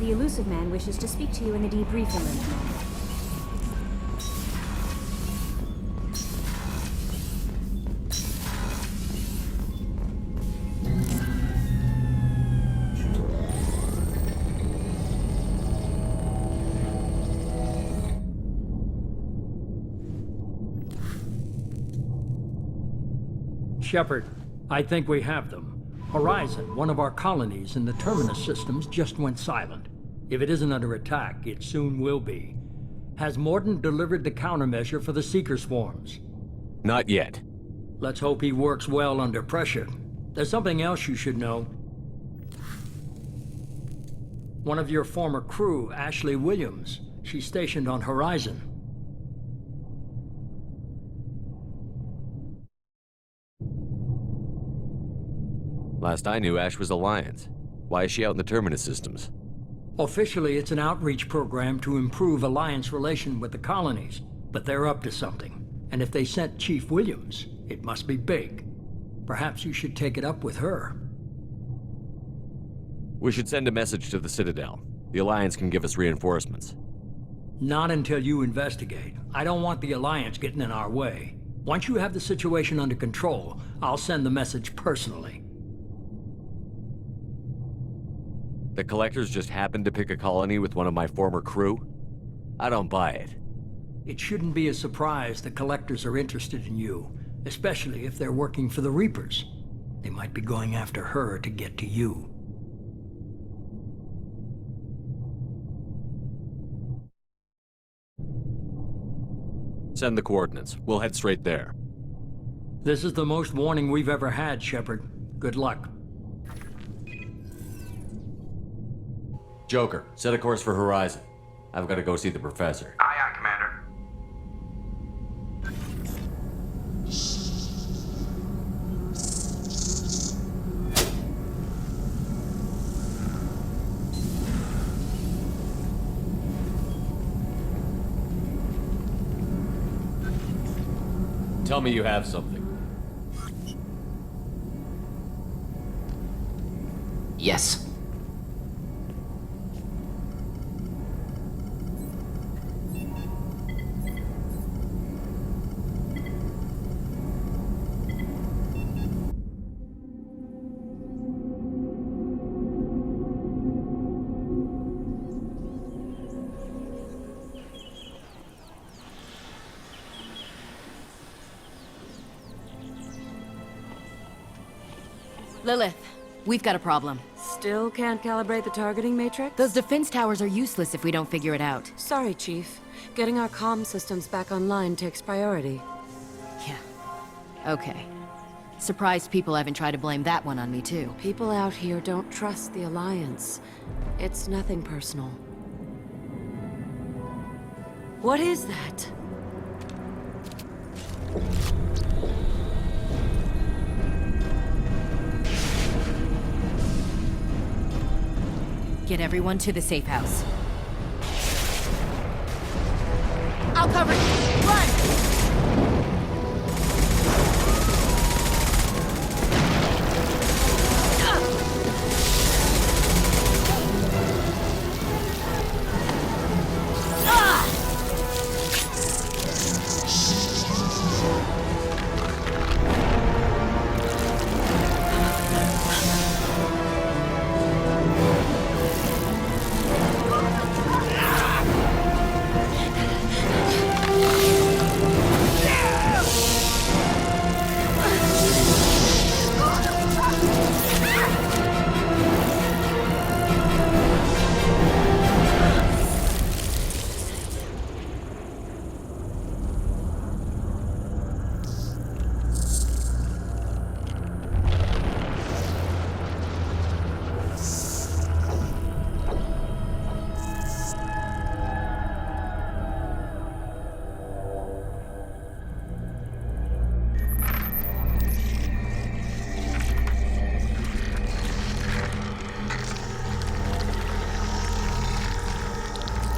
The Elusive Man wishes to speak to you in the debriefing room. Shepard, I think we have them. Horizon, one of our colonies in the Terminus systems, just went silent. If it isn't under attack, it soon will be. Has Mordin delivered the countermeasure for the Seeker swarms? Not yet. Let's hope he works well under pressure. There's something else you should know. One of your former crew, Ashley Williams, she's stationed on Horizon. Last I knew, Ash was Alliance. Why is she out in the Terminus systems? Officially, it's an outreach program to improve Alliance relation with the colonies, but they're up to something. And if they sent Chief Williams, it must be big. Perhaps you should take it up with her. We should send a message to the Citadel. The Alliance can give us reinforcements. Not until you investigate. I don't want the Alliance getting in our way. Once you have the situation under control, I'll send the message personally. The Collectors just happened to pick a colony with one of my former crew? I don't buy it. It shouldn't be a surprise the Collectors are interested in you, especially if they're working for the Reapers. They might be going after her to get to you. Send the coordinates. We'll head straight there. This is the most warning we've ever had, Shepard. Good luck. Joker, set a course for Horizon. I've got to go see the Professor. Aye, aye, Commander. Tell me you have something. Yes. Lilith, we've got a problem. Still can't calibrate the targeting matrix? Those defense towers are useless if we don't figure it out. Sorry, Chief. Getting our comm systems back online takes priority. Yeah. Okay. Surprised people haven't tried to blame that one on me, too. People out here don't trust the Alliance. It's nothing personal. What is that? Get everyone to the safe house. I'll cover you! Run!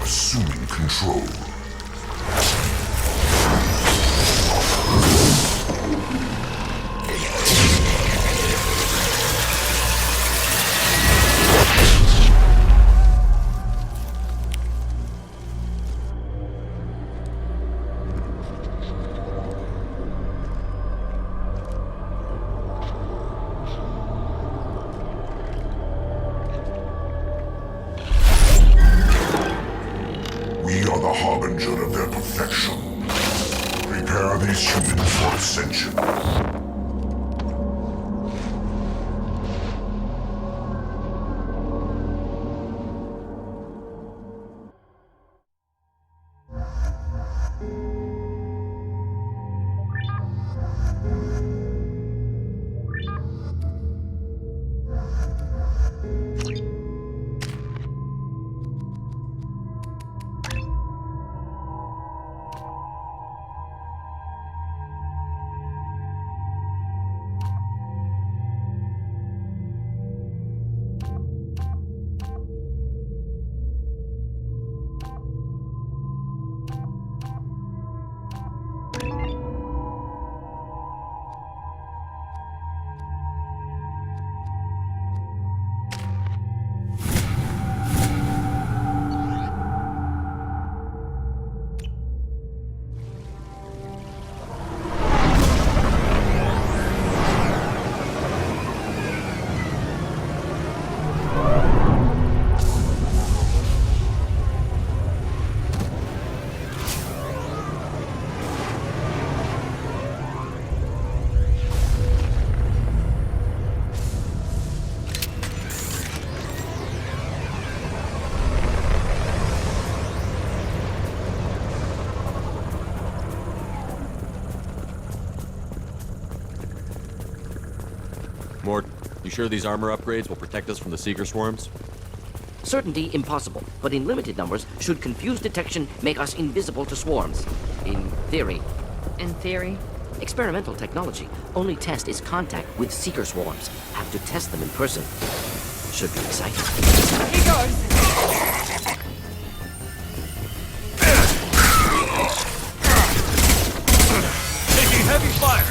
Assuming control. ascension. Mort, you sure these armor upgrades will protect us from the Seeker swarms? Certainty impossible, but in limited numbers, should confused detection make us invisible to swarms. In theory. In theory? Experimental technology. Only test is contact with Seeker swarms. Have to test them in person. Should be exciting. He goes! Taking heavy fire!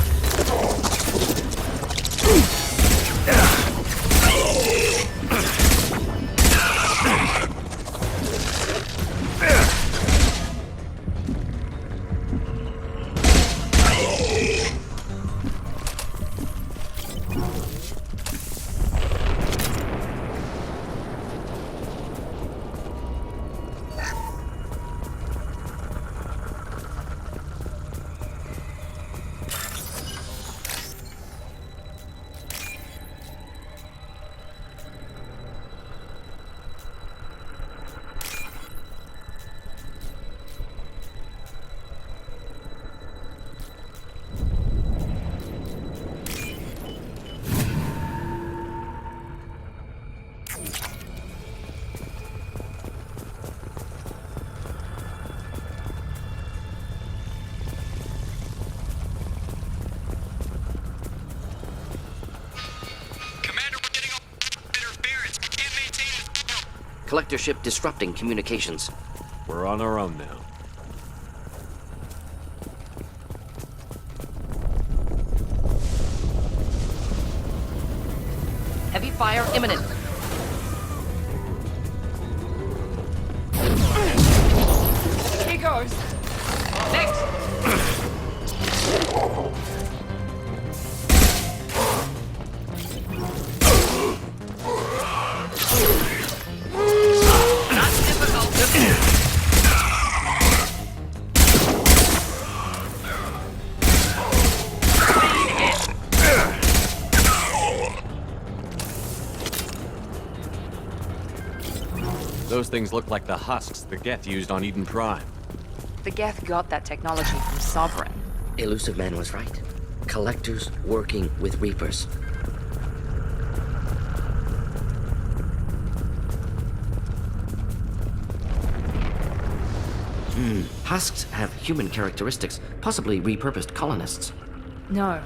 Collector ship disrupting communications. We're on our own now. Heavy fire imminent. He goes! Next! Those things look like the husks the Geth used on Eden Prime. The Geth got that technology from Sovereign. Elusive Man was right. Collectors working with Reapers. Husks have human characteristics, possibly repurposed colonists. No.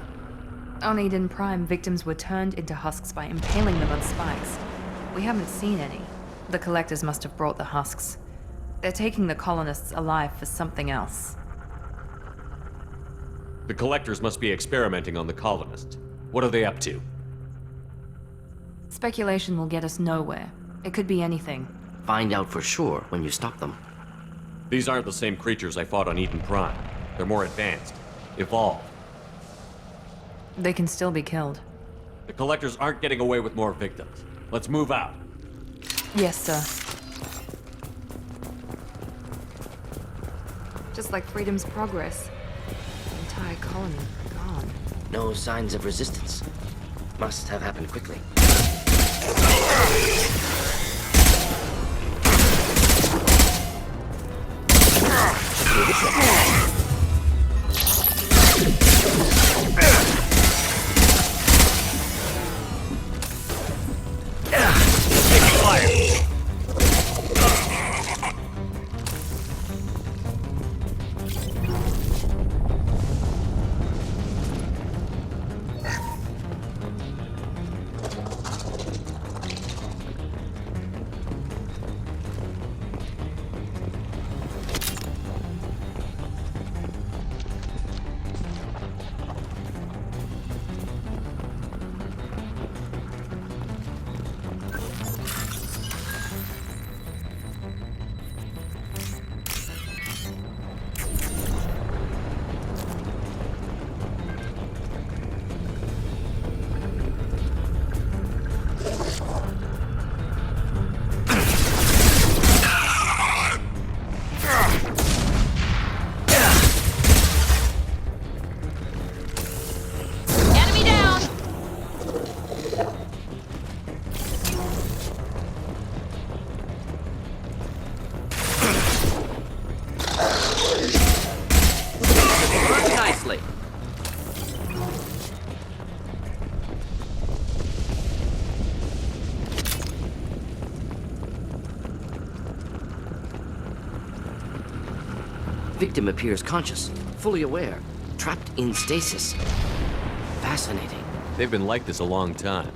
On Eden Prime, victims were turned into husks by impaling them on spikes. We haven't seen any. The Collectors must have brought the husks. They're taking the colonists alive for something else. The Collectors must be experimenting on the colonists. What are they up to? Speculation will get us nowhere. It could be anything. Find out for sure when you stop them. These aren't the same creatures I fought on Eden Prime. They're more advanced. Evolved. They can still be killed. The Collectors aren't getting away with more victims. Let's move out. Yes, sir. Just like Freedom's Progress. The entire colony gone. No signs of resistance. Must have happened quickly. Enemy down! Worked nicely. Victim appears conscious, fully aware, trapped in stasis. Fascinating. They've been like this a long time.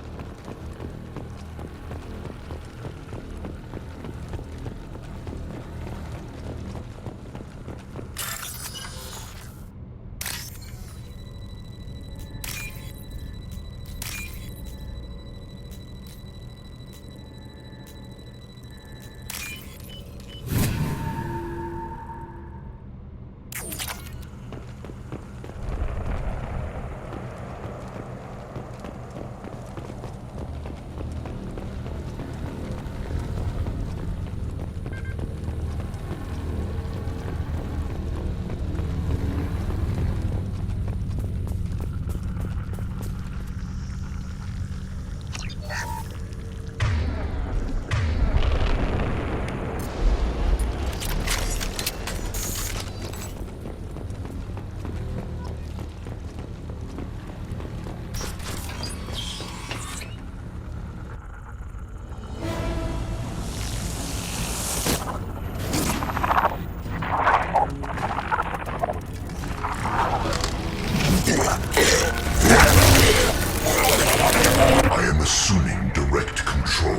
I am assuming direct control.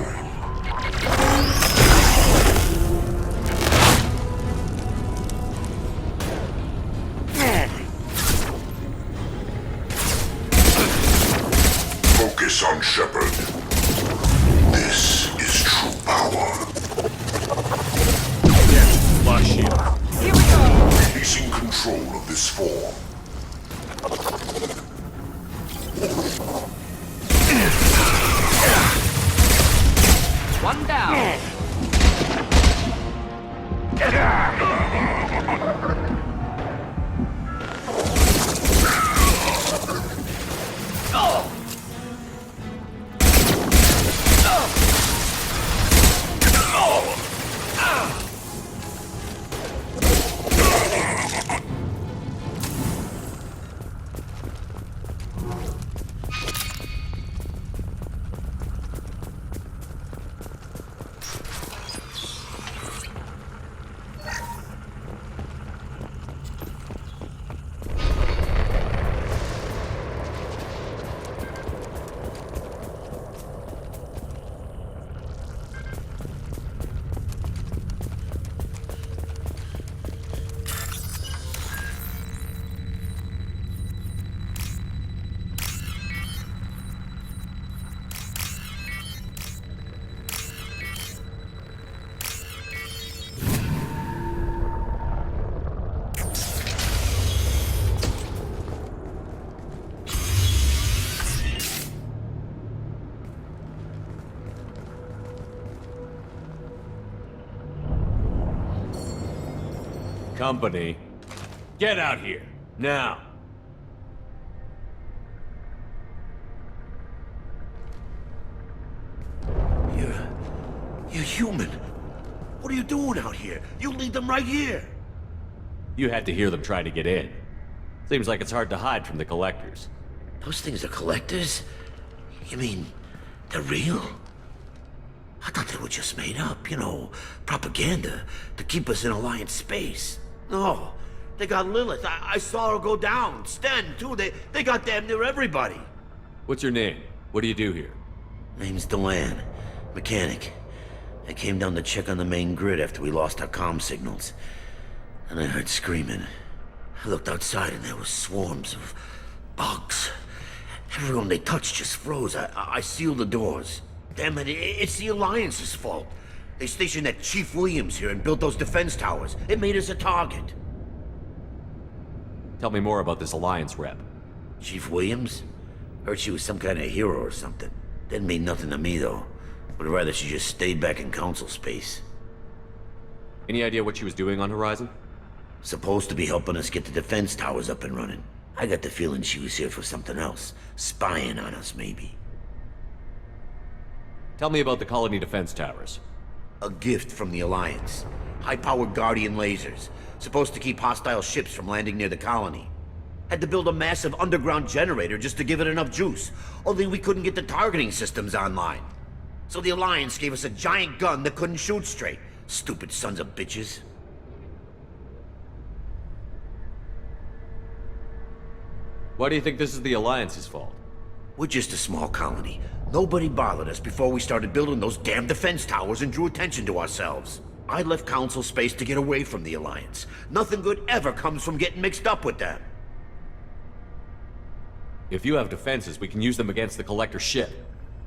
Focus on Shepard. This is true power. Flush you. Releasing control of this form. One down. Company, get out here, now. You're human. What are you doing out here? You lead them right here. You had to hear them trying to get in. Seems like it's hard to hide from the Collectors. Those things are collectors? You mean, they're real? I thought they were just made up, you know, propaganda to keep us in Alliance space. No, they got Lilith. I saw her go down. Sten, too. They got damn near everybody. What's your name? What do you do here? Name's Delan, mechanic. I came down to check on the main grid after we lost our comm signals. And I heard screaming. I looked outside and there was swarms of bugs. Everyone they touched just froze. I sealed the doors. Damn it, it's the Alliance's fault. They stationed that Chief Williams here and built those defense towers. It made us a target. Tell me more about this Alliance rep. Chief Williams? Heard she was some kind of hero or something. Didn't mean nothing to me, though. Would rather she just stayed back in Council space. Any idea what she was doing on Horizon? Supposed to be helping us get the defense towers up and running. I got the feeling she was here for something else. Spying on us, maybe. Tell me about the Colony Defense Towers. A gift from the Alliance. High-powered Guardian lasers. Supposed to keep hostile ships from landing near the colony. Had to build a massive underground generator just to give it enough juice. Only we couldn't get the targeting systems online. So the Alliance gave us a giant gun that couldn't shoot straight. Stupid sons of bitches. Why do you think this is the Alliance's fault? We're just a small colony. Nobody bothered us before we started building those damn defense towers and drew attention to ourselves. I left Council space to get away from the Alliance. Nothing good ever comes from getting mixed up with them. If you have defenses, we can use them against the Collector ship.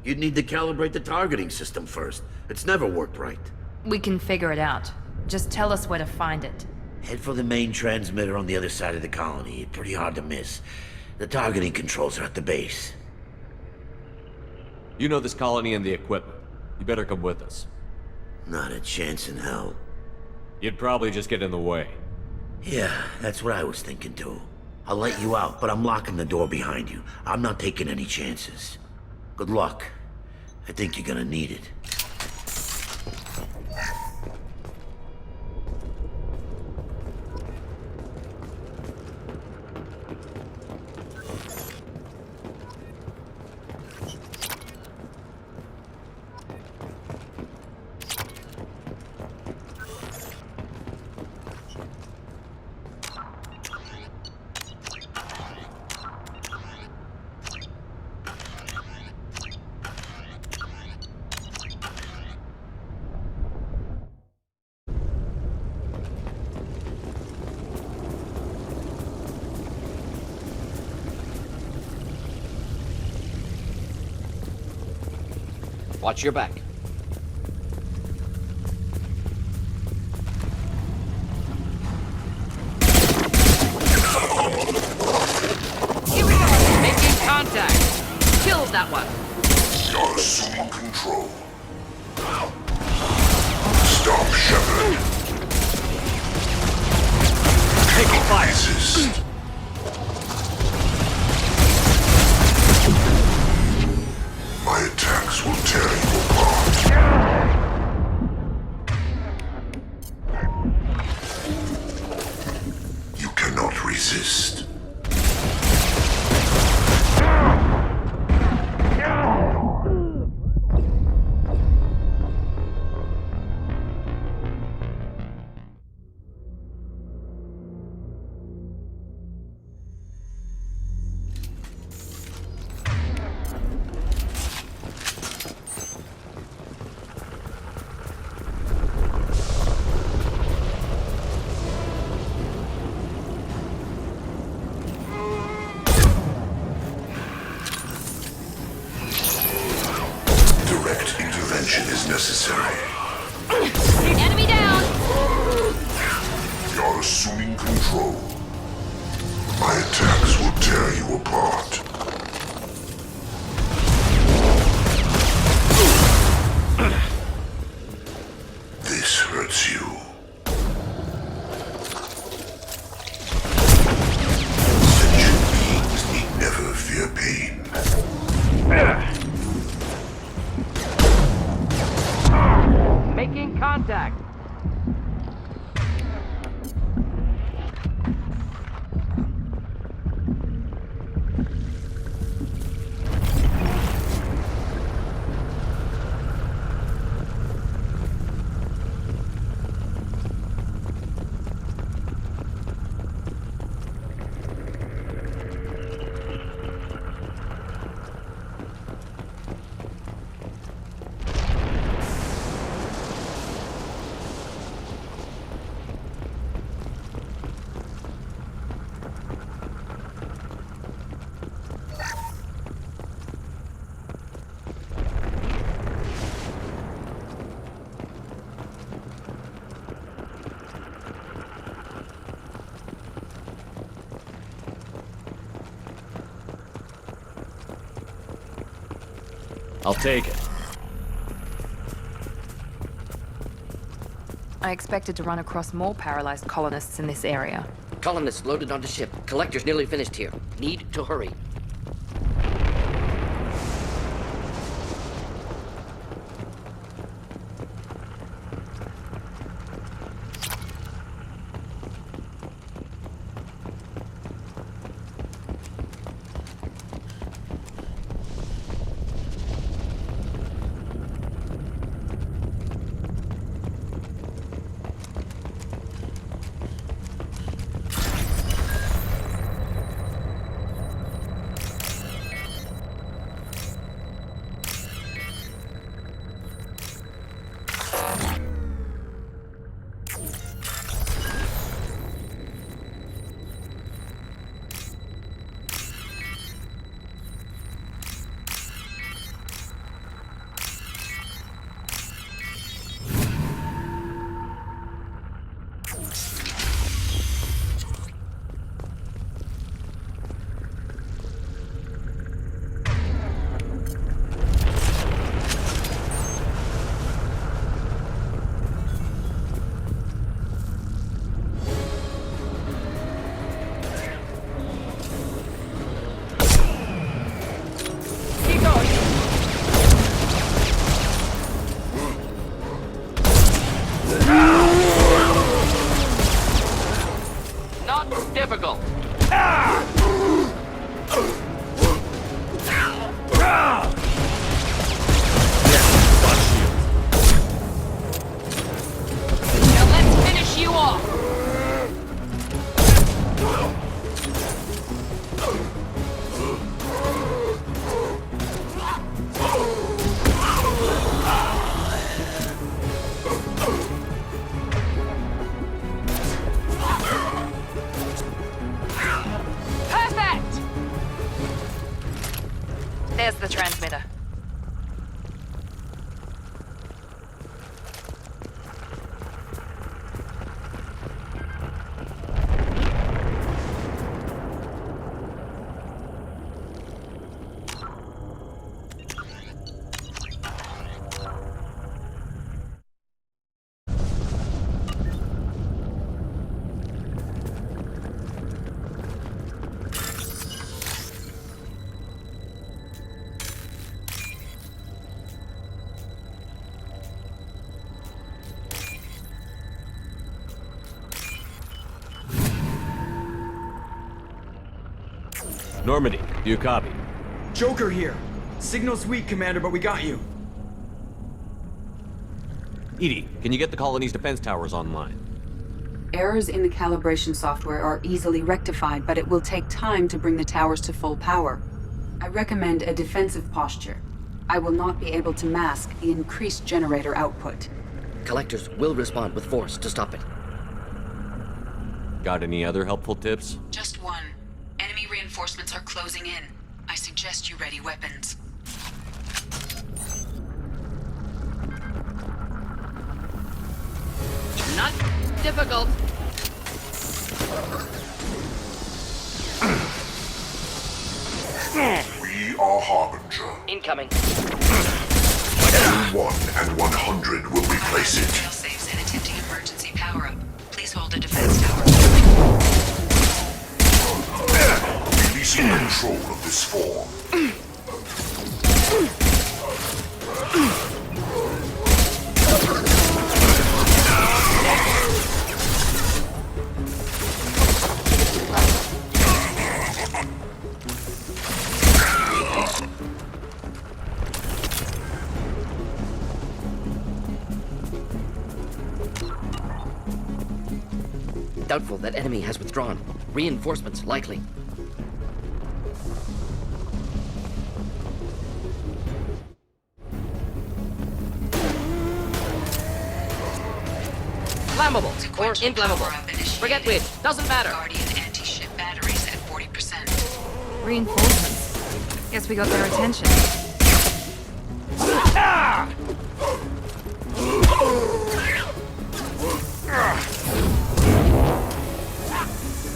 You'd need to calibrate the targeting system first. It's never worked right. We can figure it out. Just tell us where to find it. Head for the main transmitter on the other side of the colony. Pretty hard to miss. The targeting controls are at the base. You know this colony and the equipment. You better come with us. Not a chance in hell. You'd probably just get in the way. Yeah, that's what I was thinking too. I'll let you out, but I'm locking the door behind you. I'm not taking any chances. Good luck. I think you're gonna need it. Watch your back. Here we go! Making contact! Killed that one! You're assuming control. Stop, Shepard. Taking fire! Resist. My attacks will tear you apart. You cannot resist. Direct intervention is necessary. Enemy down! You're assuming control. My attacks will tear you apart. This hurts you. Sentient beings need never fear pain. I'll take it. I expected to run across more paralyzed colonists in this area. Colonists loaded onto ship. Collector's nearly finished here. Need to hurry. Not difficult. Now let's finish you off. Perfect! There's the transmitter. Normandy, do you copy? Joker here. Signal's weak, Commander, but we got you. EDI, can you get the colony's defense towers online? Errors in the calibration software are easily rectified, but it will take time to bring the towers to full power. I recommend a defensive posture. I will not be able to mask the increased generator output. Collectors will respond with force to stop it. Got any other helpful tips? Just one. Enemy reinforcements are closing in. I suggest you ready weapons. Not difficult. We are Harbinger. Incoming. 1 and 100 will replace it. Failsafes and attempting emergency power-up. Please hold a defense tower. Releasing control of this form. Doubtful that enemy has withdrawn. Reinforcements likely. Flammable or inflammable. Forget which. Doesn't matter. Guardian anti-ship batteries at 40%. Reinforcements. Guess we got their attention.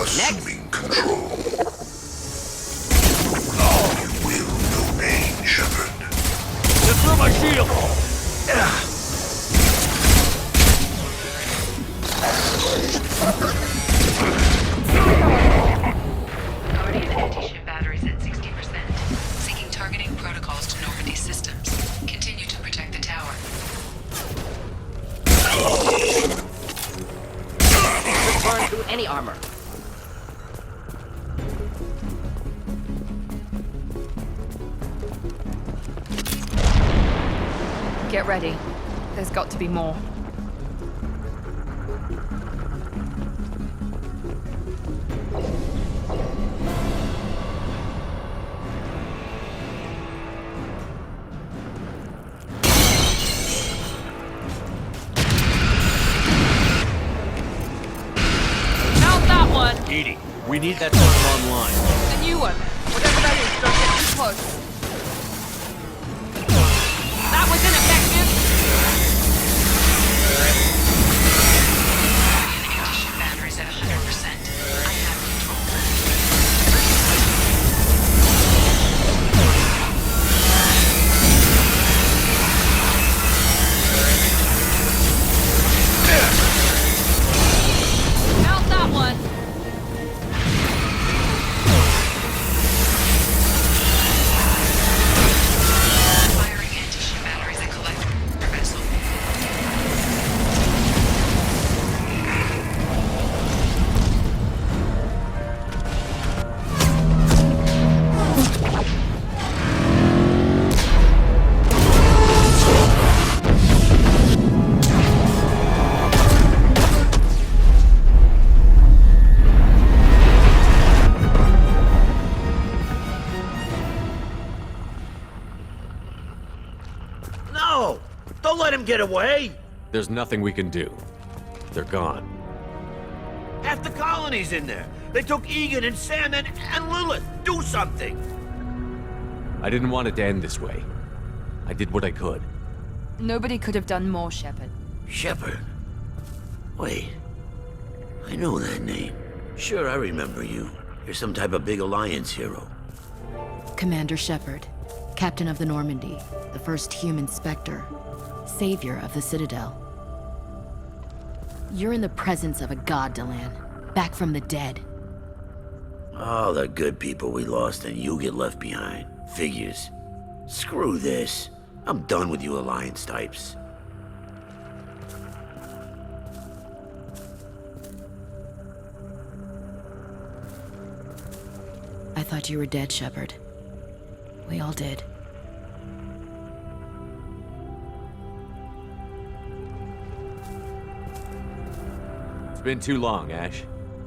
Assuming control. You will know pain, Shepard. any armor. Get ready. There's got to be more. Edie, we need that system online. The new one. Whatever that is, don't get too close. That was ineffective! Batteries at 100%. I have control. Mount that one! Firing anti-ship batteries at collector vessel. No! Don't let him get away! There's nothing we can do. They're gone. Half the colony's in there. They took Egan and Sam and Lilith. Do something! I didn't want it to end this way. I did what I could. Nobody could have done more, Shepard. Shepard? Wait. I know that name. Sure, I remember you. You're some type of big Alliance hero. Commander Shepard, Captain of the Normandy, the first human Spectre, savior of the Citadel. You're in the presence of a god, Delan, back from the dead. All the good people we lost and you get left behind. Figures. Screw this. I'm done with you Alliance types. I thought you were dead, Shepard. We all did. It's been too long, Ash.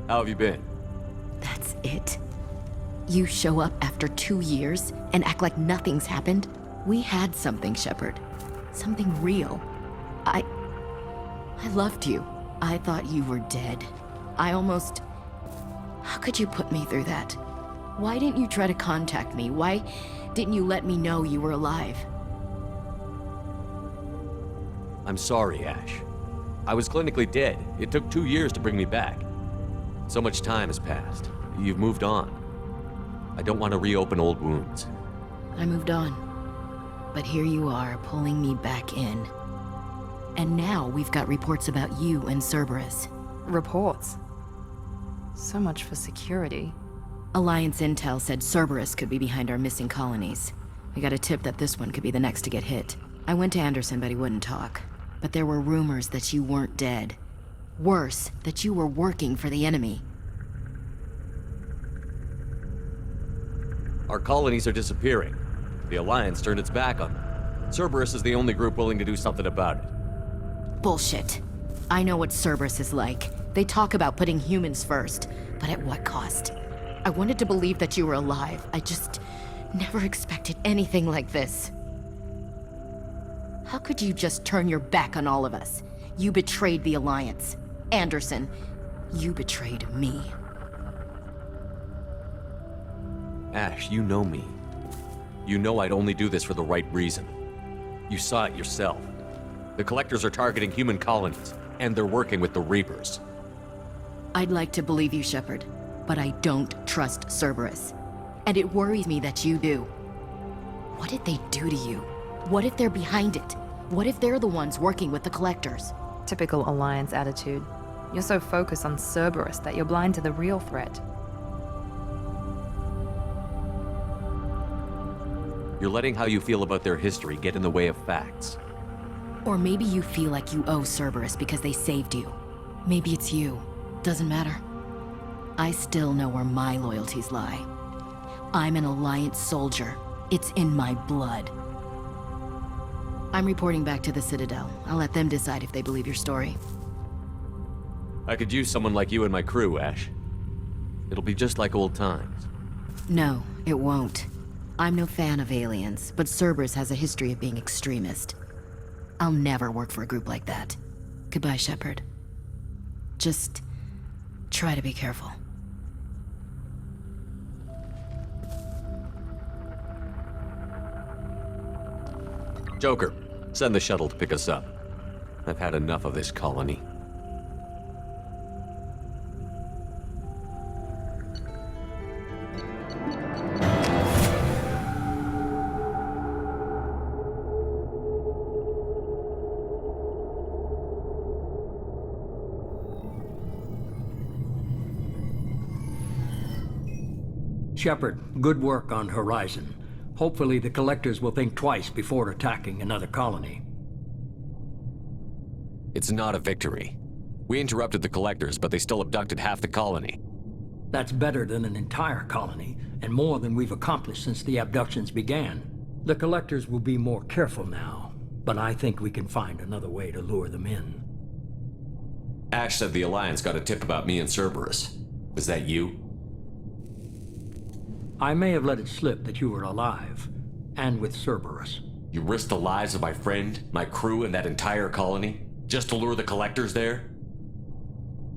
How have you been? That's it? You show up after 2 years and act like nothing's happened? We had something, Shepard. Something real. I loved you. I thought you were dead. I almost... How could you put me through that? Why didn't you try to contact me? Why didn't you let me know you were alive? I'm sorry, Ash. I was clinically dead. It took 2 years to bring me back. So much time has passed. You've moved on. I don't want to reopen old wounds. I moved on. But here you are, pulling me back in. And now we've got reports about you and Cerberus. Reports? So much for security. Alliance intel said Cerberus could be behind our missing colonies. We got a tip that this one could be the next to get hit. I went to Anderson, but he wouldn't talk. But there were rumors that you weren't dead. Worse, that you were working for the enemy. Our colonies are disappearing. The Alliance turned its back on them. Cerberus is the only group willing to do something about it. Bullshit. I know what Cerberus is like. They talk about putting humans first, but at what cost? I wanted to believe that you were alive. I just never expected anything like this. How could you just turn your back on all of us? You betrayed the Alliance. Anderson, you betrayed me. Ash, you know me. You know I'd only do this for the right reason. You saw it yourself. The Collectors are targeting human colonies, and they're working with the Reapers. I'd like to believe you, Shepard, but I don't trust Cerberus. And it worries me that you do. What did they do to you? What if they're behind it? What if they're the ones working with the Collectors? Typical Alliance attitude. You're so focused on Cerberus that you're blind to the real threat. You're letting how you feel about their history get in the way of facts. Or maybe you feel like you owe Cerberus because they saved you. Maybe it's you. Doesn't matter. I still know where my loyalties lie. I'm an Alliance soldier. It's in my blood. I'm reporting back to the Citadel. I'll let them decide if they believe your story. I could use someone like you in my crew, Ash. It'll be just like old times. No, it won't. I'm no fan of aliens, but Cerberus has a history of being extremist. I'll never work for a group like that. Goodbye, Shepard. Just try to be careful. Joker, send the shuttle to pick us up. I've had enough of this colony. Shepard, good work on Horizon. Hopefully the Collectors will think twice before attacking another colony. It's not a victory. We interrupted the Collectors, but they still abducted half the colony. That's better than an entire colony, and more than we've accomplished since the abductions began. The Collectors will be more careful now, but I think we can find another way to lure them in. Ash said the Alliance got a tip about me and Cerberus. Was that you? I may have let it slip that you were alive, and with Cerberus. You risked the lives of my friend, my crew, and that entire colony? Just to lure the Collectors there?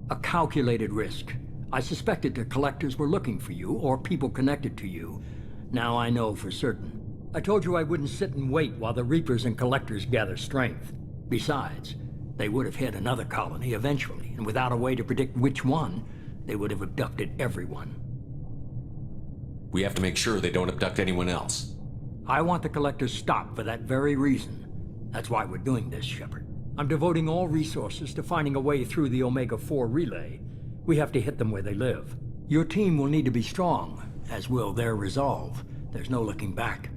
A calculated risk. I suspected the Collectors were looking for you, or people connected to you. Now I know for certain. I told you I wouldn't sit and wait while the Reapers and Collectors gather strength. Besides, they would have hit another colony eventually, and without a way to predict which one, they would have abducted everyone. We have to make sure they don't abduct anyone else. I want the Collectors stopped for that very reason. That's why we're doing this, Shepard. I'm devoting all resources to finding a way through the Omega-4 relay. We have to hit them where they live. Your team will need to be strong, as will their resolve. There's no looking back.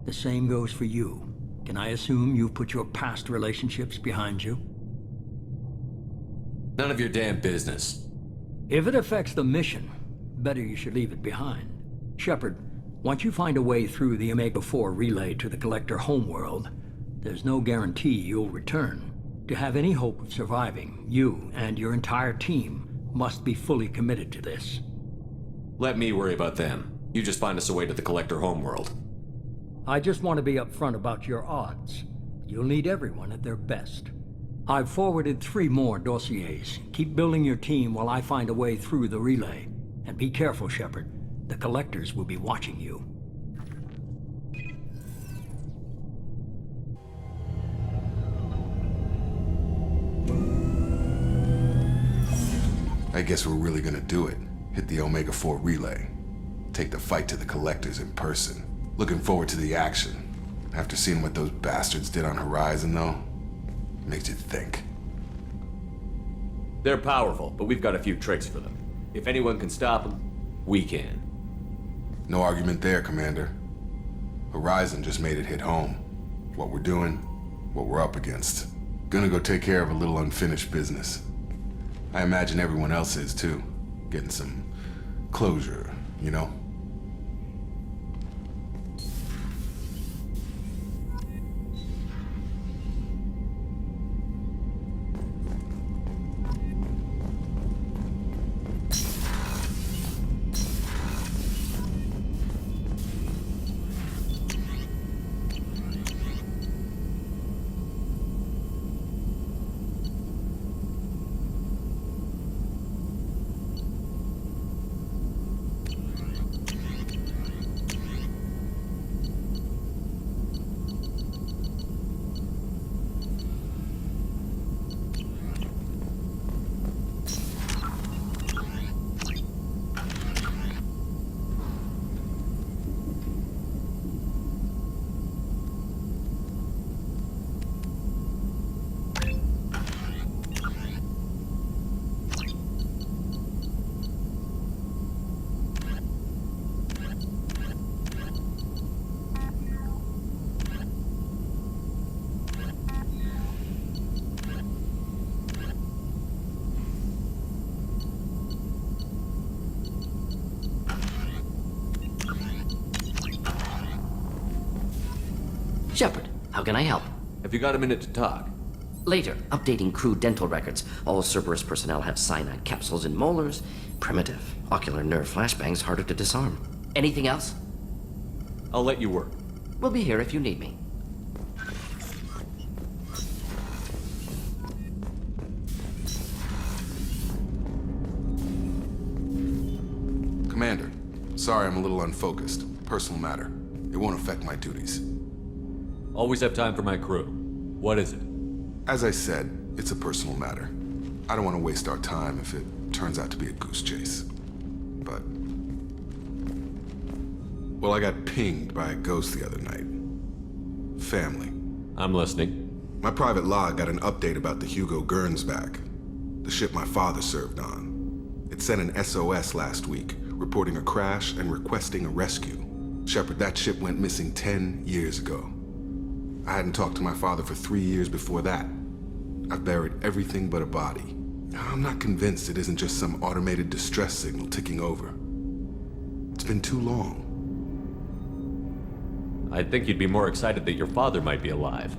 The same goes for you. Can I assume you've put your past relationships behind you? None of your damn business. If it affects the mission, better you should leave it behind. Shepard, once you find a way through the Omega-4 relay to the Collector homeworld, there's no guarantee you'll return. To have any hope of surviving, you and your entire team must be fully committed to this. Let me worry about them. You just find us a way to the Collector homeworld. I just want to be upfront about your odds. You'll need everyone at their best. I've forwarded 3 more dossiers. Keep building your team while I find a way through the relay. And be careful, Shepard. The Collectors will be watching you. I guess we're really gonna do it. Hit the Omega-4 relay. Take the fight to the Collectors in person. Looking forward to the action. After seeing what those bastards did on Horizon, though, makes you think. They're powerful, but we've got a few tricks for them. If anyone can stop them, we can. No argument there, Commander. Horizon just made it hit home. What we're doing, what we're up against. Gonna go take care of a little unfinished business. I imagine everyone else is too. Getting some closure, you know? Shepard, how can I help? Have you got a minute to talk? Later, updating crew dental records. All Cerberus personnel have cyanide capsules in molars. Primitive. Ocular nerve flashbangs harder to disarm. Anything else? I'll let you work. We'll be here if you need me. Commander, sorry I'm a little unfocused. Personal matter. It won't affect my duties. Always have time for my crew. What is it? As I said, it's a personal matter. I don't want to waste our time if it turns out to be a goose chase. But... well, I got pinged by a ghost the other night. Family. I'm listening. My private log got an update about the Hugo Gernsback, the ship my father served on. It sent an SOS last week, reporting a crash and requesting a rescue. Shepard, that ship went missing 10 years ago. I hadn't talked to my father for 3 years before that. I've buried everything but a body. I'm not convinced it isn't just some automated distress signal ticking over. It's been too long. I'd think you'd be more excited that your father might be alive.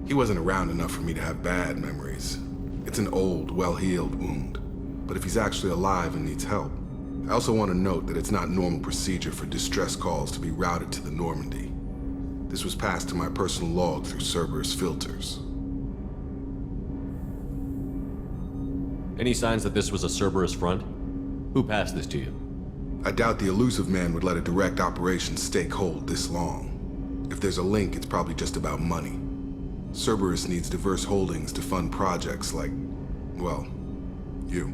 He wasn't around enough for me to have bad memories. It's an old, well-healed wound. But if he's actually alive and needs help, I also want to note that it's not normal procedure for distress calls to be routed to the Normandy. This was passed to my personal log through Cerberus filters. Any signs that this was a Cerberus front? Who passed this to you? I doubt the Elusive Man would let a direct operations stake hold this long. If there's a link, it's probably just about money. Cerberus needs diverse holdings to fund projects like, well, you.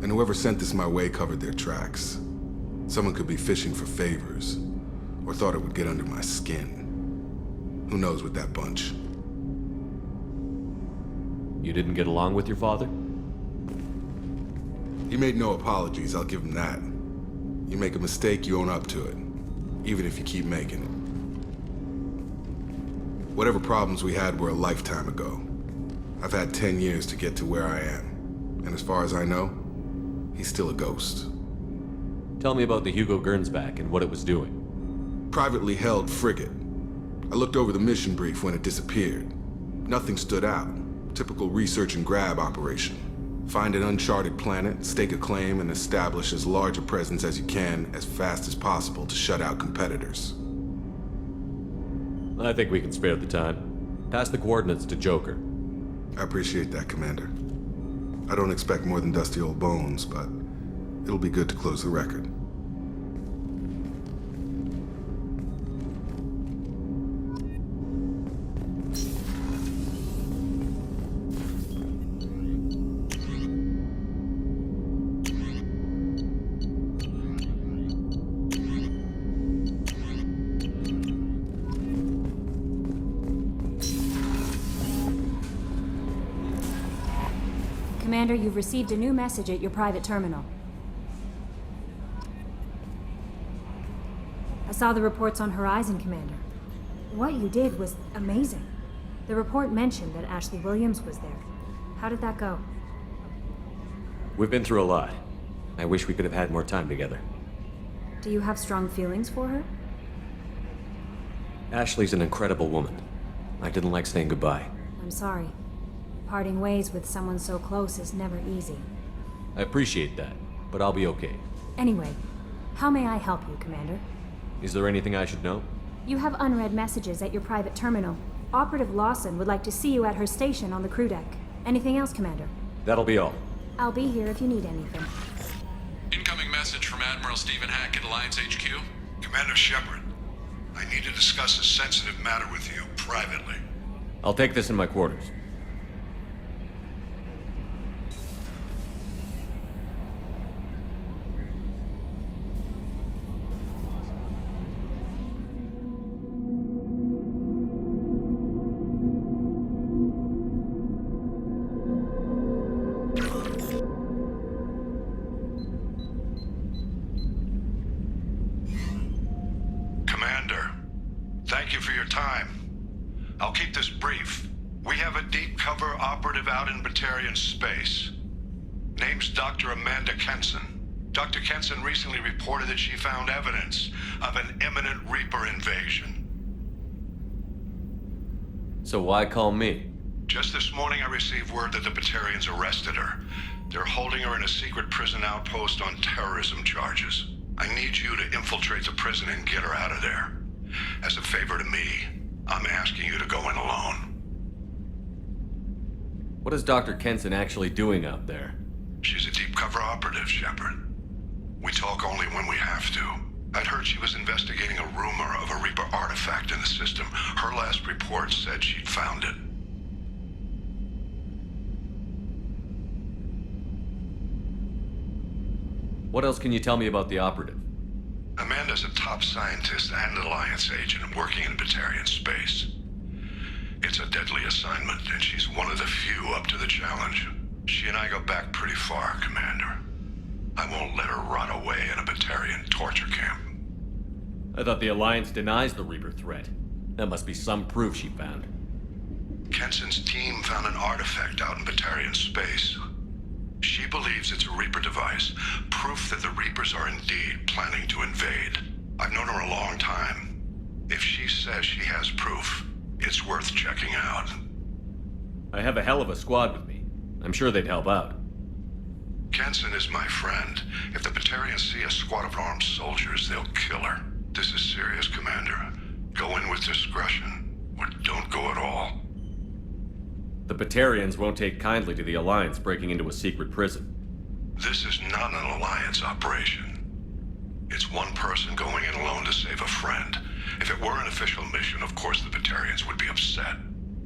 And whoever sent this my way covered their tracks. Someone could be fishing for favors, or thought it would get under my skin. Who knows with that bunch? You didn't get along with your father? He made no apologies, I'll give him that. You make a mistake, you own up to it, even if you keep making it. Whatever problems we had were a lifetime ago. I've had 10 years to get to where I am, and as far as I know, he's still a ghost. Tell me about the Hugo Gernsback and what it was doing. Privately held frigate. I looked over the mission brief when it disappeared. Nothing stood out. Typical research and grab operation. Find an uncharted planet, stake a claim, and establish as large a presence as you can as fast as possible to shut out competitors. I think we can spare the time. Pass the coordinates to Joker. I appreciate that, Commander. I don't expect more than dusty old bones, but it'll be good to close the record. Commander, you've received a new message at your private terminal. I saw the reports on Horizon, Commander. What you did was amazing. The report mentioned that Ashley Williams was there. How did that go? We've been through a lot. I wish we could have had more time together. Do you have strong feelings for her? Ashley's an incredible woman. I didn't like saying goodbye. I'm sorry. Parting ways with someone so close is never easy. I appreciate that, but I'll be okay. Anyway, how may I help you, Commander? Is there anything I should know? You have unread messages at your private terminal. Operative Lawson would like to see you at her station on the crew deck. Anything else, Commander? That'll be all. I'll be here if you need anything. Incoming message from Admiral Stephen Hackett, Alliance HQ. Commander Shepard, I need to discuss a sensitive matter with you privately. I'll take this in my quarters. Thank you for your time. I'll keep this brief. We have a deep cover operative out in Batarian space. Name's Dr. Amanda Kenson. Dr. Kenson recently reported that she found evidence of an imminent Reaper invasion. So why call me? Just this morning I received word that the Batarians arrested her. They're holding her in a secret prison outpost on terrorism charges. I need you to infiltrate the prison and get her out of there. As a favor to me, I'm asking you to go in alone. What is Dr. Kenson actually doing out there? She's a deep cover operative, Shepard. We talk only when we have to. I'd heard she was investigating a rumor of a Reaper artifact in the system. Her last report said she'd found it. What else can you tell me about the operative? Amanda's a top scientist and Alliance agent working in Batarian space. It's a deadly assignment, and she's one of the few up to the challenge. She and I go back pretty far, Commander. I won't let her rot away in a Batarian torture camp. I thought the Alliance denies the Reaper threat. That must be some proof she found. Kenson's team found an artifact out in Batarian space. She believes it's a Reaper device, proof that the Reapers are indeed planning to invade. I've known her a long time. If she says she has proof, it's worth checking out. I have a hell of a squad with me. I'm sure they'd help out. Kenson is my friend. If the Batarians see a squad of armed soldiers, they'll kill her. This is serious, Commander. Go in with discretion, or don't go at all. The Batarians won't take kindly to the Alliance breaking into a secret prison. This is not an Alliance operation. It's one person going in alone to save a friend. If it were an official mission, of course the Batarians would be upset.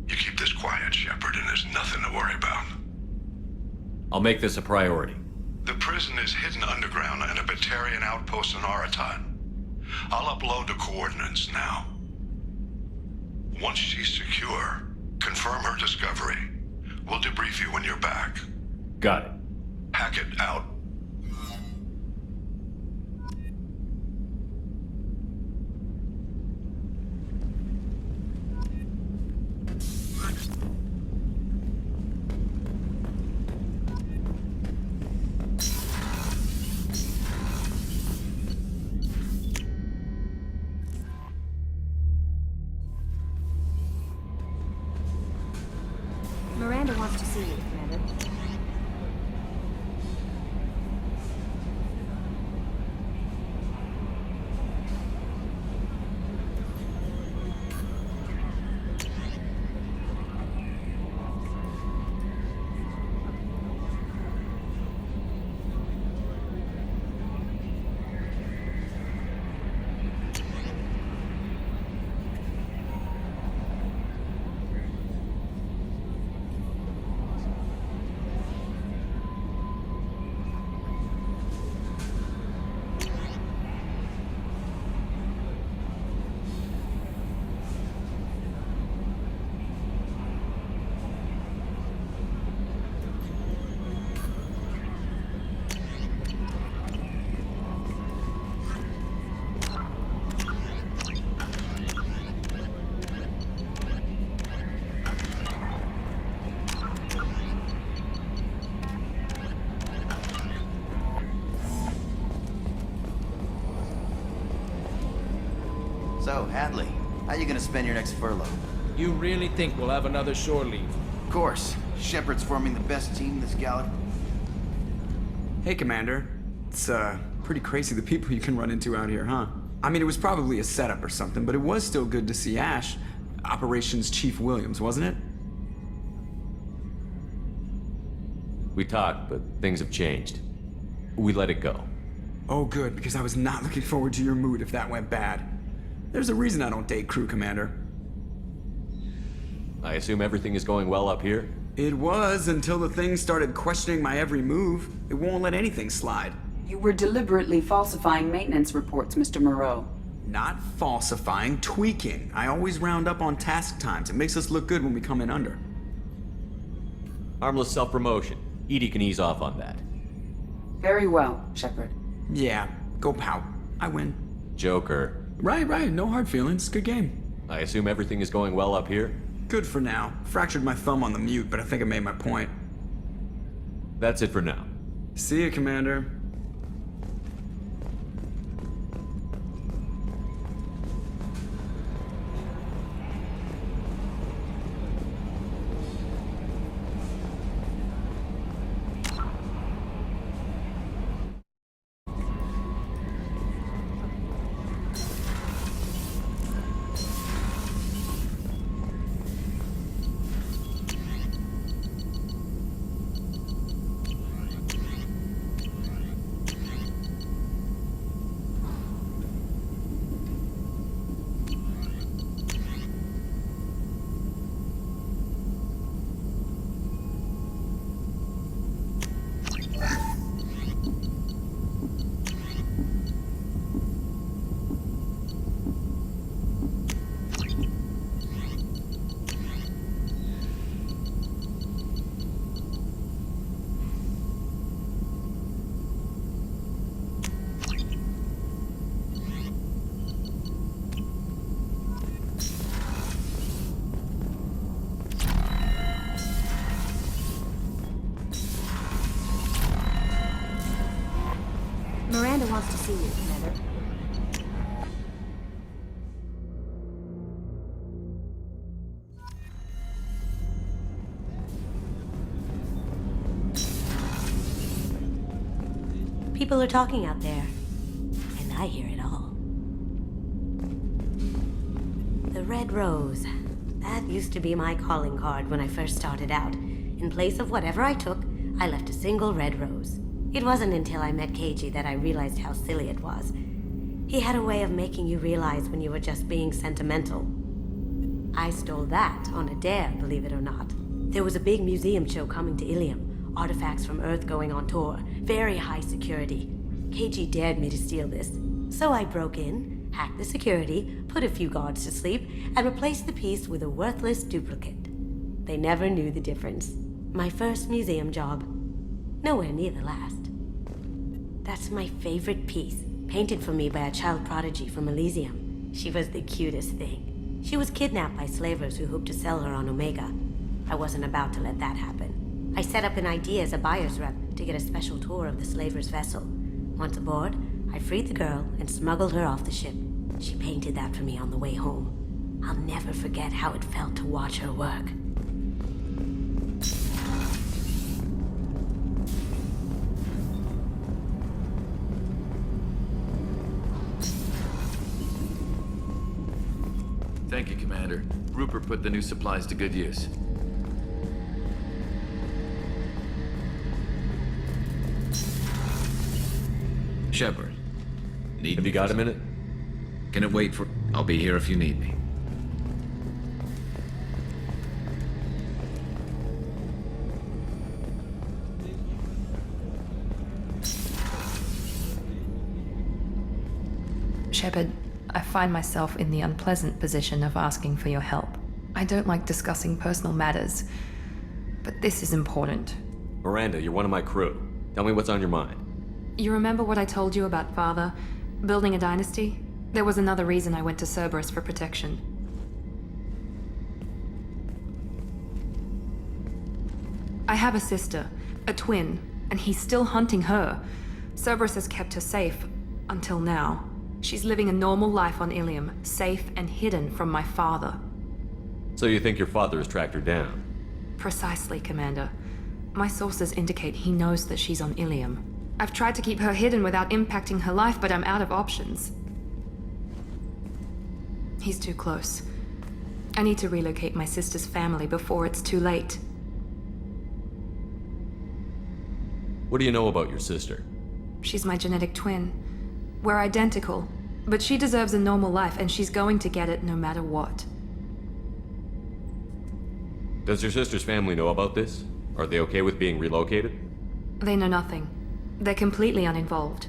You keep this quiet, Shepard, and there's nothing to worry about. I'll make this a priority. The prison is hidden underground in a Batarian outpost in Aratat. I'll upload the coordinates now. Once she's secure, confirm her discovery. We'll debrief you when you're back. Got it. Hackett out. Miranda wants to see you, Commander. So, Hadley, how you gonna spend your next furlough? You really think we'll have another shore leave? Of course. Shepard's forming the best team in this galaxy. Hey, Commander. It's, pretty crazy the people you can run into out here, huh? I mean, it was probably a setup or something, but it was still good to see Ash. Operations Chief Williams, wasn't it? We talked, but things have changed. We let it go. Oh, good, because I was not looking forward to your mood if that went bad. There's a reason I don't date crew, Commander. I assume everything is going well up here? It was until the thing started questioning my every move. It won't let anything slide. You were deliberately falsifying maintenance reports, Mr. Moreau. Not falsifying, tweaking. I always round up on task times. It makes us look good when we come in under. Harmless self-promotion. EDI can ease off on that. Very well, Shepard. Yeah, go pout. I win. Joker. Right, no hard feelings. Good game. I assume everything is going well up here? Good for now. Fractured my thumb on the mute, but I think I made my point. That's it for now. See you, Commander. wants to see you, Commander. People are talking out there, and I hear it all. The Red Rose. That used to be my calling card when I first started out. In place of whatever I took, I left a single red rose. It wasn't until I met Keiji that I realized how silly it was. He had a way of making you realize when you were just being sentimental. I stole that on a dare, believe it or not. There was a big museum show coming to Ilium. Artifacts from Earth going on tour. Very high security. Keiji dared me to steal this. So I broke in, hacked the security, put a few guards to sleep, and replaced the piece with a worthless duplicate. They never knew the difference. My first museum job. Nowhere near the last. That's my favorite piece, painted for me by a child prodigy from Elysium. She was the cutest thing. She was kidnapped by slavers who hoped to sell her on Omega. I wasn't about to let that happen. I set up an idea as a buyer's rep to get a special tour of the slaver's vessel. Once aboard, I freed the girl and smuggled her off the ship. She painted that for me on the way home. I'll never forget how it felt to watch her work. Thank you, Commander. Rupert put the new supplies to good use. Shepard, have you got a minute? Can it wait for... I'll be here if you need me. Shepard, I find myself in the unpleasant position of asking for your help. I don't like discussing personal matters, but this is important. Miranda, you're one of my crew. Tell me what's on your mind. You remember what I told you about Father? Building a dynasty? There was another reason I went to Cerberus for protection. I have a sister, a twin, and he's still hunting her. Cerberus has kept her safe, until now. She's living a normal life on Ilium, safe and hidden from my father. So you think your father has tracked her down? Precisely, Commander. My sources indicate he knows that she's on Ilium. I've tried to keep her hidden without impacting her life, but I'm out of options. He's too close. I need to relocate my sister's family before it's too late. What do you know about your sister? She's my genetic twin. We're identical, but she deserves a normal life, and she's going to get it no matter what. Does your sister's family know about this? Are they okay with being relocated? They know nothing. They're completely uninvolved.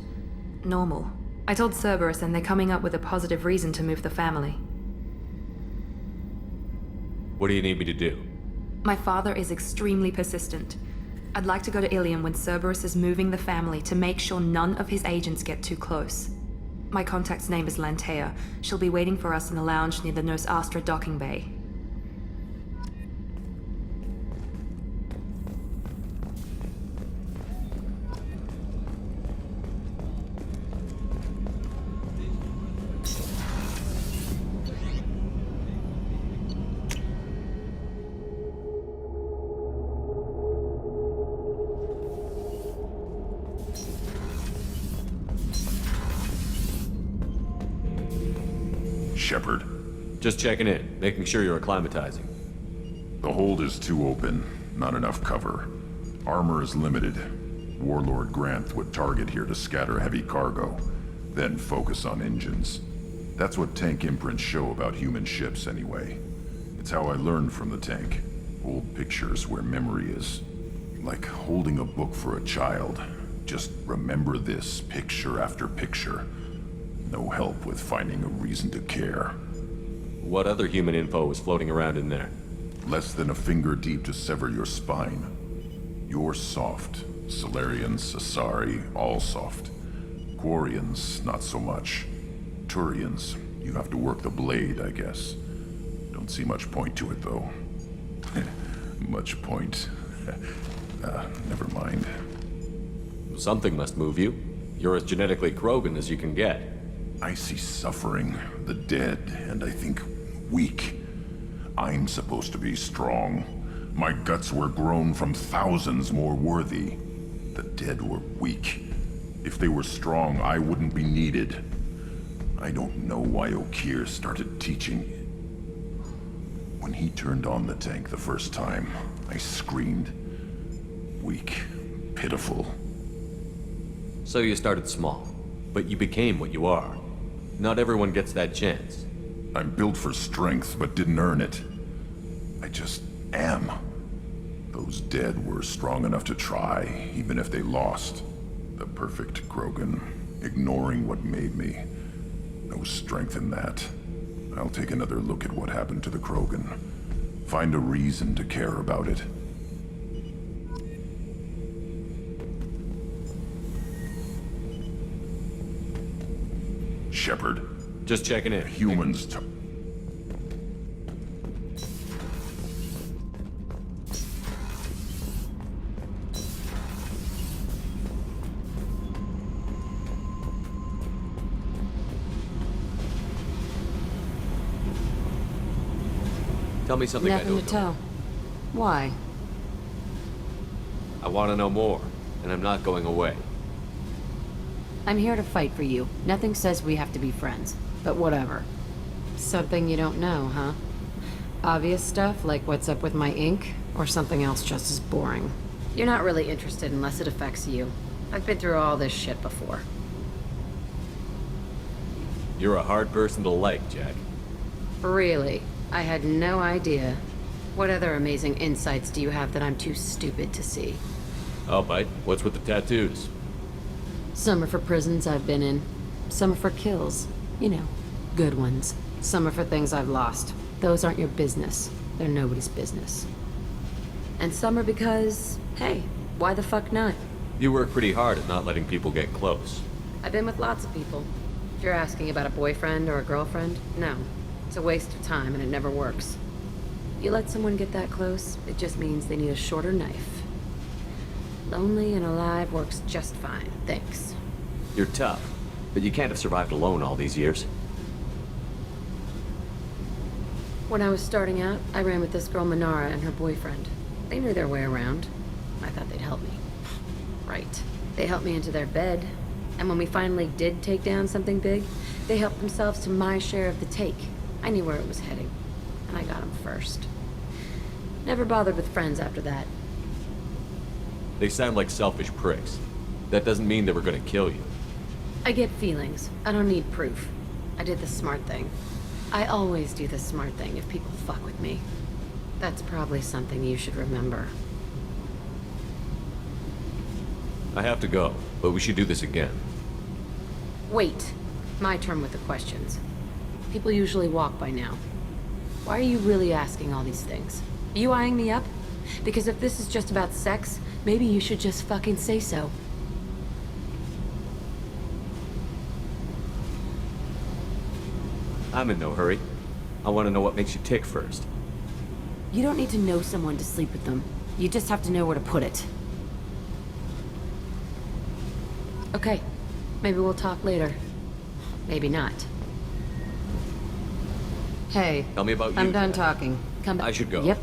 Normal. I told Cerberus, and they're coming up with a positive reason to move the family. What do you need me to do? My father is extremely persistent. I'd like to go to Ilium when Cerberus is moving the family to make sure none of his agents get too close. My contact's name is Lantea. She'll be waiting for us in the lounge near the Nos Astra docking bay. Shepard. Just checking in, making sure you're acclimatizing. The hold is too open, not enough cover. Armor is limited. Warlord Granth would target here to scatter heavy cargo, then focus on engines. That's what tank imprints show about human ships anyway. It's how I learned from the tank. Old pictures where memory is. Like holding a book for a child. Just remember this, picture after picture. No help with finding a reason to care. What other human info was floating around in there? Less than a finger deep to sever your spine. You're soft. Salarians, Asari, all soft. Quarians, not so much. Turians, you have to work the blade, I guess. Don't see much point to it, though. Much point. Never mind. Something must move you. You're as genetically Krogan as you can get. I see suffering, the dead, and I think weak. I'm supposed to be strong. My guts were grown from thousands more worthy. The dead were weak. If they were strong, I wouldn't be needed. I don't know why Okeer started teaching. When he turned on the tank the first time, I screamed. Weak, pitiful. So you started small, but you became what you are. Not everyone gets that chance. I'm built for strength, but didn't earn it. I just am. Those dead were strong enough to try, even if they lost. The perfect Krogan, ignoring what made me. No strength in that. I'll take another look at what happened to the Krogan. Find a reason to care about it. Shepard. Just checking in. Humans. Tell me something I Nothing don't to know. tell. Why? I want to know more, and I'm not going away. I'm here to fight for you. Nothing says we have to be friends, but whatever. Something you don't know, huh? Obvious stuff, like what's up with my ink, or something else just as boring. You're not really interested unless it affects you. I've been through all this shit before. You're a hard person to like, Jack. Really? I had no idea. What other amazing insights do you have that I'm too stupid to see? I'll bite. What's with the tattoos? Some are for prisons I've been in. Some are for kills. You know, good ones. Some are for things I've lost. Those aren't your business. They're nobody's business. And some are because, hey, why the fuck not? You work pretty hard at not letting people get close. I've been with lots of people. If you're asking about a boyfriend or a girlfriend, no. It's a waste of time and it never works. You let someone get that close, it just means they need a shorter knife. Lonely and alive works just fine, thanks. You're tough, but you can't have survived alone all these years. When I was starting out, I ran with this girl Minara and her boyfriend. They knew their way around. I thought they'd help me. Right. They helped me into their bed, and when we finally did take down something big, they helped themselves to my share of the take. I knew where it was heading, and I got them first. Never bothered with friends after that. They sound like selfish pricks. That doesn't mean they were gonna kill you. I get feelings. I don't need proof. I did the smart thing. I always do the smart thing if people fuck with me. That's probably something you should remember. I have to go, but we should do this again. Wait. My turn with the questions. People usually walk by now. Why are you really asking all these things? Are you eyeing me up? Because if this is just about sex, maybe you should just fucking say so. I'm in no hurry. I want to know what makes you tick first. You don't need to know someone to sleep with them. You just have to know where to put it. Okay. Maybe we'll talk later. Maybe not. Hey. Tell me about you. I'm done talking. Come back. I should go. Yep.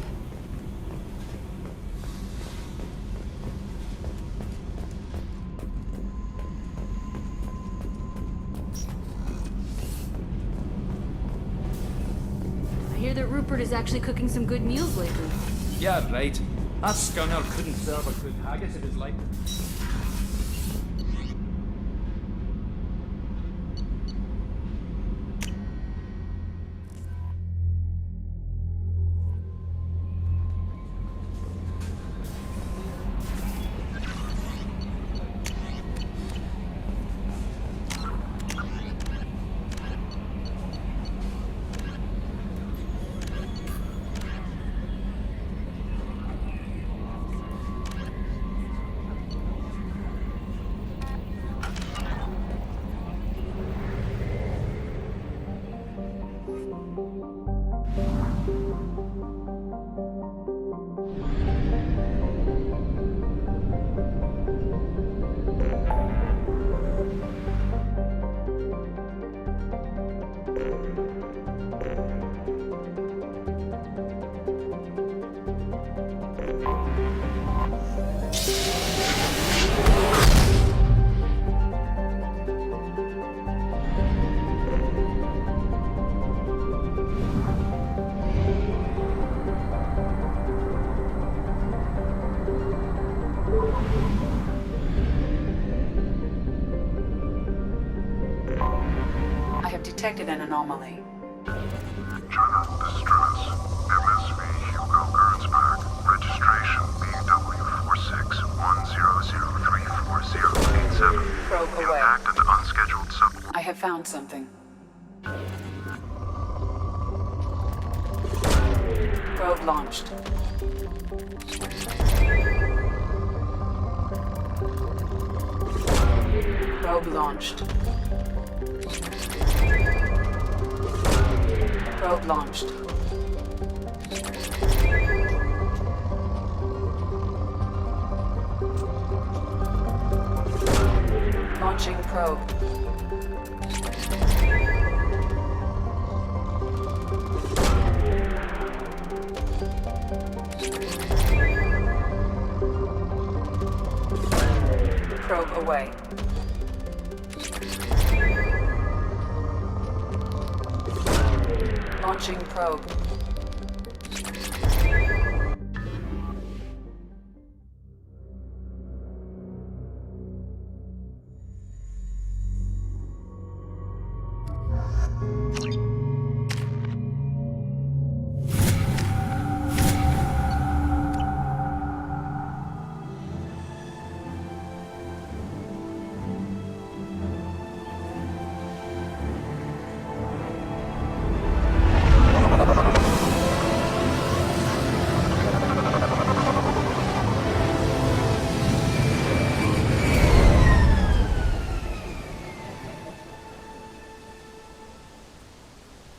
I hear that Rupert is actually cooking some good meals lately. Yeah, right. That scoundrel couldn't serve a good haggis in his life. detected an anomaly. General, this is Tremens. MSV Hugo Gernsback. Registration BW4610034087. Probe away. Impact and unscheduled sub... I have found something. Probe launched. Probe launched. Probe launched. Launching probe. Probe away. Launching probe.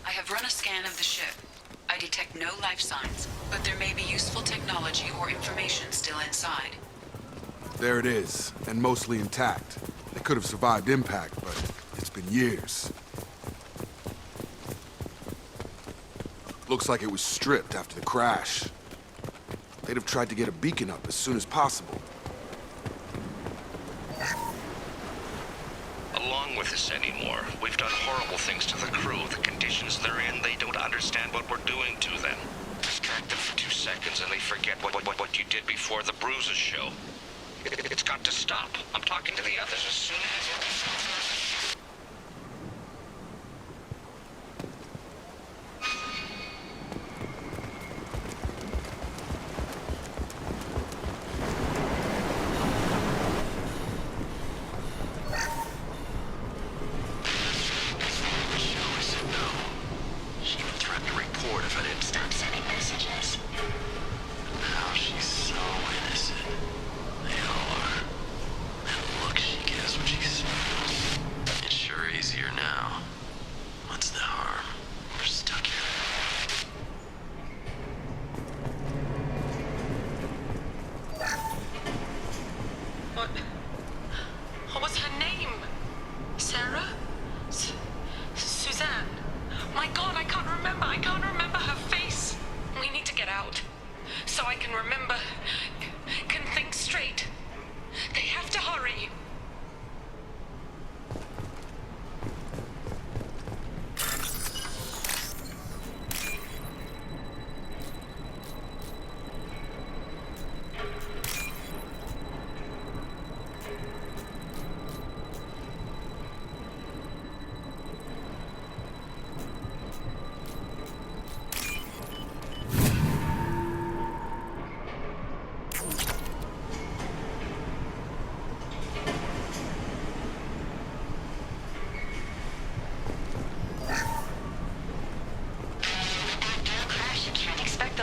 I have run a scan of the ship. I detect no life signs, but there may be useful technology or information still inside. There it is, and mostly intact. It could have survived impact, but it's been years. Looks like it was stripped after the crash. They'd have tried to get a beacon up as soon as possible. Along with this anymore. We've done horrible things to the crew. The conditions they're in, they don't understand what we're doing to them. Distract them for 2 seconds and they forget what you did before the bruises show. It's got to stop. I'm talking to the others as soon as... What was her name? Sarah? Suzanne? My God, I can't remember. I can't remember her face. We need to get out. So I can remember, can think straight. They have to hurry.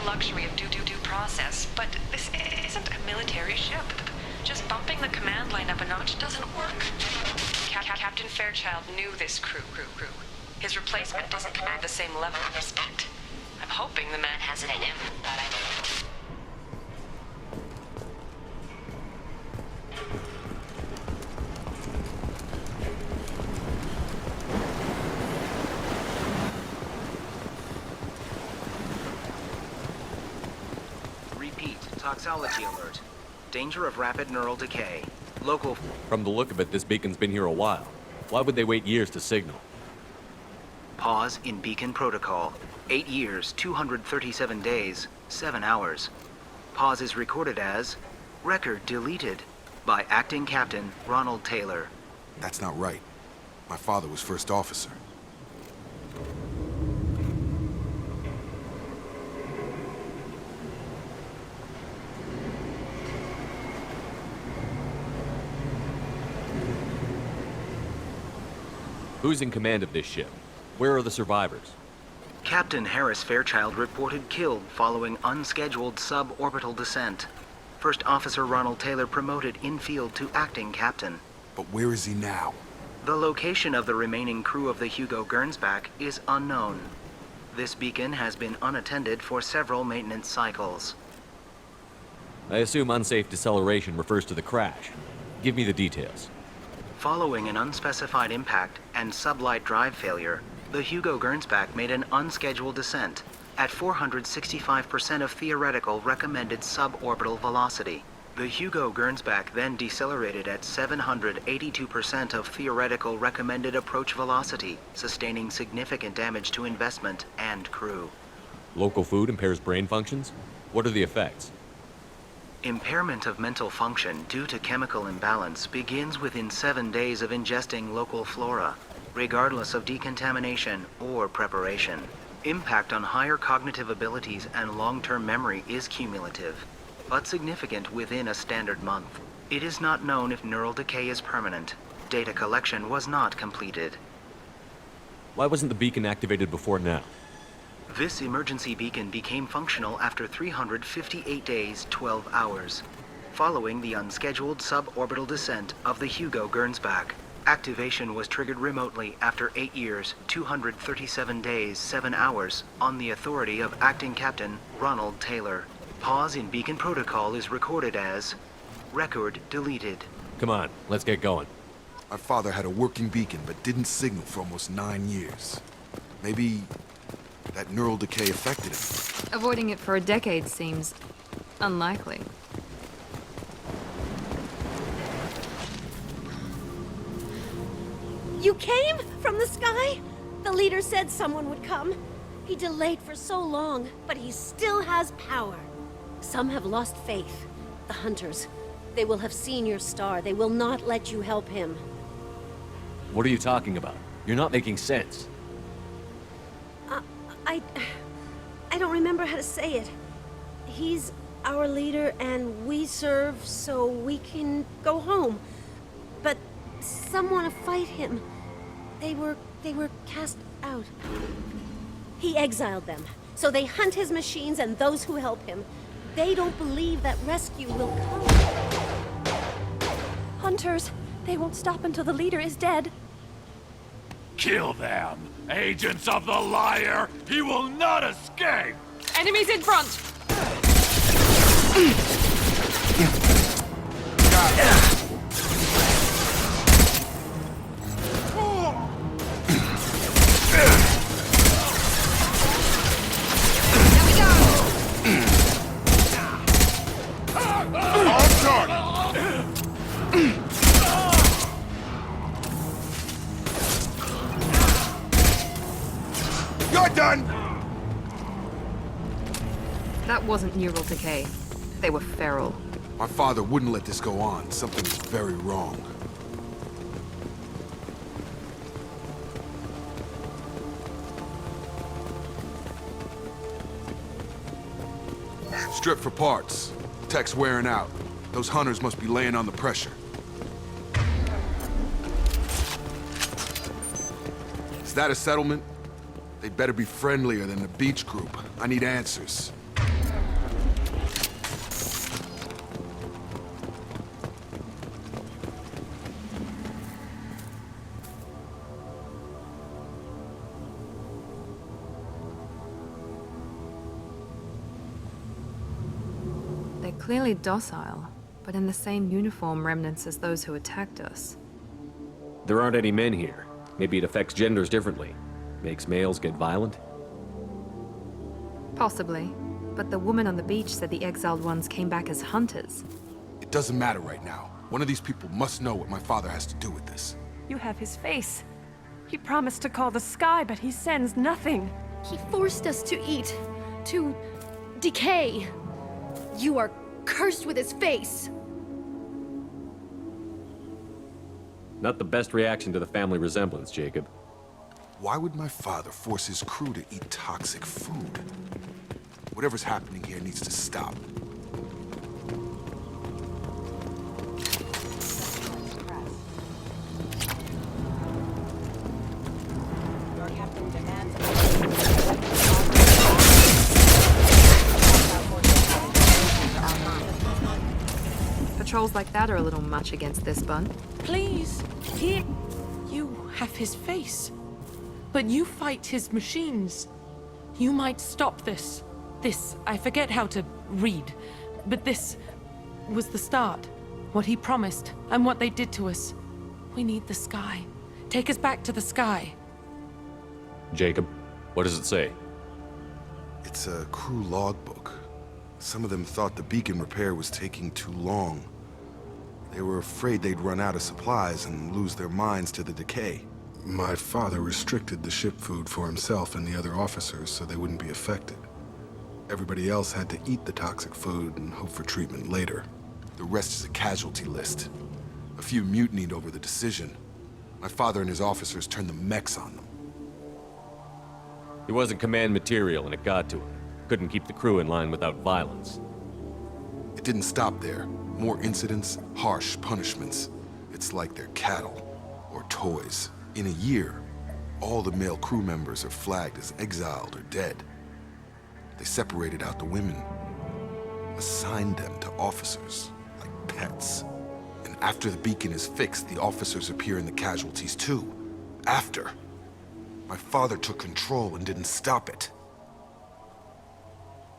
Luxury of due process, but this isn't a military ship. Just bumping the command line up a notch doesn't work. Captain Fairchild knew this crew. His replacement doesn't command the same level of respect. I'm hoping the man has it in him, but I don't. Toxology alert. Danger of rapid neural decay. Local... From the look of it, this beacon's been here a while. Why would they wait years to signal? Pause in beacon protocol. 8 years, 237 days, 7 hours. Pause is recorded as... Record deleted by Acting Captain Ronald Taylor. That's not right. My father was first officer. Who's in command of this ship? Where are the survivors? Captain Harris Fairchild reported killed following unscheduled suborbital descent. First Officer Ronald Taylor promoted in-field to acting captain. But where is he now? The location of the remaining crew of the Hugo Gernsback is unknown. This beacon has been unattended for several maintenance cycles. I assume unsafe deceleration refers to the crash. Give me the details. Following an unspecified impact and sublight drive failure, the Hugo Gernsback made an unscheduled descent at 465% of theoretical recommended suborbital velocity. The Hugo Gernsback then decelerated at 782% of theoretical recommended approach velocity, sustaining significant damage to investment and crew. Local food impairs brain functions? What are the effects? Impairment of mental function due to chemical imbalance begins within 7 days of ingesting local flora, regardless of decontamination or preparation. Impact on higher cognitive abilities and long-term memory is cumulative, but significant within a standard month. It is not known if neural decay is permanent. Data collection was not completed. Why wasn't the beacon activated before now? This emergency beacon became functional after 358 days, 12 hours, following the unscheduled suborbital descent of the Hugo Gernsback. Activation was triggered remotely after 8 years, 237 days, 7 hours, on the authority of Acting Captain Ronald Taylor. Pause in beacon protocol is recorded as record deleted. Come on, let's get going. My father had a working beacon but didn't signal for almost 9 years. Maybe that neural decay affected him. Avoiding it for a decade seems unlikely. You came from the sky? The leader said someone would come. He delayed for so long, but he still has power. Some have lost faith. The Hunters. They will have seen your star. They will not let you help him. What are you talking about? You're not making sense. I don't remember how to say it. He's our leader and we serve so we can go home. But some want to fight him. They were cast out. He exiled them, so they hunt his machines and those who help him. They don't believe that rescue will come. Hunters, they won't stop until the leader is dead. Kill them! Agents of the Liar! He will not escape! Enemies in front! You're done! That wasn't neural decay. They were feral. My father wouldn't let this go on. Something is very wrong. Strip for parts. Tech's wearing out. Those hunters must be laying on the pressure. Is that a settlement? They'd better be friendlier than the beach group. I need answers. They're clearly docile, but in the same uniform remnants as those who attacked us. There aren't any men here. Maybe it affects genders differently. Makes males get violent? Possibly. But the woman on the beach said the exiled ones came back as hunters. It doesn't matter right now. One of these people must know what my father has to do with this. You have his face. He promised to call the sky, but he sends nothing. He forced us to eat, to decay. You are cursed with his face. Not the best reaction to the family resemblance, Jacob. Why would my father force his crew to eat toxic food? Whatever's happening here needs to stop. Patrols like that are a little much against this bun. Please, you have his face. But you fight his machines. You might stop this. I forget how to read. But this was the start. What he promised, and what they did to us. We need the sky. Take us back to the sky. Jacob, what does it say? It's a crew logbook. Some of them thought the beacon repair was taking too long. They were afraid they'd run out of supplies and lose their minds to the decay. My father restricted the ship food for himself and the other officers so they wouldn't be affected. Everybody else had to eat the toxic food and hope for treatment later. The rest is a casualty list. A few mutinied over the decision. My father and his officers turned the mechs on them. He wasn't command material and it got to him. Couldn't keep the crew in line without violence. It didn't stop there. More incidents, harsh punishments. It's like they're cattle or toys. In a year, all the male crew members are flagged as exiled or dead. They separated out the women, assigned them to officers, like pets. And after the beacon is fixed, the officers appear in the casualties too. After. My father took control and didn't stop it.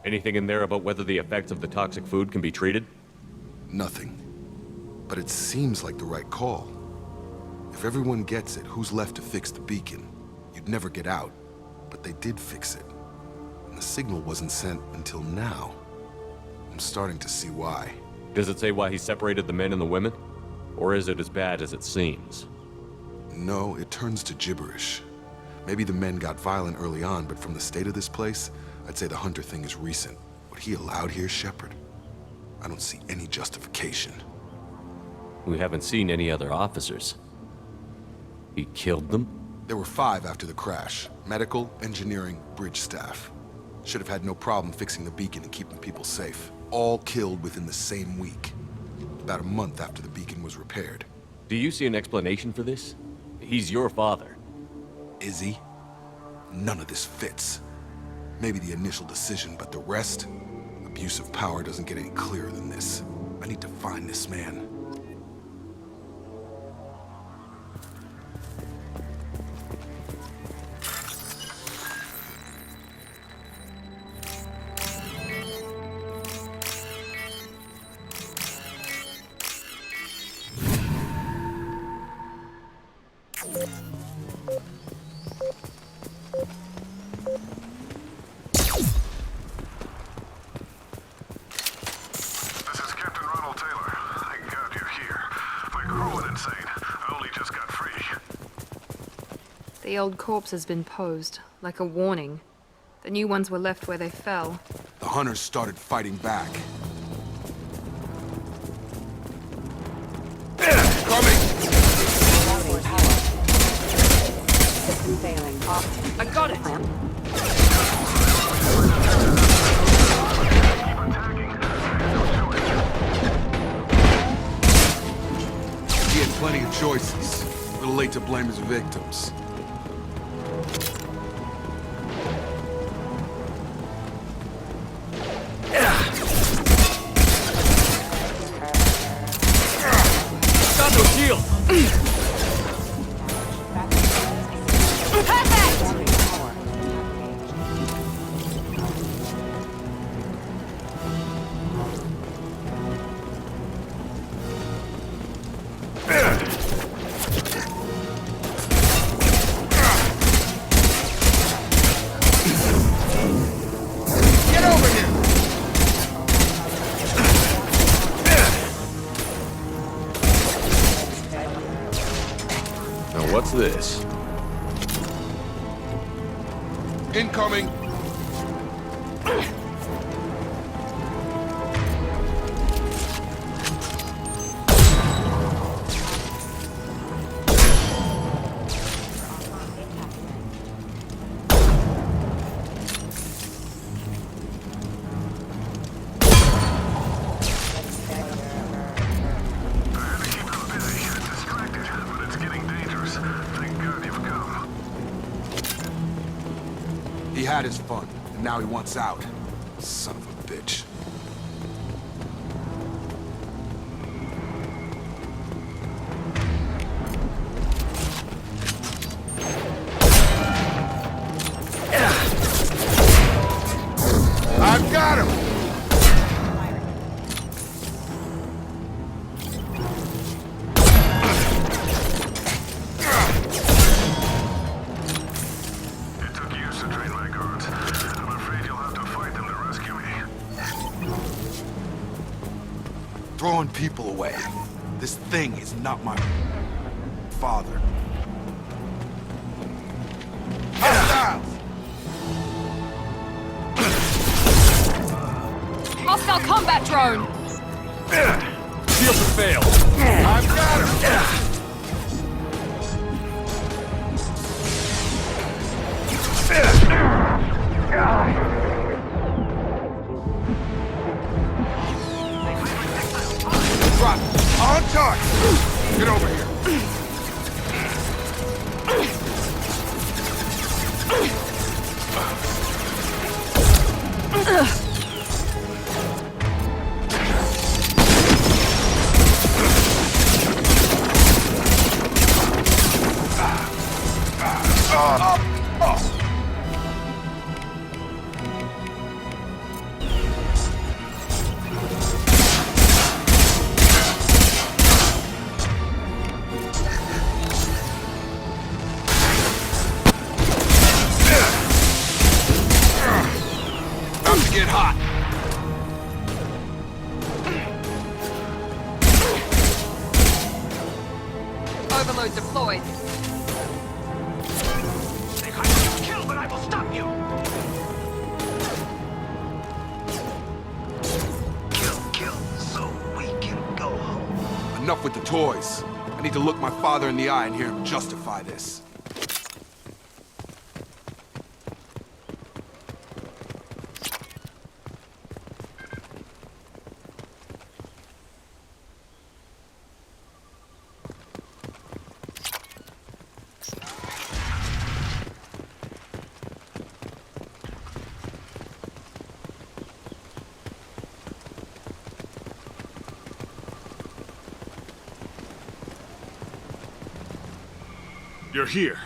Anything in there about whether the effects of the toxic food can be treated? Nothing. But it seems like the right call. If everyone gets it, who's left to fix the beacon? You'd never get out, but they did fix it. And the signal wasn't sent until now. I'm starting to see why. Does it say why he separated the men and the women? Or is it as bad as it seems? No, it turns to gibberish. Maybe the men got violent early on, but from the state of this place, I'd say the Hunter thing is recent. What he allowed here, Shepard? I don't see any justification. We haven't seen any other officers. He killed them? There were 5 after the crash. Medical, engineering, bridge staff. Should have had no problem fixing the beacon and keeping people safe. All killed within the same week. About a month after the beacon was repaired. Do you see an explanation for this? He's your father. Is he? None of this fits. Maybe the initial decision, but the rest? Abuse of power doesn't get any clearer than this. I need to find this man. The old corpse has been posed, like a warning. The new ones were left where they fell. The hunters started fighting back. I got it! He had plenty of choices. A little late to blame his victims. Got no shield! What's this? Incoming! had his fun, and now he wants out. Son of a bitch. I've got him! It took years to train my guards. I'm afraid you'll have to fight them to rescue me. Throwing people away. This thing is not my father. Hostiles! Hostile combat drone! Shields have failed. I've got him! Drop! On target! Get over here! About to get hot. Overload deployed. Think I will kill, but I will stop you. Kill, so we can go home. Enough with the toys. I need to look my father in the eye and hear him justify this. You're here.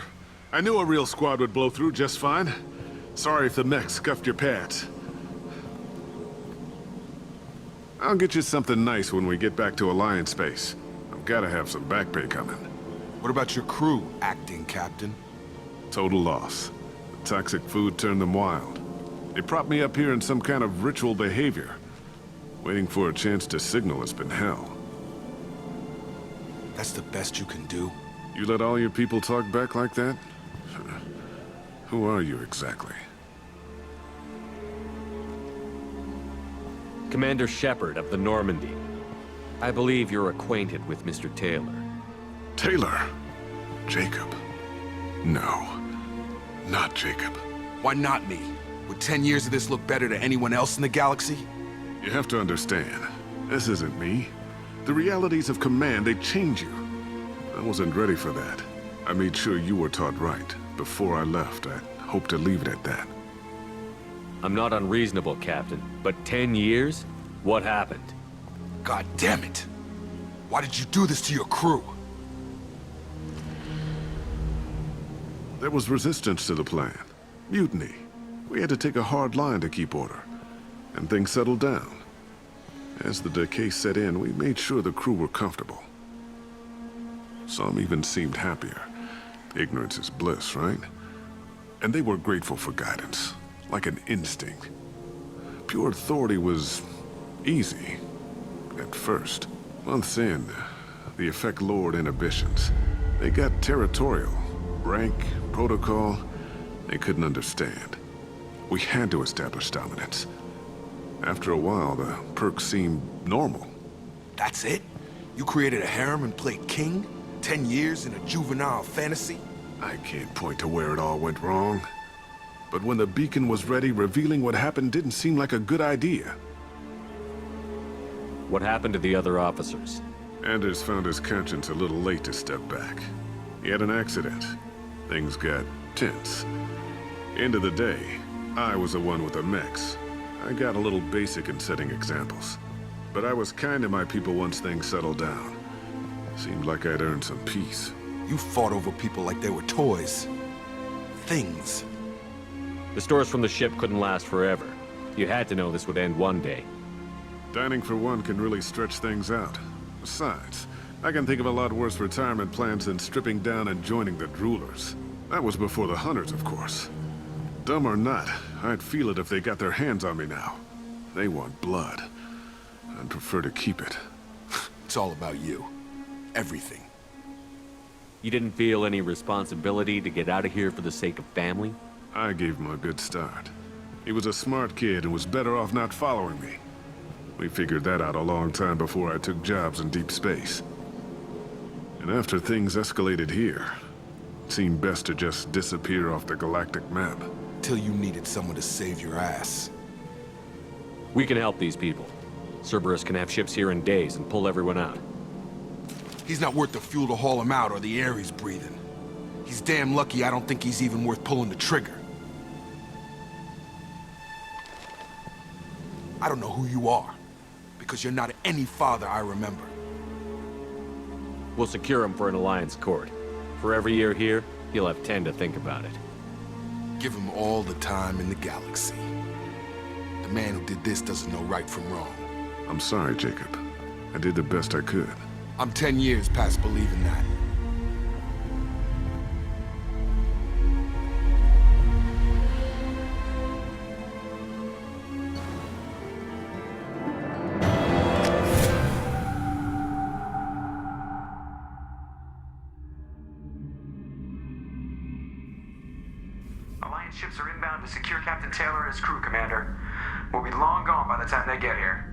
I knew a real squad would blow through just fine. Sorry if the mech scuffed your pads. I'll get you something nice when we get back to Alliance base. I've gotta have some back pay coming. What about your crew, acting captain? Total loss. The toxic food turned them wild. They propped me up here in some kind of ritual behavior. Waiting for a chance to signal has been hell. That's the best you can do? You let all your people talk back like that? Who are you exactly? Commander Shepard of the Normandy. I believe you're acquainted with Mr. Taylor. Taylor? Jacob? No. Not Jacob. Why not me? Would 10 years of this look better to anyone else in the galaxy? You have to understand, this isn't me. The realities of command, they change you. I wasn't ready for that. I made sure you were taught right. Before I left, I hoped to leave it at that. I'm not unreasonable, Captain, but 10 years? What happened? God damn it! Why did you do this to your crew? There was resistance to the plan. Mutiny. We had to take a hard line to keep order. And things settled down. As the decay set in, we made sure the crew were comfortable. Some even seemed happier. Ignorance is bliss, right? And they were grateful for guidance, like an instinct. Pure authority was easy, at first. Months in, the effect lowered inhibitions. They got territorial. Rank, protocol, they couldn't understand. We had to establish dominance. After a while, the perks seemed normal. That's it? You created a harem and played king? 10 years in a juvenile fantasy? I can't point to where it all went wrong. But when the beacon was ready, revealing what happened didn't seem like a good idea. What happened to the other officers? Anders found his conscience a little late to step back. He had an accident. Things got tense. End of the day, I was the one with the mix. I got a little basic in setting examples. But I was kind to my people once things settled down. Seemed like I'd earned some peace. You fought over people like they were toys. Things. The stores from the ship couldn't last forever. You had to know this would end one day. Dining for one can really stretch things out. Besides, I can think of a lot worse retirement plans than stripping down and joining the Droolers. That was before the Hunters, of course. Dumb or not, I'd feel it if they got their hands on me now. They want blood. I'd prefer to keep it. It's all about you. Everything. You didn't feel any responsibility to get out of here for the sake of family? I gave him a good start. He was a smart kid and was better off not following me. We figured that out a long time before I took jobs in deep space. And after things escalated here, it seemed best to just disappear off the galactic map. Till you needed someone to save your ass. We can help these people. Cerberus can have ships here in days and pull everyone out. He's not worth the fuel to haul him out or the air he's breathing. He's damn lucky I don't think he's even worth pulling the trigger. I don't know who you are, because you're not any father I remember. We'll secure him for an Alliance court. For every year here, he'll have 10 to think about it. Give him all the time in the galaxy. The man who did this doesn't know right from wrong. I'm sorry, Jacob. I did the best I could. I'm 10 years past believing that. Alliance ships are inbound to secure Captain Taylor and his crew, Commander. We'll be long gone by the time they get here.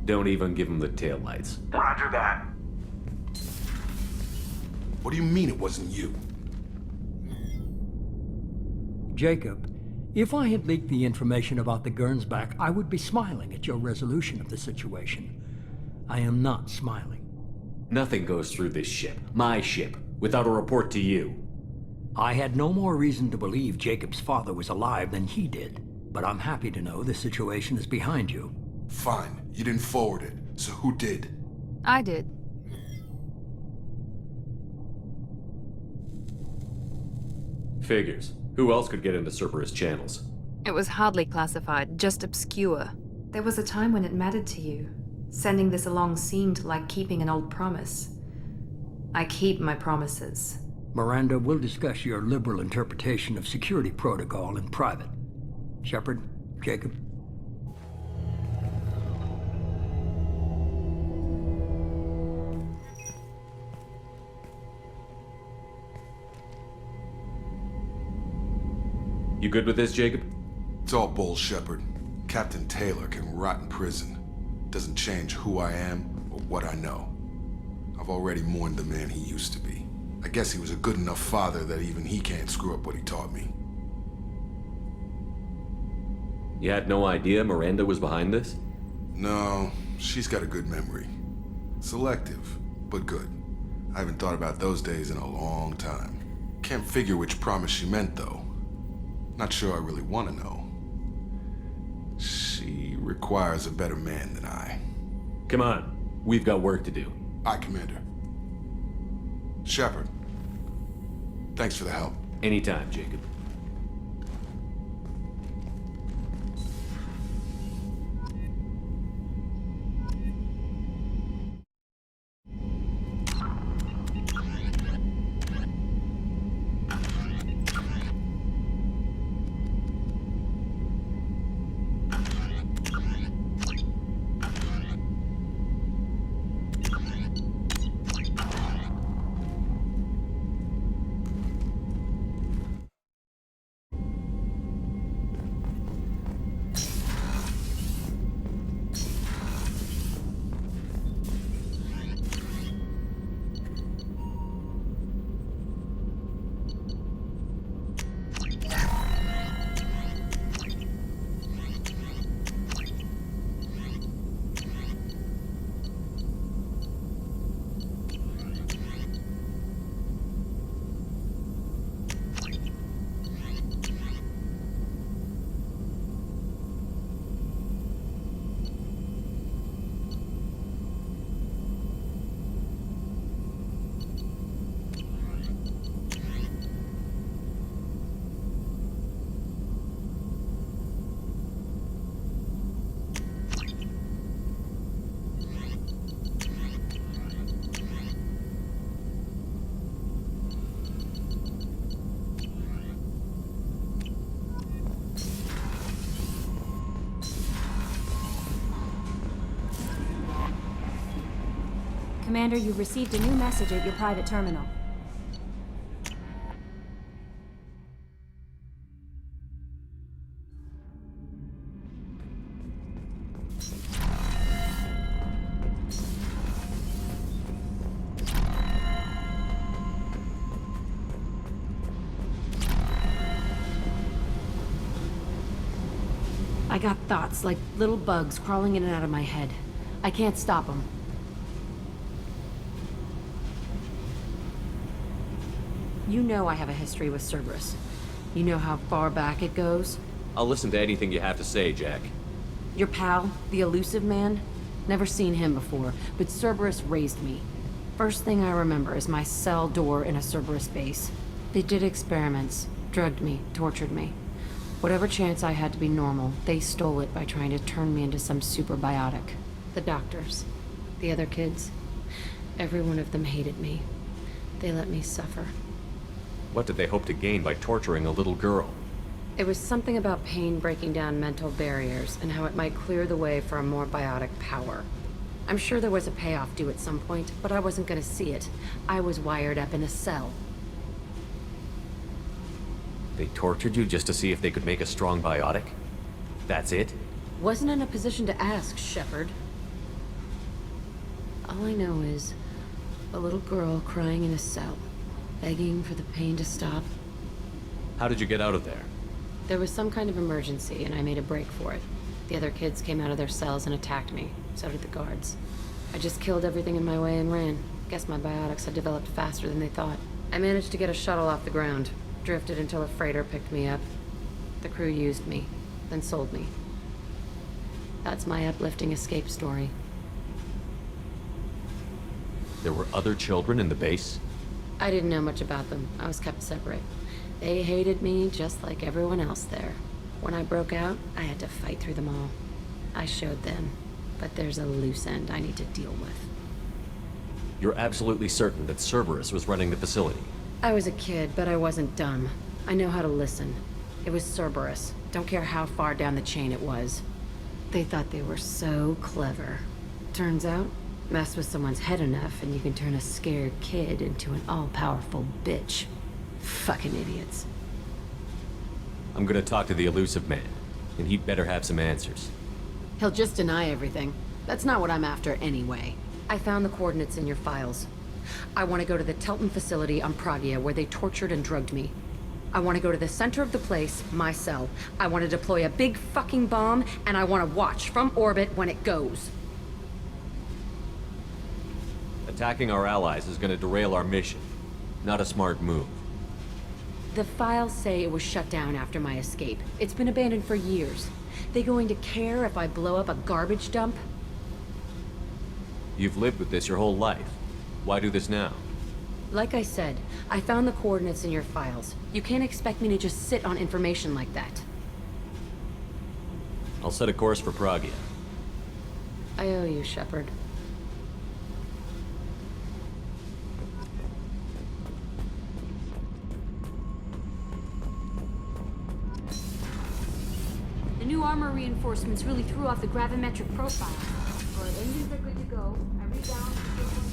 Don't even give him the taillights. Roger that. What do you mean it wasn't you? Jacob, if I had leaked the information about the Gernsback, I would be smiling at your resolution of the situation. I am not smiling. Nothing goes through this ship, my ship, without a report to you. I had no more reason to believe Jacob's father was alive than he did, but I'm happy to know the situation is behind you. Fine. You didn't forward it, so who did? I did. Figures. Who else could get into Cerberus channels? It was hardly classified, just obscure. There was a time when it mattered to you. Sending this along seemed like keeping an old promise. I keep my promises. Miranda, we'll discuss your liberal interpretation of security protocol in private. Shepard, Jacob. You good with this, Jacob? It's all bull, Shepard. Captain Taylor can rot in prison. Doesn't change who I am or what I know. I've already mourned the man he used to be. I guess he was a good enough father that even he can't screw up what he taught me. You had no idea Miranda was behind this? No, she's got a good memory. Selective, but good. I haven't thought about those days in a long time. Can't figure which promise she meant, though. Not sure I really want to know. She requires a better man than I. Come on, we've got work to do. Aye, Commander. Shepard, thanks for the help. Anytime, Jacob. Commander, you've received a new message at your private terminal. I got thoughts like little bugs crawling in and out of my head. I can't stop them. You know I have a history with Cerberus. You know how far back it goes? I'll listen to anything you have to say, Jack. Your pal, the Elusive Man? Never seen him before, but Cerberus raised me. First thing I remember is my cell door in a Cerberus base. They did experiments, drugged me, tortured me. Whatever chance I had to be normal, they stole it by trying to turn me into some superbiotic. The doctors, the other kids, every one of them hated me. They let me suffer. What did they hope to gain by torturing a little girl? It was something about pain breaking down mental barriers and how it might clear the way for a more biotic power. I'm sure there was a payoff due at some point, but I wasn't gonna see it. I was wired up in a cell. They tortured you just to see if they could make a strong biotic? That's it? Wasn't in a position to ask, Shepard. All I know is a little girl crying in a cell, begging for the pain to stop. How did you get out of there? There was some kind of emergency, and I made a break for it. The other kids came out of their cells and attacked me. So did the guards. I just killed everything in my way and ran. Guess my biotics had developed faster than they thought. I managed to get a shuttle off the ground. Drifted until a freighter picked me up. The crew used me, then sold me. That's my uplifting escape story. There were other children in the base? I didn't know much about them. I was kept separate. They hated me just like everyone else there. When I broke out, I had to fight through them all. I showed them, but there's a loose end I need to deal with. You're absolutely certain that Cerberus was running the facility? I was a kid, but I wasn't dumb. I know how to listen. It was Cerberus. Don't care how far down the chain it was. They thought they were so clever. Turns out, mess with someone's head enough and you can turn a scared kid into an all-powerful bitch. Fucking idiots. I'm gonna talk to the Elusive Man, and he'd better have some answers. He'll just deny everything. That's not what I'm after anyway. I found the coordinates in your files. I want to go to the Telton facility on Pragia where they tortured and drugged me. I want to go to the center of the place, my cell. I want to deploy a big fucking bomb, and I want to watch from orbit when it goes. Attacking our allies is gonna derail our mission. Not a smart move. The files say it was shut down after my escape. It's been abandoned for years. They going to care if I blow up a garbage dump? You've lived with this your whole life. Why do this now? Like I said, I found the coordinates in your files. You can't expect me to just sit on information like that. I'll set a course for Pragia. I owe you, Shepard. The new armor reinforcements really threw off the gravimetric profile. Our engines are good to go. I rebalanced the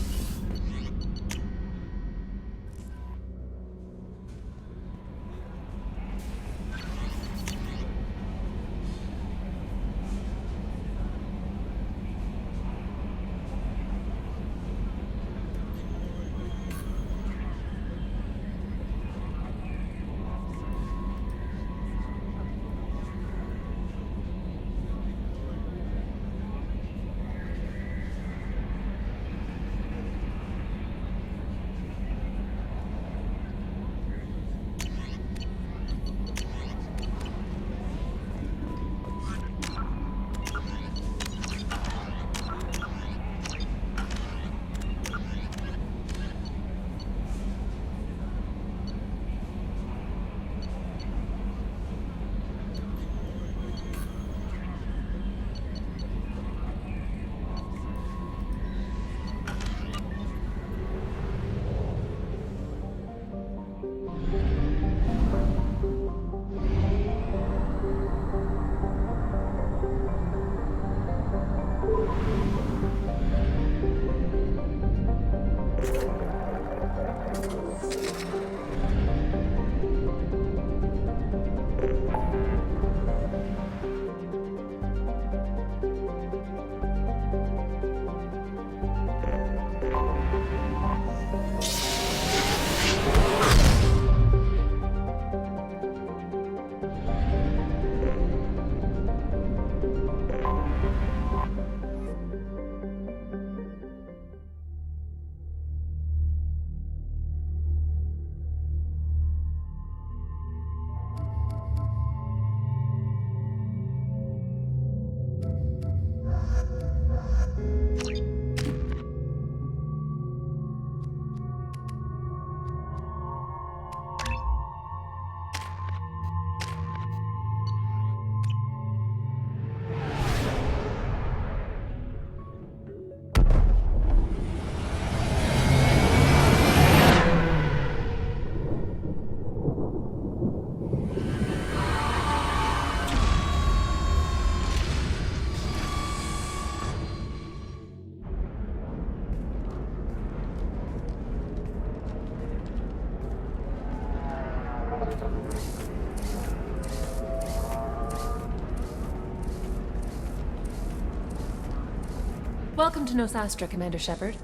Welcome to Nosastra, Commander Shepard.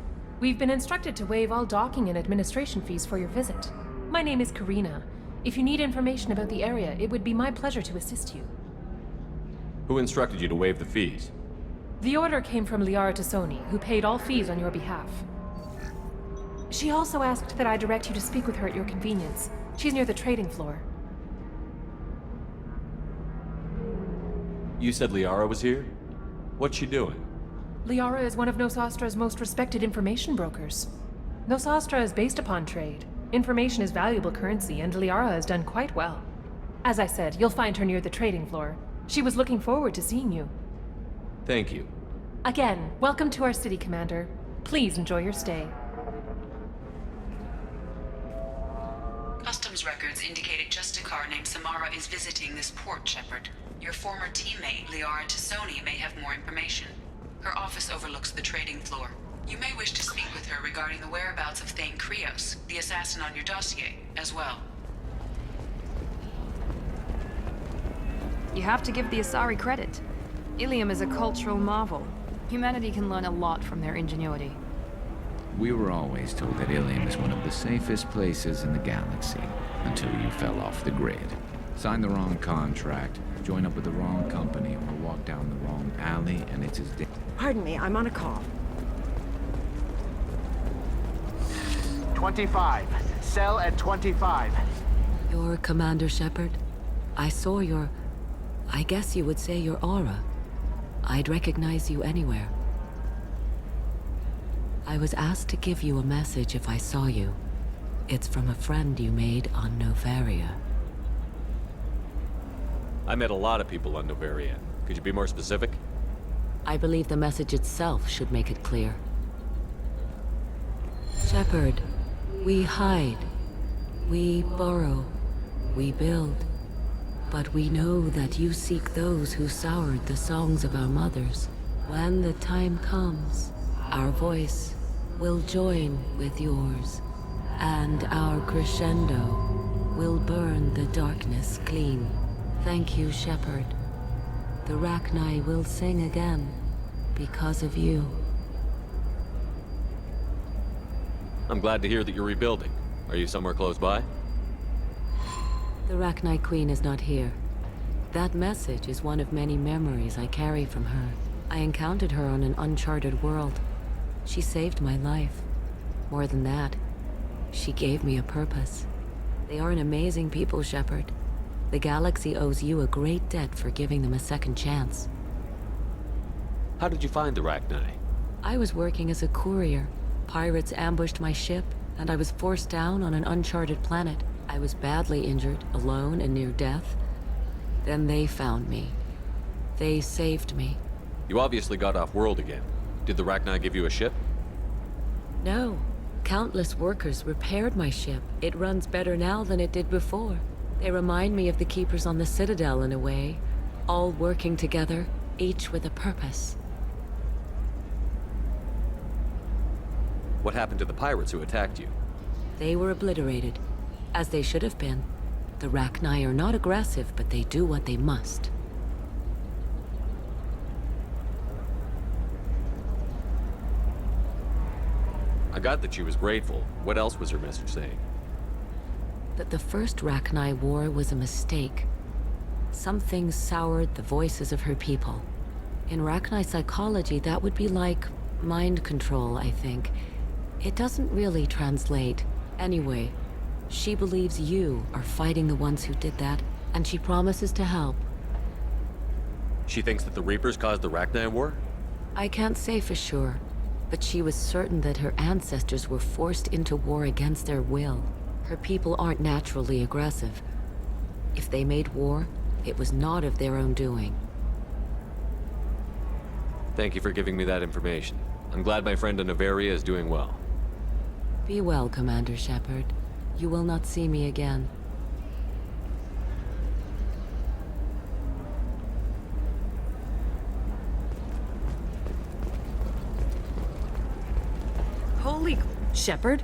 We've been instructed to waive all docking and administration fees for your visit. My name is Karina. If you need information about the area, it would be my pleasure to assist you. Who instructed you to waive the fees? The order came from Liara Tassoni, who paid all fees on your behalf. She also asked that I direct you to speak with her at your convenience. She's near the trading floor. You said Liara was here? What's she doing? Liara is one of Nosastra's most respected information brokers. Nosastra is based upon trade. Information is valuable currency, and Liara has done quite well. As I said, you'll find her near the trading floor. She was looking forward to seeing you. Thank you. Again, welcome to our city, Commander. Please enjoy your stay. Customs records indicated just a car named Samara is visiting this port, Shepard. Your former teammate, Liara Tassoni, may have more information. Her office overlooks the trading floor. You may wish to speak with her regarding the whereabouts of Thane Krios, the assassin on your dossier, as well. You have to give the Asari credit. Ilium is a cultural marvel. Humanity can learn a lot from their ingenuity. We were always told that Ilium is one of the safest places in the galaxy, until you fell off the grid. Signed the wrong contract, join up with the wrong company, or walk down the wrong alley, and it's as Pardon me, I'm on a call. 25. Cell at 25. You're Commander Shepard? I saw your... I guess you would say your aura. I'd recognize you anywhere. I was asked to give you a message if I saw you. It's from a friend you made on Novaria. I met a lot of people on Novaria. Could you be more specific? I believe the message itself should make it clear. Shepard, we hide. We burrow. We build. But we know that you seek those who soured the songs of our mothers. When the time comes, our voice will join with yours, and our crescendo will burn the darkness clean. Thank you, Shepard. The Rachni will sing again because of you. I'm glad to hear that you're rebuilding. Are you somewhere close by? The Rachni Queen is not here. That message is one of many memories I carry from her. I encountered her on an uncharted world. She saved my life. More than that, she gave me a purpose. They are an amazing people, Shepard. The galaxy owes you a great debt for giving them a second chance. How did you find the Rachni? I was working as a courier. Pirates ambushed my ship, and I was forced down on an uncharted planet. I was badly injured, alone and near death. Then they found me. They saved me. You obviously got off world again. Did the Rachni give you a ship? No. Countless workers repaired my ship. It runs better now than it did before. They remind me of the Keepers on the Citadel in a way. All working together, each with a purpose. What happened to the pirates who attacked you? They were obliterated, as they should have been. The Rachni are not aggressive, but they do what they must. I got that she was grateful. What else was her message saying? That the first Rachni war was a mistake. Something soured the voices of her people. In Rachni psychology, that would be like mind control, I think. It doesn't really translate. Anyway, she believes you are fighting the ones who did that, and she promises to help. She thinks that the Reapers caused the Rachni war? I can't say for sure, but she was certain that her ancestors were forced into war against their will. Her people aren't naturally aggressive. If they made war, it was not of their own doing. Thank you for giving me that information. I'm glad my friend in Novaria is doing well. Be well, Commander Shepard. You will not see me again. Holy... Shepard?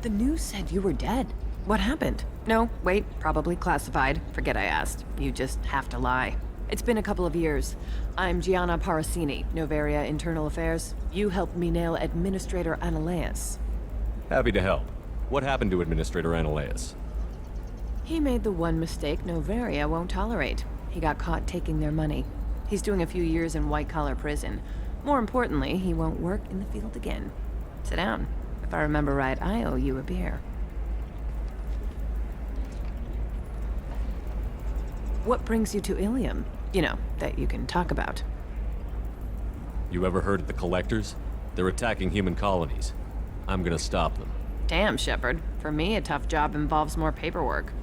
The news said you were dead. What happened? No, wait, probably classified. Forget I asked. You just have to lie. It's been a couple of years. I'm Gianna Parasini, Noveria Internal Affairs. You helped me nail Administrator Analeas. Happy to help. What happened to Administrator Analeas? He made the one mistake Noveria won't tolerate. He got caught taking their money. He's doing a few years in white-collar prison. More importantly, he won't work in the field again. Sit down. If I remember right, I owe you a beer. What brings you to Ilium? You know, that you can talk about. You ever heard of the Collectors? They're attacking human colonies. I'm gonna stop them. Damn, Shepard. For me, a tough job involves more paperwork.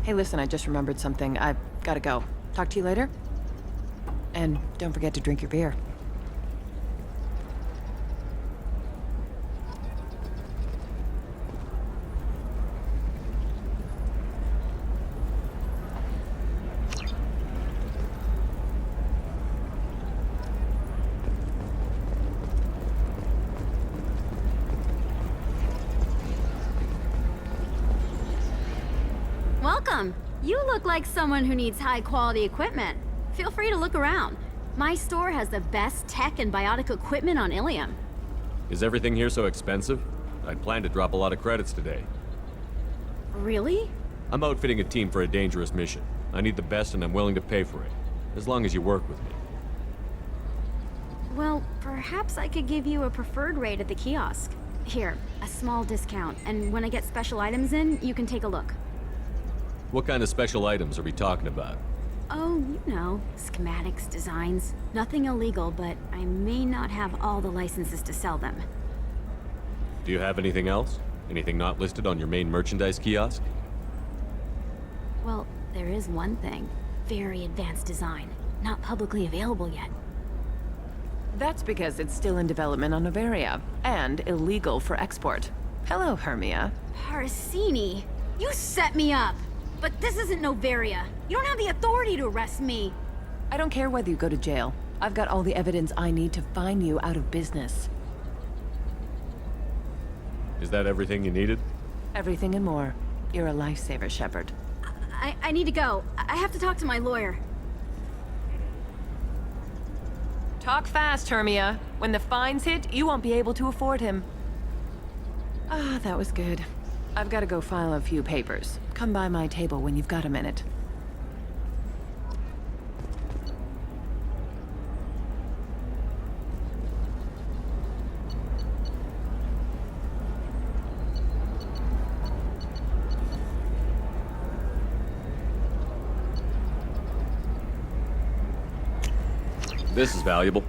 Hey, listen, I just remembered something. I've gotta go. Talk to you later? And don't forget to drink your beer. Welcome. You look like someone who needs high-quality equipment. Feel free to look around. My store has the best tech and biotic equipment on Ilium. Is everything here so expensive? I'd planned to drop a lot of credits today. Really? I'm outfitting a team for a dangerous mission. I need the best and I'm willing to pay for it. As long as you work with me. Well, perhaps I could give you a preferred rate at the kiosk. Here, a small discount, and when I get special items in, you can take a look. What kind of special items are we talking about? Oh, you know, schematics, designs. Nothing illegal, but I may not have all the licenses to sell them. Do you have anything else? Anything not listed on your main merchandise kiosk? Well, there is one thing. Very advanced design. Not publicly available yet. That's because it's still in development on Noveria, and illegal for export. Hello, Hermia. Parasini, you set me up! But this isn't Noveria. You don't have the authority to arrest me. I don't care whether you go to jail. I've got all the evidence I need to find you out of business. Is that everything you needed? Everything and more. You're a lifesaver, Shepard. I need to go. I have to talk to my lawyer. Talk fast, Hermia. When the fines hit, you won't be able to afford him. Ah, that was good. I've got to go file a few papers. Come by my table when you've got a minute. This is valuable.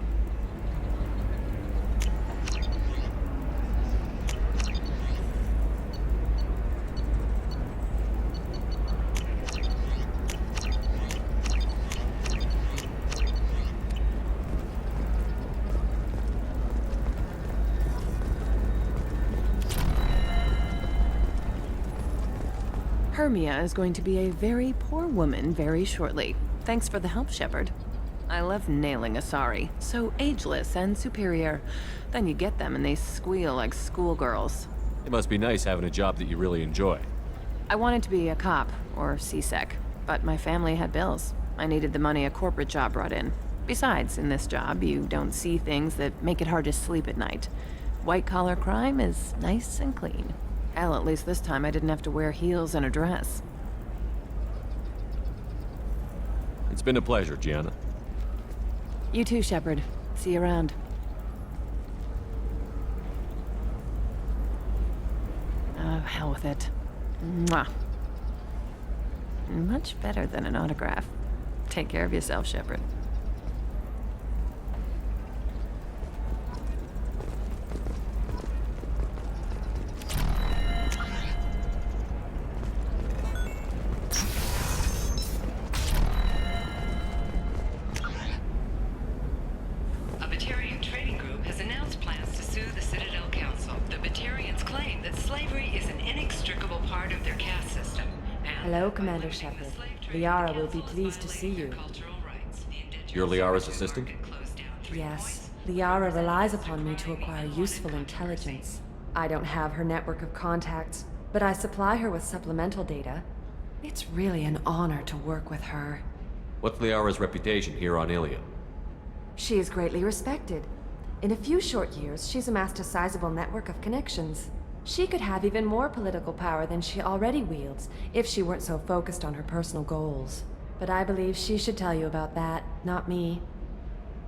Hermia is going to be a very poor woman very shortly. Thanks for the help, Shepard. I love nailing Asari. So ageless and superior. Then you get them and they squeal like schoolgirls. It must be nice having a job that you really enjoy. I wanted to be a cop, or CSEC, but my family had bills. I needed the money a corporate job brought in. Besides, in this job, you don't see things that make it hard to sleep at night. White-collar crime is nice and clean. Hell, at least this time I didn't have to wear heels and a dress. It's been a pleasure, Gianna. You too, Shepard. See you around. Oh, hell with it. Mwah. Much better than an autograph. Take care of yourself, Shepard. Hello, Commander Shepard. Liara will be pleased to see you. You're Liara's assistant? Yes. Liara relies upon me to acquire useful intelligence. I don't have her network of contacts. but I supply her with supplemental data. It's really an honor to work with her. What's Liara's reputation here on Ilium? She is greatly respected. In a few short years, she's amassed a sizable network of connections. She could have even more political power than she already wields if she weren't so focused on her personal goals. But I believe she should tell you about that, not me.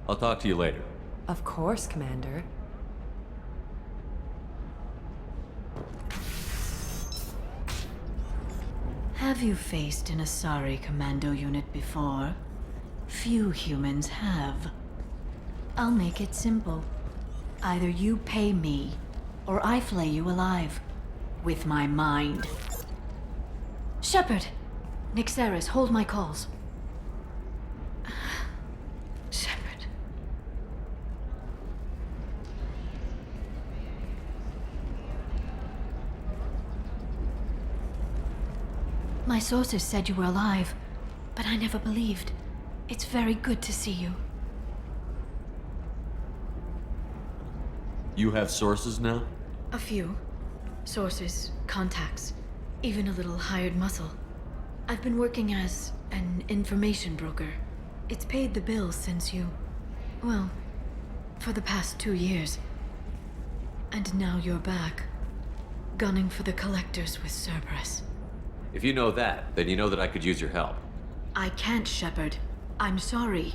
I'll talk to you later. Of course, Commander. Have you faced an Asari commando unit before? Few humans have. I'll make it simple. Either you pay me, or I flay you alive. With my mind. Shepard! Nixeris, hold my calls. Shepard. My sources said you were alive, but I never believed. It's very good to see you. You have sources now? A few. Sources, contacts, even a little hired muscle. I've been working as an information broker. It's paid the bills since you... well, for the past 2 years. And now you're back, gunning for the Collectors with Cerberus. If you know that, then you know that I could use your help. I can't, Shepard. I'm sorry.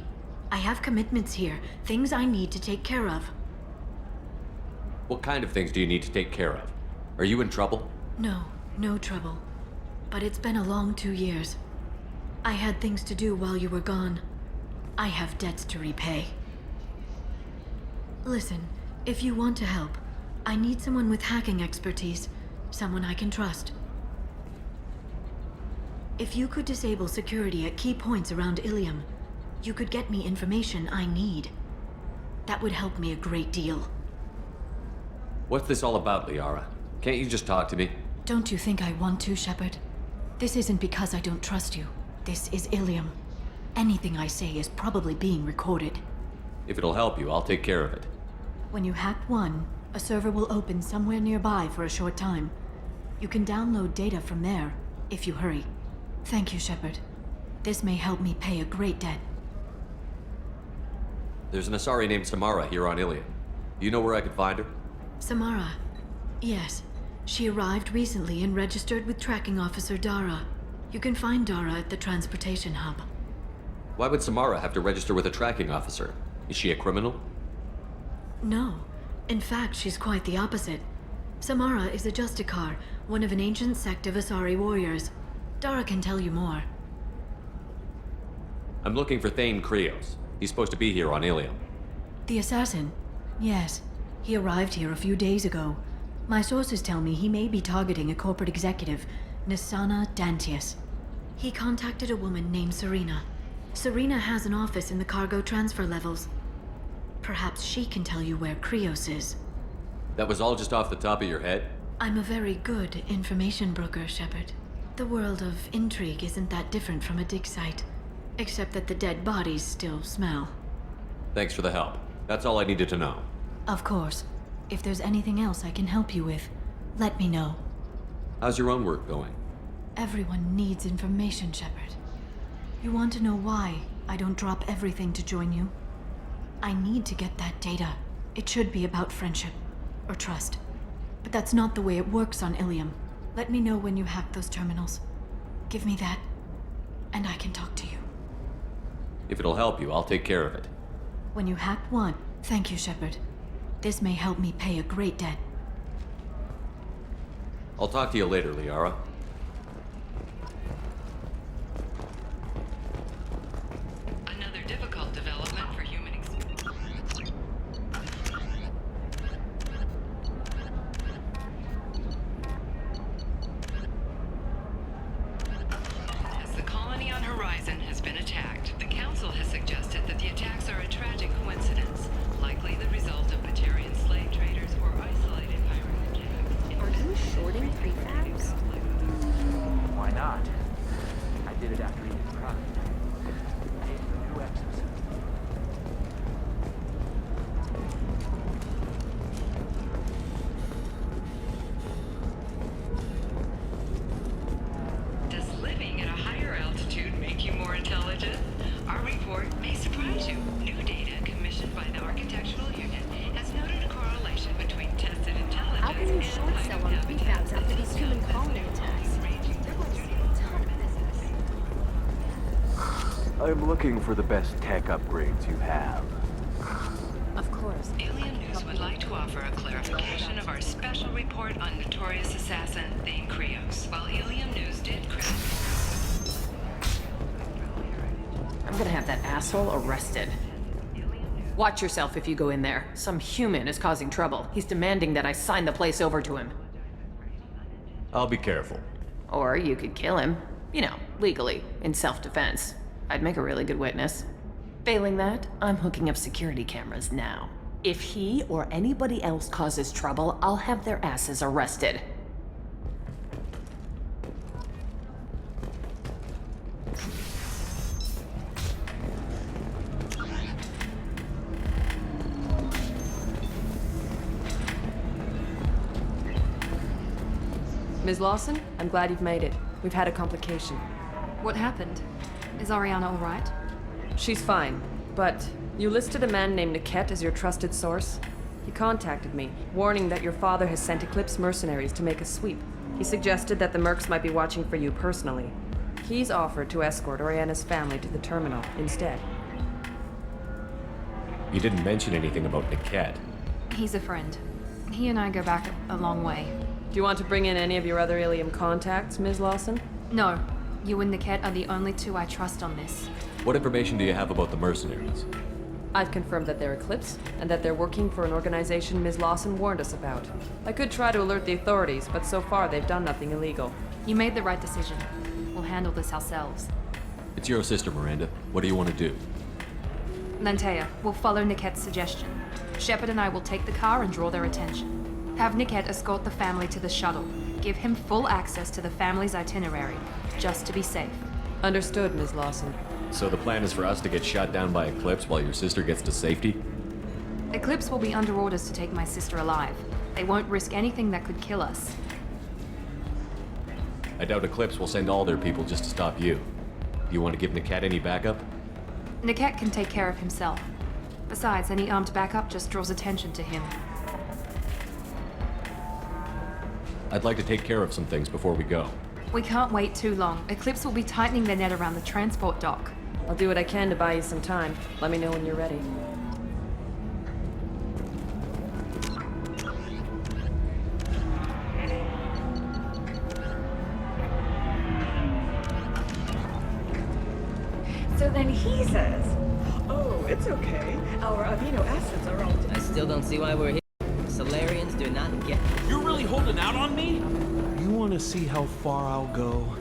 I have commitments here, things I need to take care of. What kind of things do you need to take care of? Are you in trouble? No, no trouble. But it's been a long 2 years. I had things to do while you were gone. I have debts to repay. Listen, if you want to help, I need someone with hacking expertise. Someone I can trust. If you could disable security at key points around Ilium, you could get me information I need. That would help me a great deal. What's this all about, Liara? Can't you just talk to me? Don't you think I want to, Shepard? This isn't because I don't trust you. This is Ilium. Anything I say is probably being recorded. If it'll help you, I'll take care of it. When you hack one, a server will open somewhere nearby for a short time. You can download data from there, if you hurry. Thank you, Shepard. This may help me pay a great debt. There's an Asari named Samara here on Ilium. Do you know where I could find her? Samara. Yes. She arrived recently and registered with Tracking Officer Dara. You can find Dara at the transportation hub. Why would Samara have to register with a tracking officer? Is she a criminal? No. In fact, she's quite the opposite. Samara is a Justicar, one of an ancient sect of Asari warriors. Dara can tell you more. I'm looking for Thane Krios. He's supposed to be here on Ilium. The assassin? Yes. He arrived here a few days ago. My sources tell me he may be targeting a corporate executive, Nisana Dantius. He contacted a woman named Serena. Serena has an office in the cargo transfer levels. Perhaps she can tell you where Krios is. That was all just off the top of your head? I'm a very good information broker, Shepard. The world of intrigue isn't that different from a dig site, except that the dead bodies still smell. Thanks for the help. That's all I needed to know. Of course. If there's anything else I can help you with, let me know. How's your own work going? Everyone needs information, Shepard. You want to know why I don't drop everything to join you? I need to get that data. It should be about friendship, or trust. But that's not the way it works on Ilium. Let me know when you hack those terminals. Give me that, and I can talk to you. If it'll help you, I'll take care of it. When you hack one, thank you, Shepard. This may help me pay a great debt. I'll talk to you later, Liara. Another difficult development for human experience. As the colony on Horizon has been attacked, the Council has suggested that the attacks are a tragic coincidence, likely the result of Batarian slave traders or isolated pirate attacks. Are you shorting prefabs? Why not? I did it after Eden Prime. New exosuit. report may surprise you. New data commissioned by the Architectural Unit has noted a correlation between tested intelligence How can you and short sell on prefabs after these human colony attacks? They're going to do a ton of business. I'm looking for the best tech upgrades you have. Of course. Alien News would like to offer a clarification of our special report on notorious assassin Thane Krios. While Alien News did credit... I'm gonna have that asshole arrested. Watch yourself if you go in there. Some human is causing trouble. He's demanding that I sign the place over to him. I'll be careful. Or you could kill him. You know, legally, in self-defense. I'd make a really good witness. Failing that, I'm hooking up security cameras now. If he or anybody else causes trouble, I'll have their asses arrested. Ms. Lawson, I'm glad you've made it. We've had a complication. What happened? Is Ariana all right? She's fine, but you listed a man named Niket as your trusted source. He contacted me, warning that your father has sent Eclipse mercenaries to make a sweep. He suggested that the Mercs might be watching for you personally. He's offered to escort Oriana's family to the terminal instead. You didn't mention anything about Niket. He's a friend. He and I go back a long way. Do you want to bring in any of your other Ilium contacts, Ms. Lawson? No. You and Niket are the only two I trust on this. What information do you have about the mercenaries? I've confirmed that they're Eclipse, and that they're working for an organization Ms. Lawson warned us about. I could try to alert the authorities, but so far they've done nothing illegal. You made the right decision. We'll handle this ourselves. It's your sister, Miranda. What do you want to do? Lantea, we'll follow Niket's suggestion. Shepard and I will take the car and draw their attention. Have Niket escort the family to the shuttle. Give him full access to the family's itinerary, just to be safe. Understood, Ms. Lawson. So the plan is for us to get shot down by Eclipse while your sister gets to safety? Eclipse will be under orders to take my sister alive. They won't risk anything that could kill us. I doubt Eclipse will send all their people just to stop you. Do you want to give Niket any backup? Niket can take care of himself. Besides, any armed backup just draws attention to him. I'd like to take care of some things before we go. We can't wait too long. Eclipse will be tightening their net around the transport dock. I'll do what I can to buy you some time. Let me know when you're ready. So then he says, oh, it's okay. Our amino acids are all... I still don't see why we're here. Solarians do not get... You're really holding out on me? You want to see how far I'll go?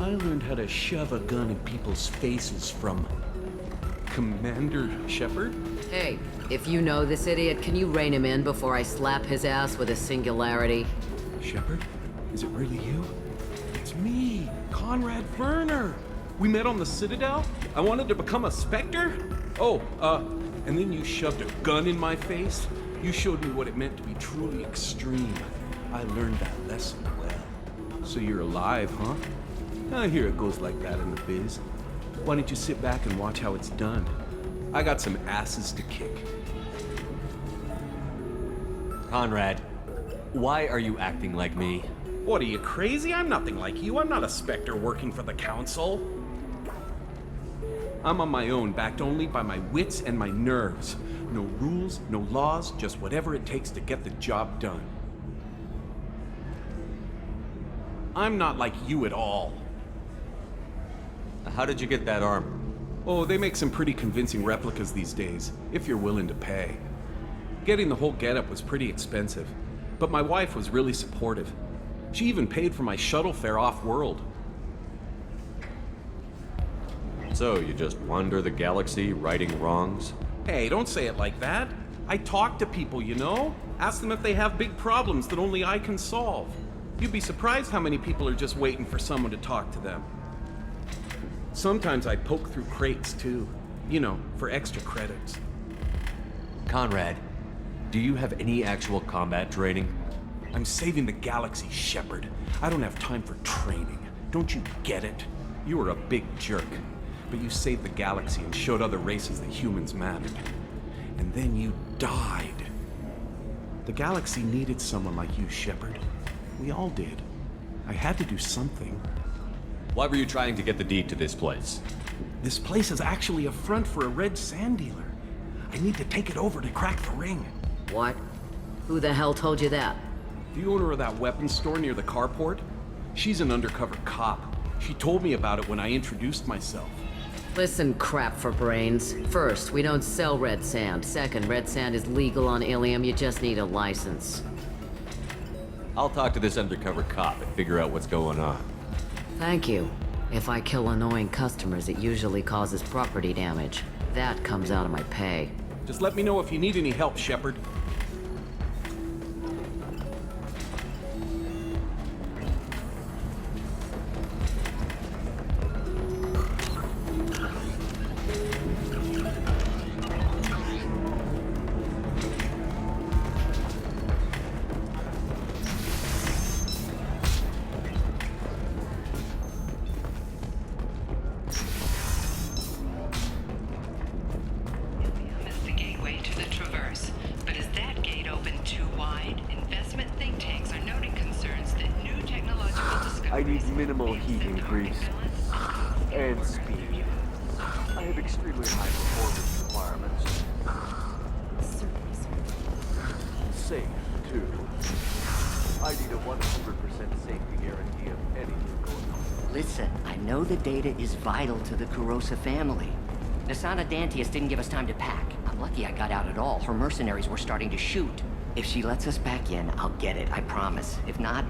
I learned how to shove a gun in people's faces from... Commander Shepard? Hey, if you know this idiot, can you rein him in before I slap his ass with a singularity? Shepard? Is it really you? It's me, Conrad Werner. We met on the Citadel. I wanted to become a Spectre. Oh, and then you shoved a gun in my face. You showed me what it meant to be truly extreme. I learned that lesson well. So you're alive, huh? I hear it goes like that in the biz. Why don't you sit back and watch how it's done? I got some asses to kick. Conrad, why are you acting like me? What, are you crazy? I'm nothing like you. I'm not a Spectre working for the Council. I'm on my own, backed only by my wits and my nerves. No rules, no laws, just whatever it takes to get the job done. I'm not like you at all. How did you get that armor? Oh, they make some pretty convincing replicas these days, if you're willing to pay. Getting the whole getup was pretty expensive, but my wife was really supportive. She even paid for my shuttle fare off-world. So, you just wander the galaxy, righting wrongs? Hey, don't say it like that. I talk to people, you know? Ask them if they have big problems that only I can solve. You'd be surprised how many people are just waiting for someone to talk to them. Sometimes I poke through crates, too. You know, for extra credits. Conrad, do you have any actual combat training? I'm saving the galaxy, Shepard. I don't have time for training. Don't you get it? You are a big jerk. But you saved the galaxy and showed other races that humans mattered. And then you died. The galaxy needed someone like you, Shepard. We all did. I had to do something. Why were you trying to get the deed to this place? This place is actually a front for a red sand dealer. I need to take it over to crack the ring. What? Who the hell told you that? The owner of that weapons store near the carport? She's an undercover cop. She told me about it when I introduced myself. Listen, crap for brains. First, we don't sell red sand. Second, red sand is legal on Ilium. You just need a license. I'll talk to this undercover cop and figure out what's going on. Thank you. If I kill annoying customers, it usually causes property damage. That comes out of my pay. Just let me know if you need any help, Shepard. I need minimal heat increase and speed. I have extremely high performance requirements. Safe, too. I need a 100% safety guarantee of anything going on. Listen, I know the data is vital to the Kurosa family. Nasana Dantius didn't give us time to pack. I'm lucky I got out at all. Her mercenaries were starting to shoot. If she lets us back in, I'll get it, I promise. If not,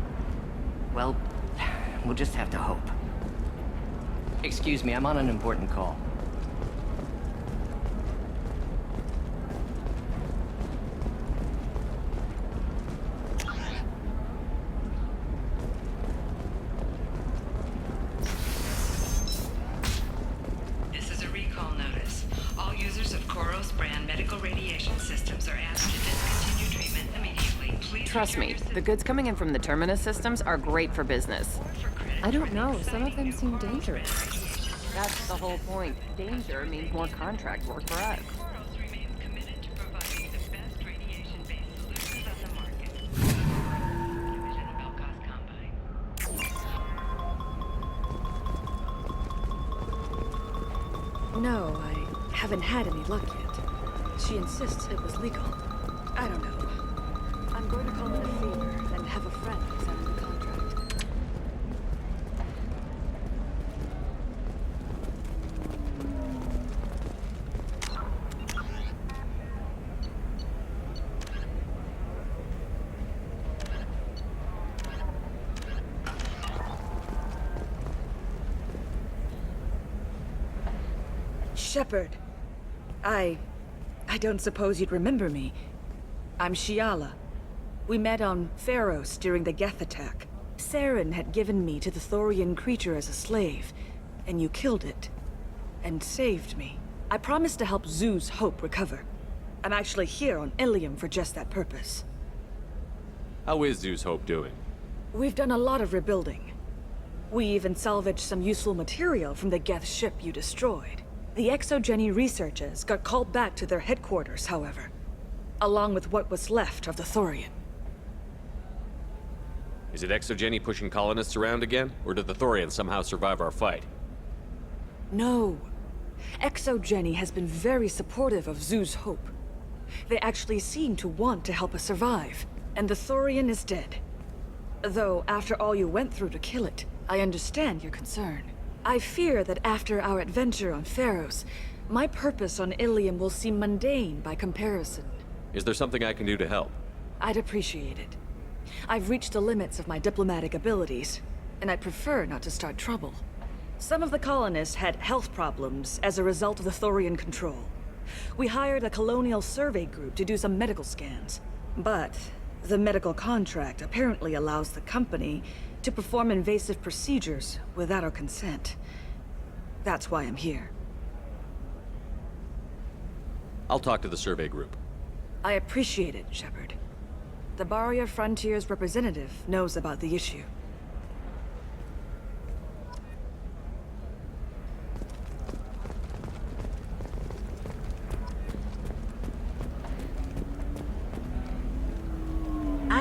well, we'll just have to hope. Excuse me, I'm on an important call. This is a recall notice. All users of Koros brand medical radiation systems are asked to discontinue treatment immediately. Please Trust me, the goods coming in from the Terminus systems are great for business. I don't know. Some of them seem dangerous. That's the whole point. Danger means more contract work for us. No, I haven't had any luck yet. She insists it was legal. I don't know. I'm going to call in a favor and have a friend sign the contract. Shepard, I don't suppose you'd remember me. I'm Shiala. We met on Pharos during the Geth attack. Saren had given me to the Thorian creature as a slave, and you killed it. And saved me. I promised to help Zoo's Hope recover. I'm actually here on Ilium for just that purpose. How is Zeus Hope doing? We've done a lot of rebuilding. We even salvaged some useful material from the Geth ship you destroyed. The Exogeny researchers got called back to their headquarters, however, along with what was left of the Thorian. Is it Exogeny pushing colonists around again? Or did the Thorians somehow survive our fight? No. Exogeny has been very supportive of Zoo's Hope. They actually seem to want to help us survive, and the Thorian is dead. Though, after all you went through to kill it, I understand your concern. I fear that after our adventure on Pharos, my purpose on Ilium will seem mundane by comparison. Is there something I can do to help? I'd appreciate it. I've reached the limits of my diplomatic abilities, and I'd prefer not to start trouble. Some of the colonists had health problems as a result of the Thorian control. We hired a colonial survey group to do some medical scans. But the medical contract apparently allows the company to perform invasive procedures without our consent. That's why I'm here. I'll talk to the survey group. I appreciate it, Shepard. The Barrier Frontiers representative knows about the issue.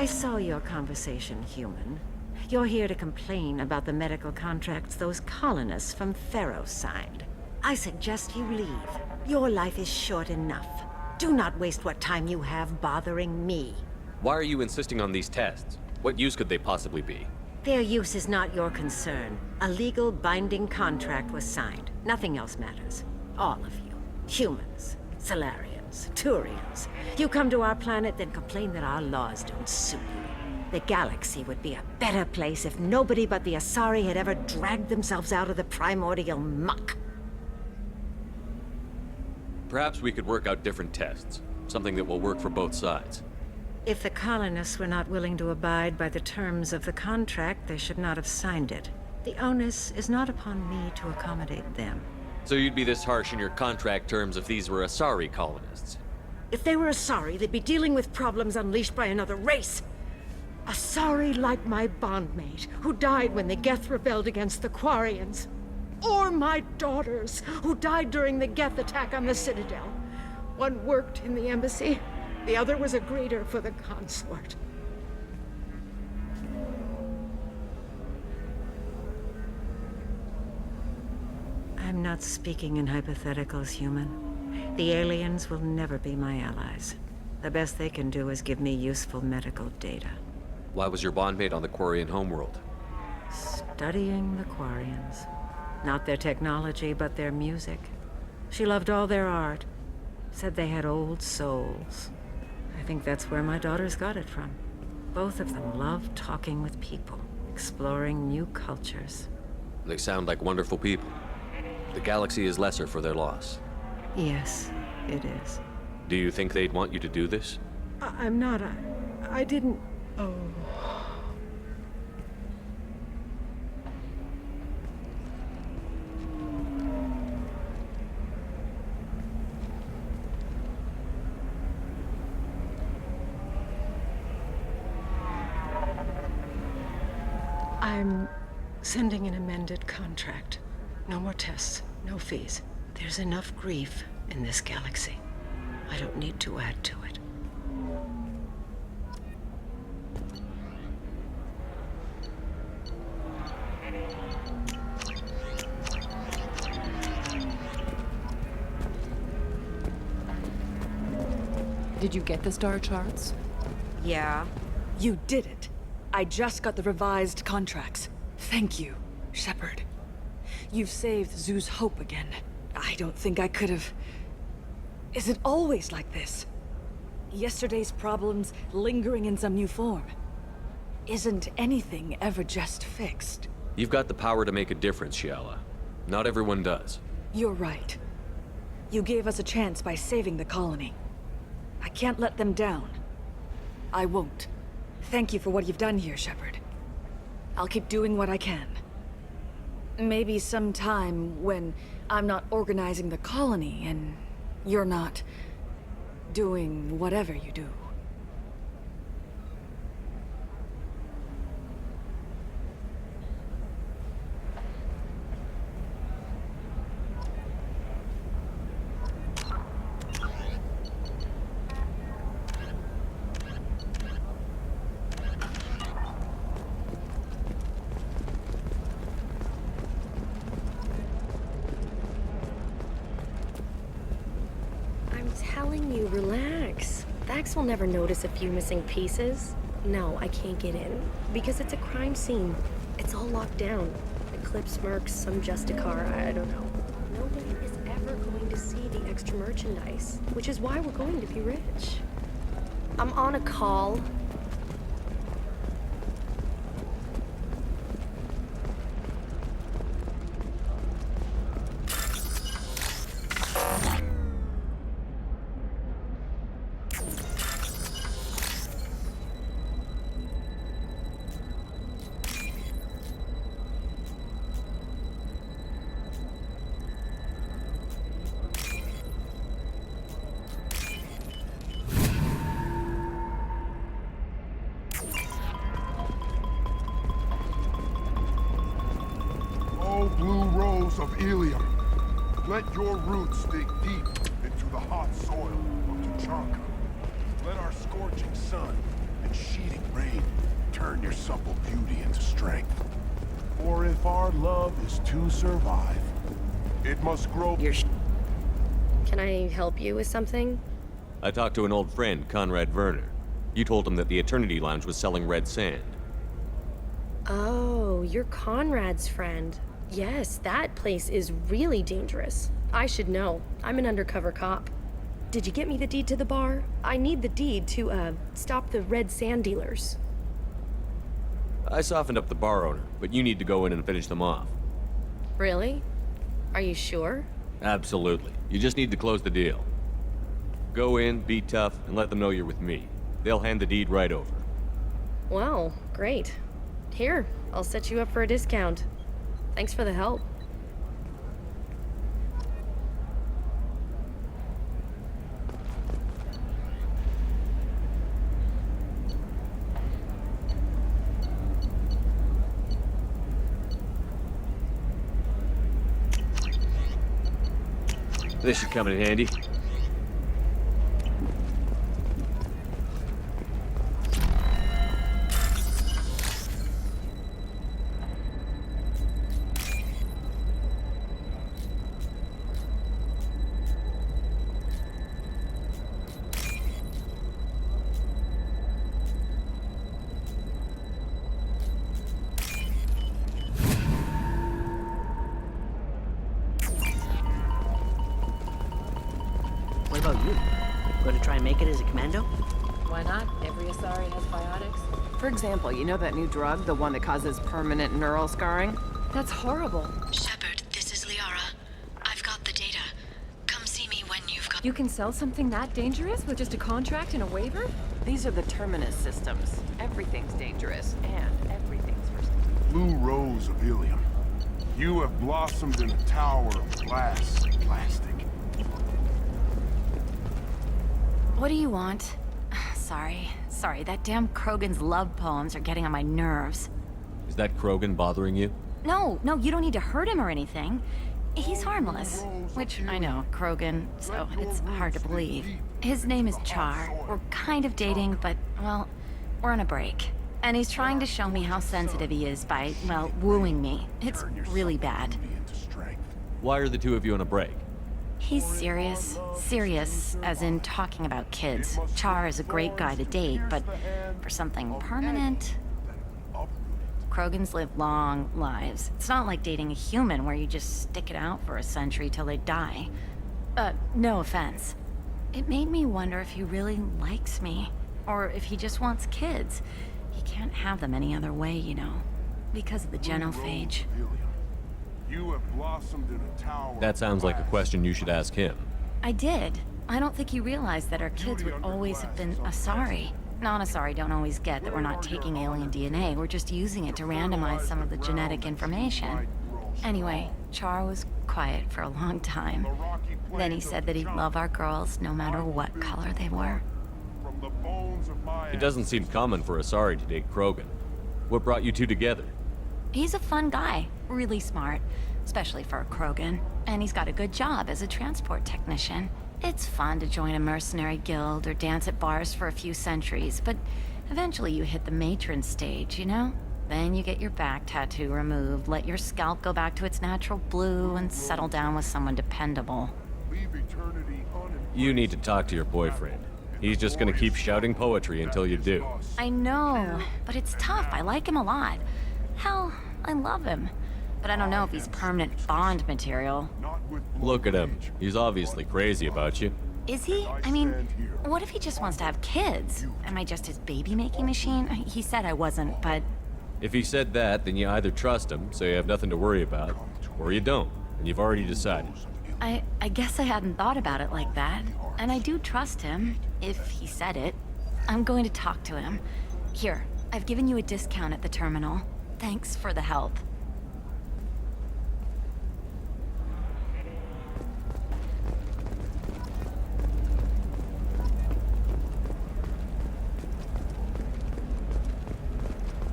saw your conversation, human. You're here to complain about the medical contracts those colonists from Theros signed. I suggest you leave. Your life is short enough. Do not waste what time you have bothering me. Why are you insisting on these tests? What use could they possibly be? Their use is not your concern. A legal binding contract was signed. Nothing else matters. All of you. Humans, Salarians, Turians. You come to our planet, then complain that our laws don't suit you. The galaxy would be a better place if nobody but the Asari had ever dragged themselves out of the primordial muck. Perhaps we could work out different tests. Something that will work for both sides. If the colonists were not willing to abide by the terms of the contract, they should not have signed it. The onus is not upon me to accommodate them. So you'd be this harsh in your contract terms if these were Asari colonists? If they were Asari, they'd be dealing with problems unleashed by another race. Asari like my bondmate, who died when the Geth rebelled against the Quarians. Or my daughters, who died during the Geth attack on the Citadel. One worked in the embassy, the other was a greeter for the consort. I'm not speaking in hypotheticals, human. The aliens will never be my allies. The best they can do is give me useful medical data. Why was your bondmate on the Quarian homeworld? Studying the Quarians. Not their technology, but their music. She loved all their art. Said they had old souls. I think that's where my daughters got it from. Both of them love talking with people, exploring new cultures. They sound like wonderful people. The galaxy is lesser for their loss. Yes, it is. Do you think they'd want you to do this? I'm not. I didn't. Oh. I'm sending an amended contract. No more tests, no fees. There's enough grief in this galaxy. I don't need to add to it. Did you get the star charts? Yeah. You did it. I just got the revised contracts. Thank you, Shepard. You've saved Zoo's hope again. I don't think I could have... Is it always like this? Yesterday's problems lingering in some new form. Isn't anything ever just fixed? You've got the power to make a difference, Shiala. Not everyone does. You're right. You gave us a chance by saving the colony. I can't let them down. I won't. Thank you for what you've done here, Shepard. I'll keep doing what I can. Maybe sometime when I'm not organizing the colony and you're not doing whatever you do. Telling you, relax. Vax will never notice a few missing pieces. No, I can't get in. Because it's a crime scene. It's all locked down. Eclipse mercs, some Justicar, I don't know. Nobody is ever going to see the extra merchandise. Which is why we're going to be rich. I'm on a call. Blue rose of Ilium. Let your roots dig deep into the hot soil of Tuchanka. Let our scorching sun and sheeting rain turn your supple beauty into strength. For if our love is to survive, it must grow. Can I help you with something? I talked to an old friend, Conrad Werner. You told him that the Eternity Lounge was selling red sand. Oh, you're Conrad's friend. Yes, that place is really dangerous. I should know. I'm an undercover cop. Did you get me the deed to the bar? I need the deed to, stop the red sand dealers. I softened up the bar owner, but you need to go in and finish them off. Really? Are you sure? Absolutely. You just need to close the deal. Go in, be tough, and let them know you're with me. They'll hand the deed right over. Wow, great. Here, I'll set you up for a discount. Thanks for the help. This should come in handy. What about you? Gonna try and make it as a commando? Why not? Every Asari has biotics. For example, you know that new drug, the one that causes permanent neural scarring? That's horrible. Shepard, this is Liara. I've got the data. Come see me when you've got... You can sell something that dangerous with just a contract and a waiver? These are the Terminus systems. Everything's dangerous, and everything's for... Blue Rose of Ilium. You have blossomed in a tower of glass and plastic. What do you want? Sorry, that damn Krogan's love poems are getting on my nerves. Is that Krogan bothering you? No, you don't need to hurt him or anything. He's harmless. Which, I know, Krogan, so it's hard to believe. His name is Char. We're kind of dating, but, well, we're on a break. And he's trying to show me how sensitive he is by, well, wooing me. It's really bad. Why are the two of you on a break? He's serious. Serious, as in talking about kids. Char is a great guy to date, but for something permanent... Krogans live long lives. It's not like dating a human where you just stick it out for a century till they die. No offense. It made me wonder if he really likes me, or if he just wants kids. He can't have them any other way, you know, because of the genophage. You have blossomed in a tower. That sounds like a question you should ask him. I did. I don't think he realized that our kids would always have been Asari. Non-Asari don't always get that we're not taking alien DNA, we're just using it to randomize some of the genetic information. Anyway, Char was quiet for a long time. Then he said that he'd love our girls no matter what color they were. It doesn't seem common for Asari to date Krogan. What brought you two together? He's a fun guy, really smart, especially for a Krogan. And he's got a good job as a transport technician. It's fun to join a mercenary guild or dance at bars for a few centuries, but eventually you hit the matron stage, you know? Then you get your back tattoo removed, let your scalp go back to its natural blue, and settle down with someone dependable. You need to talk to your boyfriend. He's just gonna keep shouting poetry until you do. I know, but it's tough. I like him a lot. Hell, I love him. But I don't know if he's permanent Bond material. Look at him. He's obviously crazy about you. Is he? I mean, what if he just wants to have kids? Am I just his baby-making machine? He said I wasn't, but... If he said that, then you either trust him, so you have nothing to worry about, or you don't, and you've already decided. I guess I hadn't thought about it like that. And I do trust him, if he said it. I'm going to talk to him. Here, I've given you a discount at the terminal. Thanks for the help.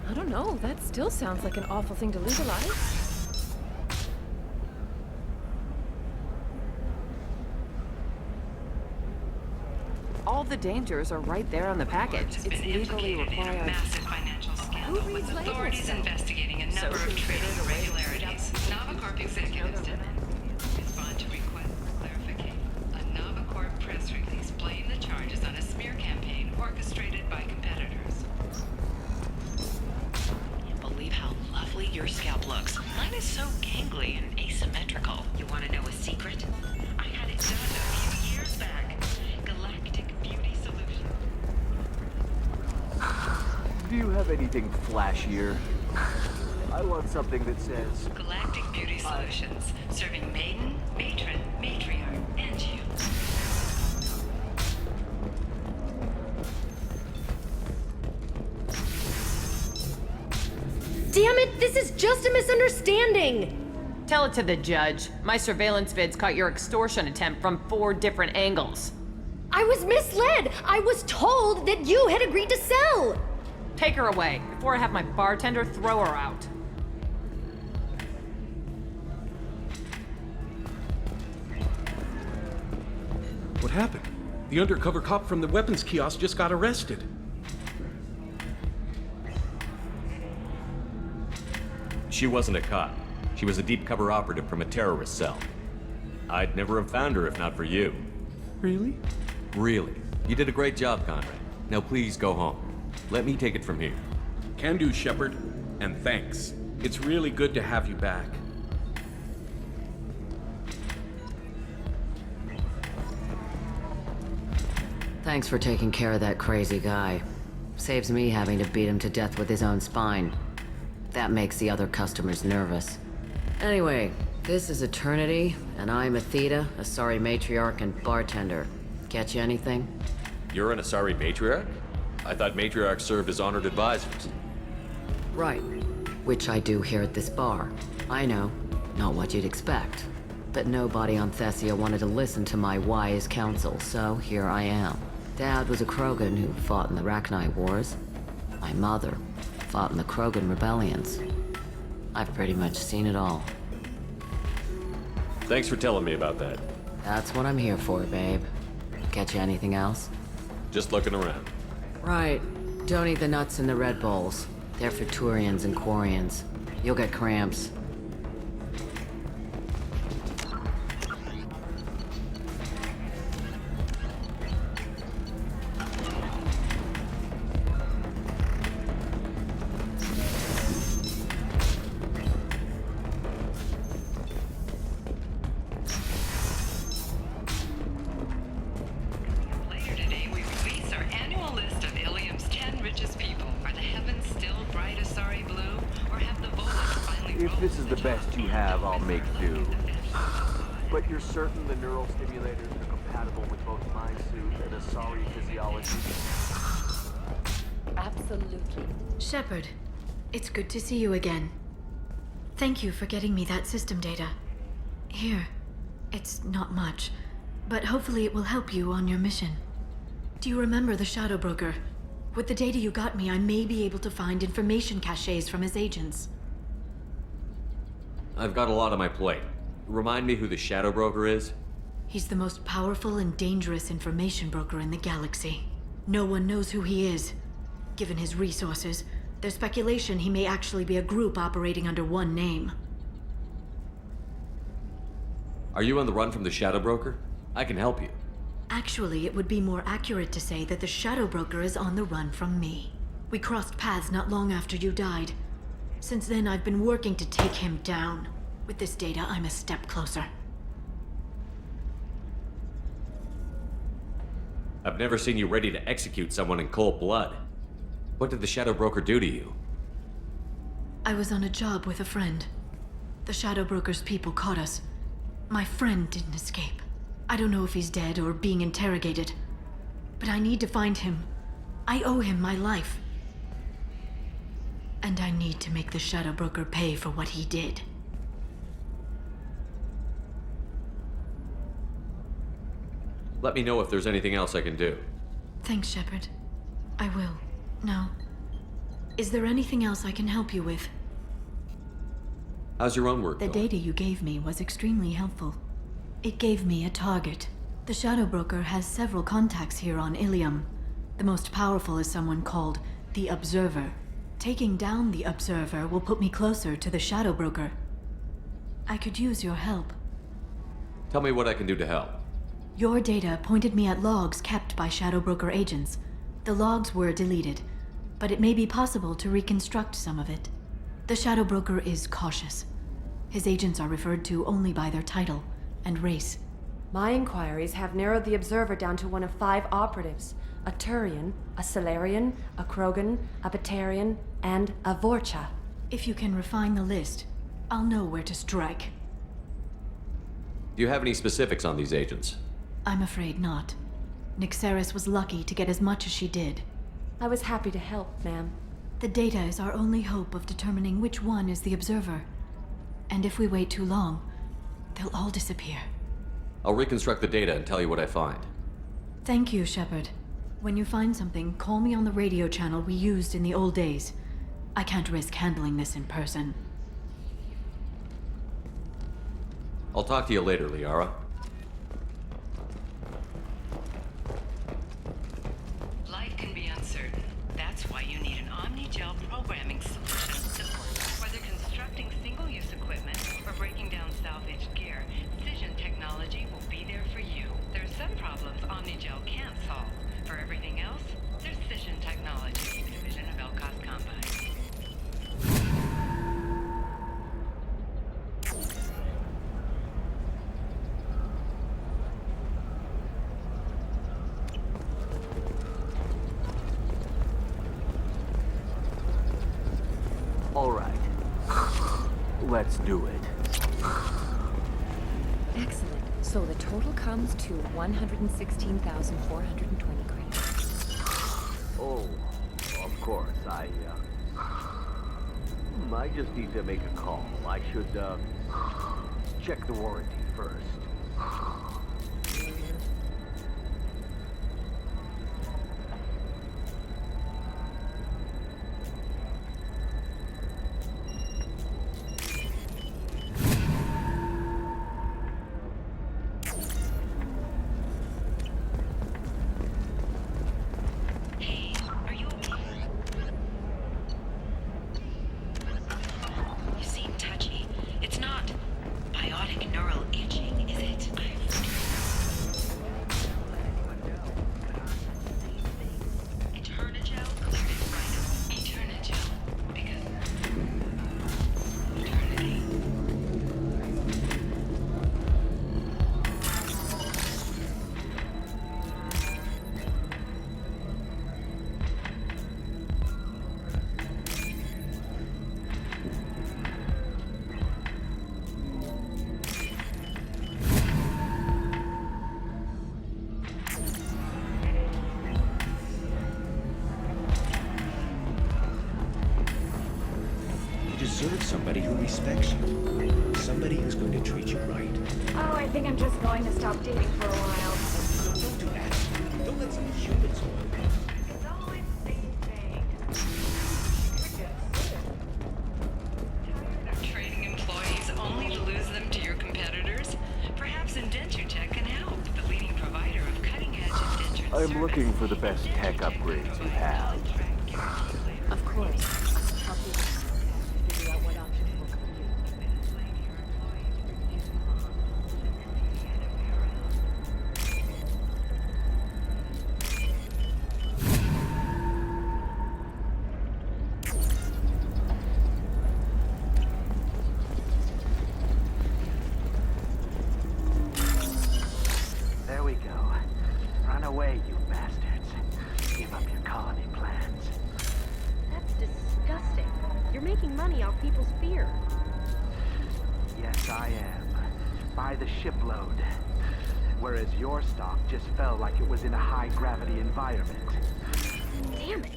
I don't know, that still sounds like an awful thing to legalize. All of the dangers are right there on the package. It's legally required. Massive financial scandal with authorities investigating a number of trading irregularities. Navacorp executives did respond to request for clarification. A Navacorp press release blamed the charges on a smear campaign orchestrated by competitors. Can't believe how lovely your scalp looks. Mine is so gangly and asymmetrical. You want to know a secret? I had it done a few years back. Galactic Beauty Solution. Do you have anything flashier? I want something that says... Galactic Beauty Solutions. Serving maiden, matron, matriarch, and you. Damn it, this is just a misunderstanding! Tell it to the judge. My surveillance vids caught your extortion attempt from 4 different angles. I was misled! I was told that you had agreed to sell! Take her away, before I have my bartender throw her out. What happened? The undercover cop from the weapons kiosk just got arrested. She wasn't a cop. She was a deep cover operative from a terrorist cell. I'd never have found her if not for you. Really? Really. You did a great job, Conrad. Now please go home. Let me take it from here. Can do, Shepard. And thanks. It's really good to have you back. Thanks for taking care of that crazy guy. Saves me having to beat him to death with his own spine. That makes the other customers nervous. Anyway, this is Eternity, and I'm Athena, Asari matriarch and bartender. Catch you anything? You're an Asari matriarch? I thought matriarchs served as honored advisors. Right. Which I do here at this bar. I know, not what you'd expect. But nobody on Thessia wanted to listen to my wise counsel, so here I am. Dad was a Krogan who fought in the Rachni Wars. My mother fought in the Krogan rebellions. I've pretty much seen it all. Thanks for telling me about that. That's what I'm here for, babe. Catch you anything else? Just looking around. Right. Don't eat the nuts in the Red Bowls. They're for Turians and Quarians. You'll get cramps. Later today, we release our annual list of Ilium's 10 richest people. Are the heavens still bright Asari blue, or have the Volux finally If this is the best you have, I'll make do. But you're certain the neural stimulators are compatible with both my suit and Asari physiology? Absolutely. Shepard, it's good to see you again. Thank you for getting me that system data. Here, it's not much, but hopefully it will help you on your mission. Do you remember the Shadow Broker? With the data you got me, I may be able to find information caches from his agents. I've got a lot on my plate. Remind me who the Shadow Broker is? He's the most powerful and dangerous information broker in the galaxy. No one knows who he is. Given his resources, there's speculation he may actually be a group operating under one name. Are you on the run from the Shadow Broker? I can help you. Actually, it would be more accurate to say that the Shadow Broker is on the run from me. We crossed paths not long after you died. Since then, I've been working to take him down. With this data, I'm a step closer. I've never seen you ready to execute someone in cold blood. What did the Shadow Broker do to you? I was on a job with a friend. The Shadow Broker's people caught us. My friend didn't escape. I don't know if he's dead or being interrogated. But I need to find him. I owe him my life. And I need to make the Shadow Broker pay for what he did. Let me know if there's anything else I can do. Thanks, Shepard. I will. Now, is there anything else I can help you with? How's your own work The going? data you gave me was extremely helpful. It gave me a target. The Shadow Broker has several contacts here on Ilium. The most powerful is someone called the Observer. Taking down the Observer will put me closer to the Shadow Broker. I could use your help. Tell me what I can do to help. Your data pointed me at logs kept by Shadow Broker agents. The logs were deleted, but it may be possible to reconstruct some of it. The Shadow Broker is cautious. His agents are referred to only by their title and race. My inquiries have narrowed the Observer down to one of 5 operatives. A Turian, a Salarian, a Krogan, a Batarian, and a Vorcha. If you can refine the list, I'll know where to strike. Do you have any specifics on these agents? I'm afraid not. Nyxeris was lucky to get as much as she did. I was happy to help, ma'am. The data is our only hope of determining which one is the Observer. And if we wait too long, they'll all disappear. I'll reconstruct the data and tell you what I find. Thank you, Shepard. When you find something, call me on the radio channel we used in the old days. I can't risk handling this in person. I'll talk to you later, Liara. Life can be uncertain. That's why you need an Omnigel programming solution. Whether constructing single-use equipment or breaking down salvaged gear, Fission technology will be there for you. There's some problems Omnigel can't solve. For everything else, there's Fission technology, division of Elcos Combine. All right. Let's do it. Excellent. So the total comes to 116,420 credits. Oh, of course. I just need to make a call. I should, check the warranty first. deserve somebody who respects you. Somebody who's going to treat you right. Oh, I think I'm just going to stop dating for a while. No, don't do that. Don't let some humans hold you. It's always the same thing. Trading employees only to lose them to your competitors? Perhaps Indenture Tech can help, the leading provider of cutting-edge indentured I'm looking for the best tech upgrades you have. Of course. Help you figure out what options will come There we go. Run away, you bastards. Give up your colony plans. That's disgusting. You're making money off people's fear. Yes, I am. By the shipload. Whereas your stock just fell like it was in a high-gravity environment. Damn it.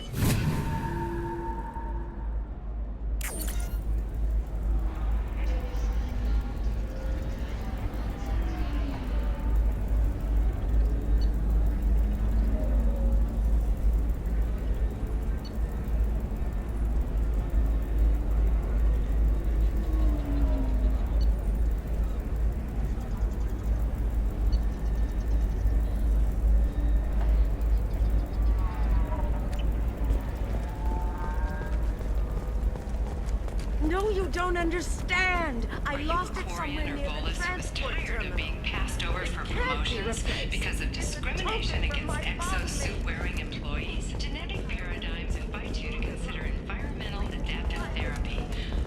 Oh, you don't understand. I lost it somewhere Quarian or near the Volus who was transport tired of terminal. being passed over for promotions because of discrimination against exosuit-wearing employees? Genetic Paradigms invites you to consider environmental adaptive therapy.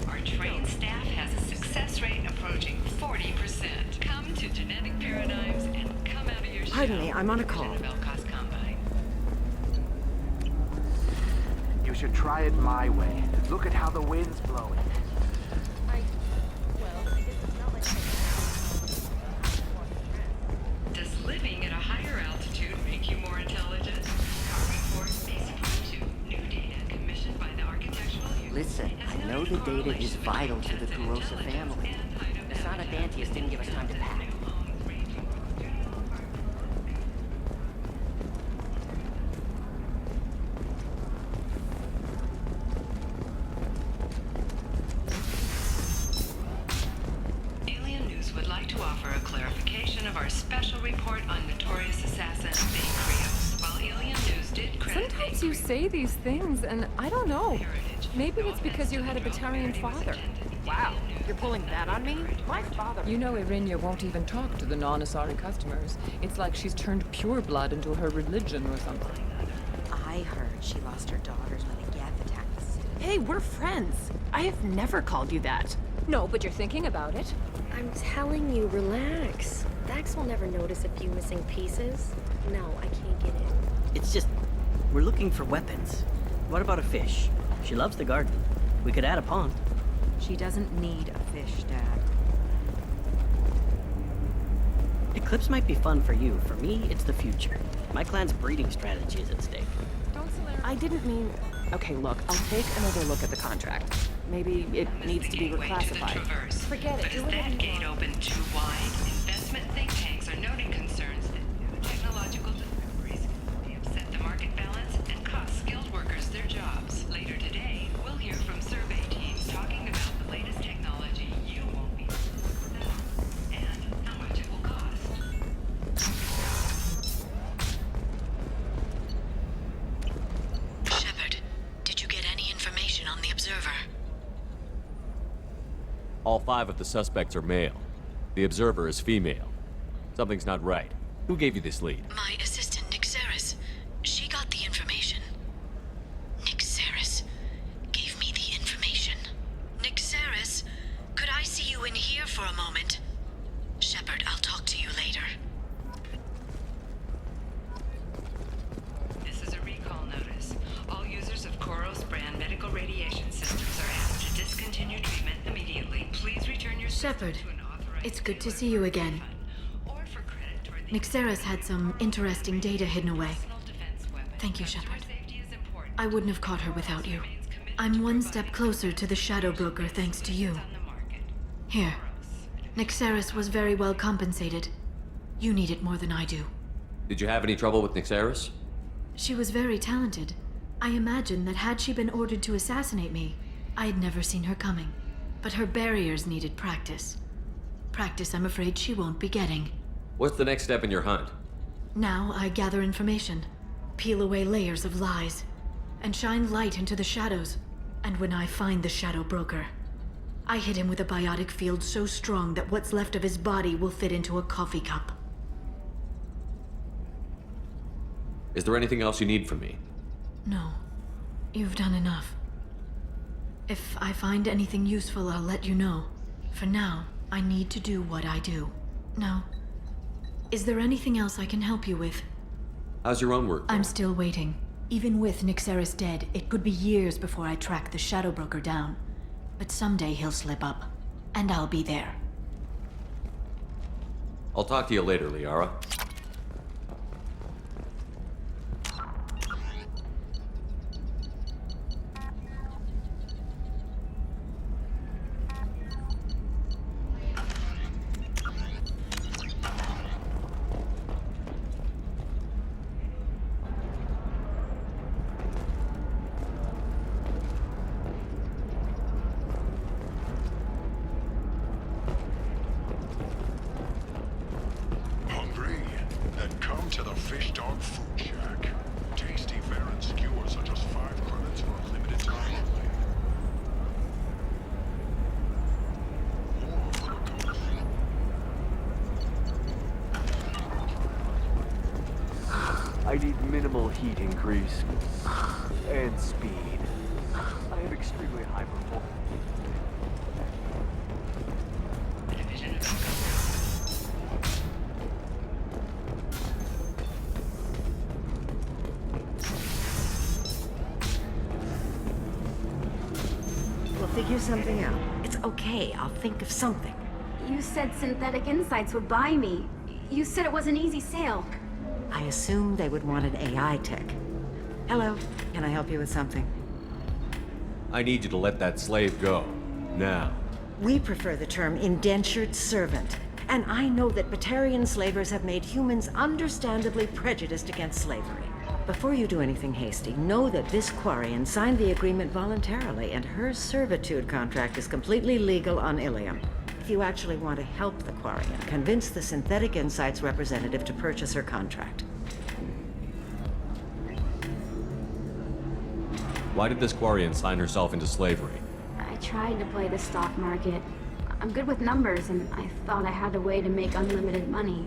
Our trained staff has a success rate approaching 40%. Come to Genetic Paradigms and come out of your shell. Pardon me, I'm on a call. Vel'Koz Combine. You should try it my way. Look at how the wind's blowing. Does living at a higher altitude make you more intelligent? Our report, Basic 2, new data commissioned by the Architectural Union. Listen, I know the data is vital to the Kurosa family. Nasana Dantius didn't give us time to pack. Alien News would like to offer a clarification of our special report on notorious assassin Bey Krios. While Alien News did credit Sometimes you say these things, and I don't know. Maybe it's because you had a Batarian father. Wow, you're pulling that on me? My father... You know Irinia won't even talk to the non-Asari customers. It's like she's turned pure blood into her religion or something. I heard she lost her daughters when the Geth attacked the city. Hey, we're friends. I have never called you that. No, but you're thinking about it. I'm telling you, relax. Dax will never notice a few missing pieces. No, I can't get in. It's just, we're looking for weapons. What about a fish? She loves the garden. We could add a pond. She doesn't need a fish, Dad. Eclipse might be fun for you. For me, it's the future. My clan's breeding strategy is at stake. I didn't mean... Okay, look, I'll take another look at the contract. Maybe it needs to be reclassified. Forget it. But is that gate open too wide? Investment think tanks are noting concerns that new technological discoveries may upset the market balance and cost skilled workers their jobs. Later today, we'll hear from survey teams talking about the latest technology you won't be able to sell and how much it will cost. Shepard, did you get any information on the Observer? All 5 of the suspects are male. The Observer is female. Something's not right. Who gave you this lead? My assistant, Nyxeris. She got the information. Nyxeris gave me the information. Nyxeris, could I see you in here for a moment? Shepard, I'll talk to you later. This is a recall notice. All users of Koros brand medical radiation systems are asked to discontinue treatment immediately. Please return your Shepard, it's good to see you again. Nyxeris had some interesting data hidden away. Thank you, Shepard. I wouldn't have caught her without you. I'm one step closer to the Shadow Broker thanks to you. Here. Nyxeris was very well compensated. You need it more than I do. Did you have any trouble with Nyxeris? She was very talented. I imagine that had she been ordered to assassinate me, I had never seen her coming. But her barriers needed practice. Practice I'm afraid she won't be getting. What's the next step in your hunt? Now I gather information, peel away layers of lies, and shine light into the shadows. And when I find the Shadow Broker, I hit him with a biotic field so strong that what's left of his body will fit into a coffee cup. Is there anything else you need from me? No. You've done enough. If I find anything useful, I'll let you know. For now, I need to do what I do. Now, is there anything else I can help you with? How's your own work going? I'm still waiting. Even with Nyxeris dead, it could be years before I track the Shadow Broker down. But someday he'll slip up, and I'll be there. I'll talk to you later, Liara. to the Fish Dog Food Shack. Tasty Varan skewers are just 5 credits for a limited time only. minimal heat increase, and speed. I have extremely high performance. We'll figure something out. It's okay, I'll think of something. You said Synthetic Insights would buy me. You said it was an easy sale. I assumed they would want an AI tech. Hello, can I help you with something? I need you to let that slave go. Now. We prefer the term indentured servant. And I know that Batarian slavers have made humans understandably prejudiced against slavery. Before you do anything hasty, know that this Quarian signed the agreement voluntarily, and her servitude contract is completely legal on Ilium. If you actually want to help the Quarian, convince the Synthetic Insights representative to purchase her contract. Why did this Quarian sign herself into slavery? I tried to play the stock market. I'm good with numbers, and I thought I had a way to make unlimited money.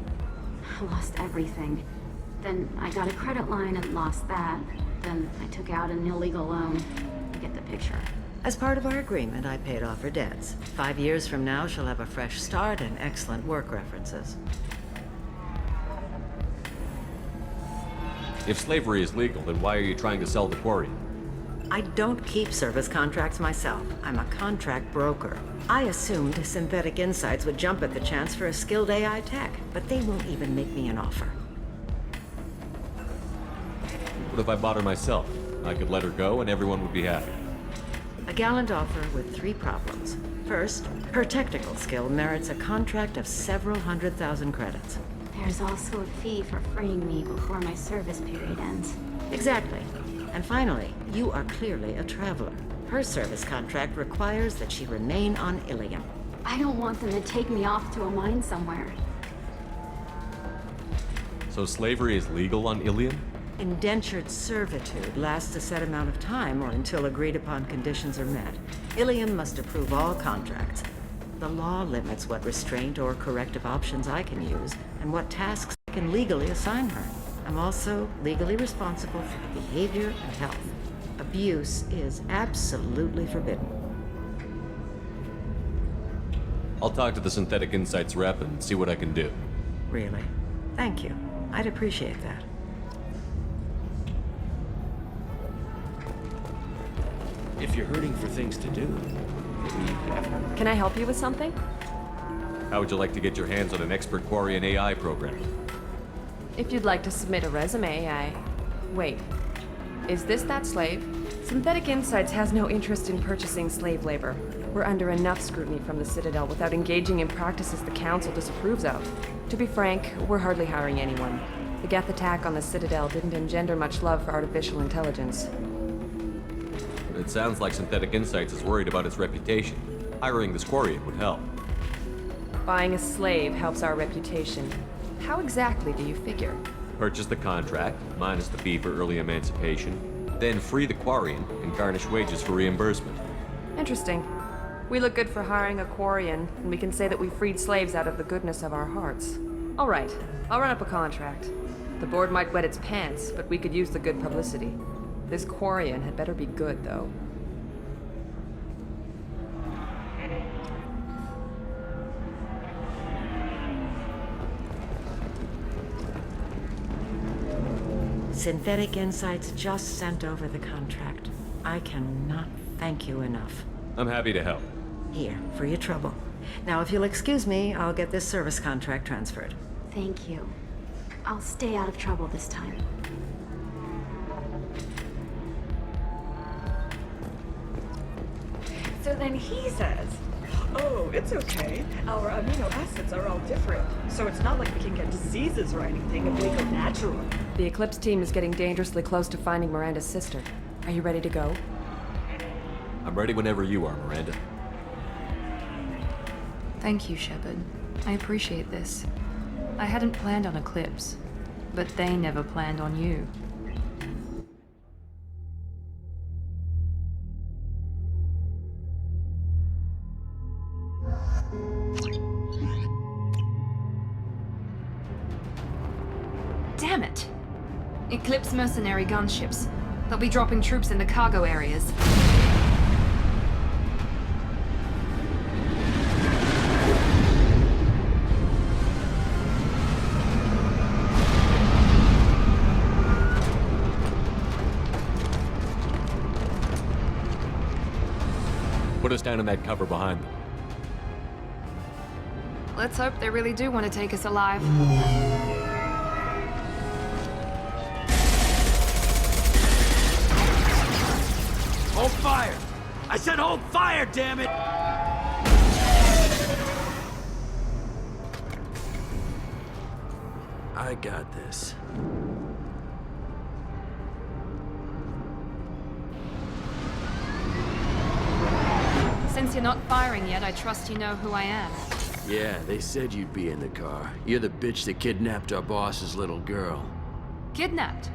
I lost everything. Then I got a credit line and lost that. Then I took out an illegal loan. You get the picture. As part of our agreement, I paid off her debts. 5 years from now, she'll have a fresh start and excellent work references. If slavery is legal, then why are you trying to sell the Quarian? I don't keep service contracts myself. I'm a contract broker. I assumed Synthetic Insights would jump at the chance for a skilled AI tech, but they won't even make me an offer. What if I bought her myself? I could let her go and everyone would be happy. A gallant offer with 3 problems. First, her technical skill merits a contract of several 100,000 credits. There's also a fee for freeing me before my service period ends. Exactly. And finally, you are clearly a traveler. Her service contract requires that she remain on Ilium. I don't want them to take me off to a mine somewhere. So slavery is legal on Ilium? Indentured servitude lasts a set amount of time or until agreed upon conditions are met. Ilium must approve all contracts. The law limits what restraint or corrective options I can use and what tasks I can legally assign her. I'm also legally responsible for her behavior and health. Abuse is absolutely forbidden. I'll talk to the Synthetic Insights rep and see what I can do. Really? Thank you. I'd appreciate that. If you're hurting for things to do, maybe after. Can I help you with something? How would you like to get your hands on an expert Quarian AI program? If you'd like to submit a resume, Wait. Is this that slave? Synthetic Insights has no interest in purchasing slave labor. We're under enough scrutiny from the Citadel without engaging in practices the Council disapproves of. To be frank, we're hardly hiring anyone. The Geth attack on the Citadel didn't engender much love for artificial intelligence. It sounds like Synthetic Insights is worried about its reputation. Hiring this Quarian would help. Buying a slave helps our reputation. How exactly do you figure? Purchase the contract, minus the fee for early emancipation, then free the Quarian and garnish wages for reimbursement. Interesting. We look good for hiring a Quarian, and we can say that we freed slaves out of the goodness of our hearts. All right, I'll run up a contract. The board might wet its pants, but we could use the good publicity. This Quarian had better be good, though. Synthetic Insights just sent over the contract. I cannot thank you enough. I'm happy to help. Here, for your trouble. Now, if you'll excuse me, I'll get this service contract transferred. Thank you. I'll stay out of trouble this time. So then he says, oh, it's okay. Our amino acids are all different. So it's not like we can get diseases or anything if we go natural. The Eclipse team is getting dangerously close to finding Miranda's sister. Are you ready to go? I'm ready whenever you are, Miranda. Thank you, Shepard. I appreciate this. I hadn't planned on Eclipse, but they never planned on you. Damn it! Eclipse mercenary gunships. They'll be dropping troops in the cargo areas. Put us down in that cover behind them. Let's hope they really do want to take us alive. Hold fire! I said hold fire, damn it! I got this. Since you're not firing yet, I trust you know who I am. Yeah, they said you'd be in the car. You're the bitch that kidnapped our boss's little girl. Kidnapped?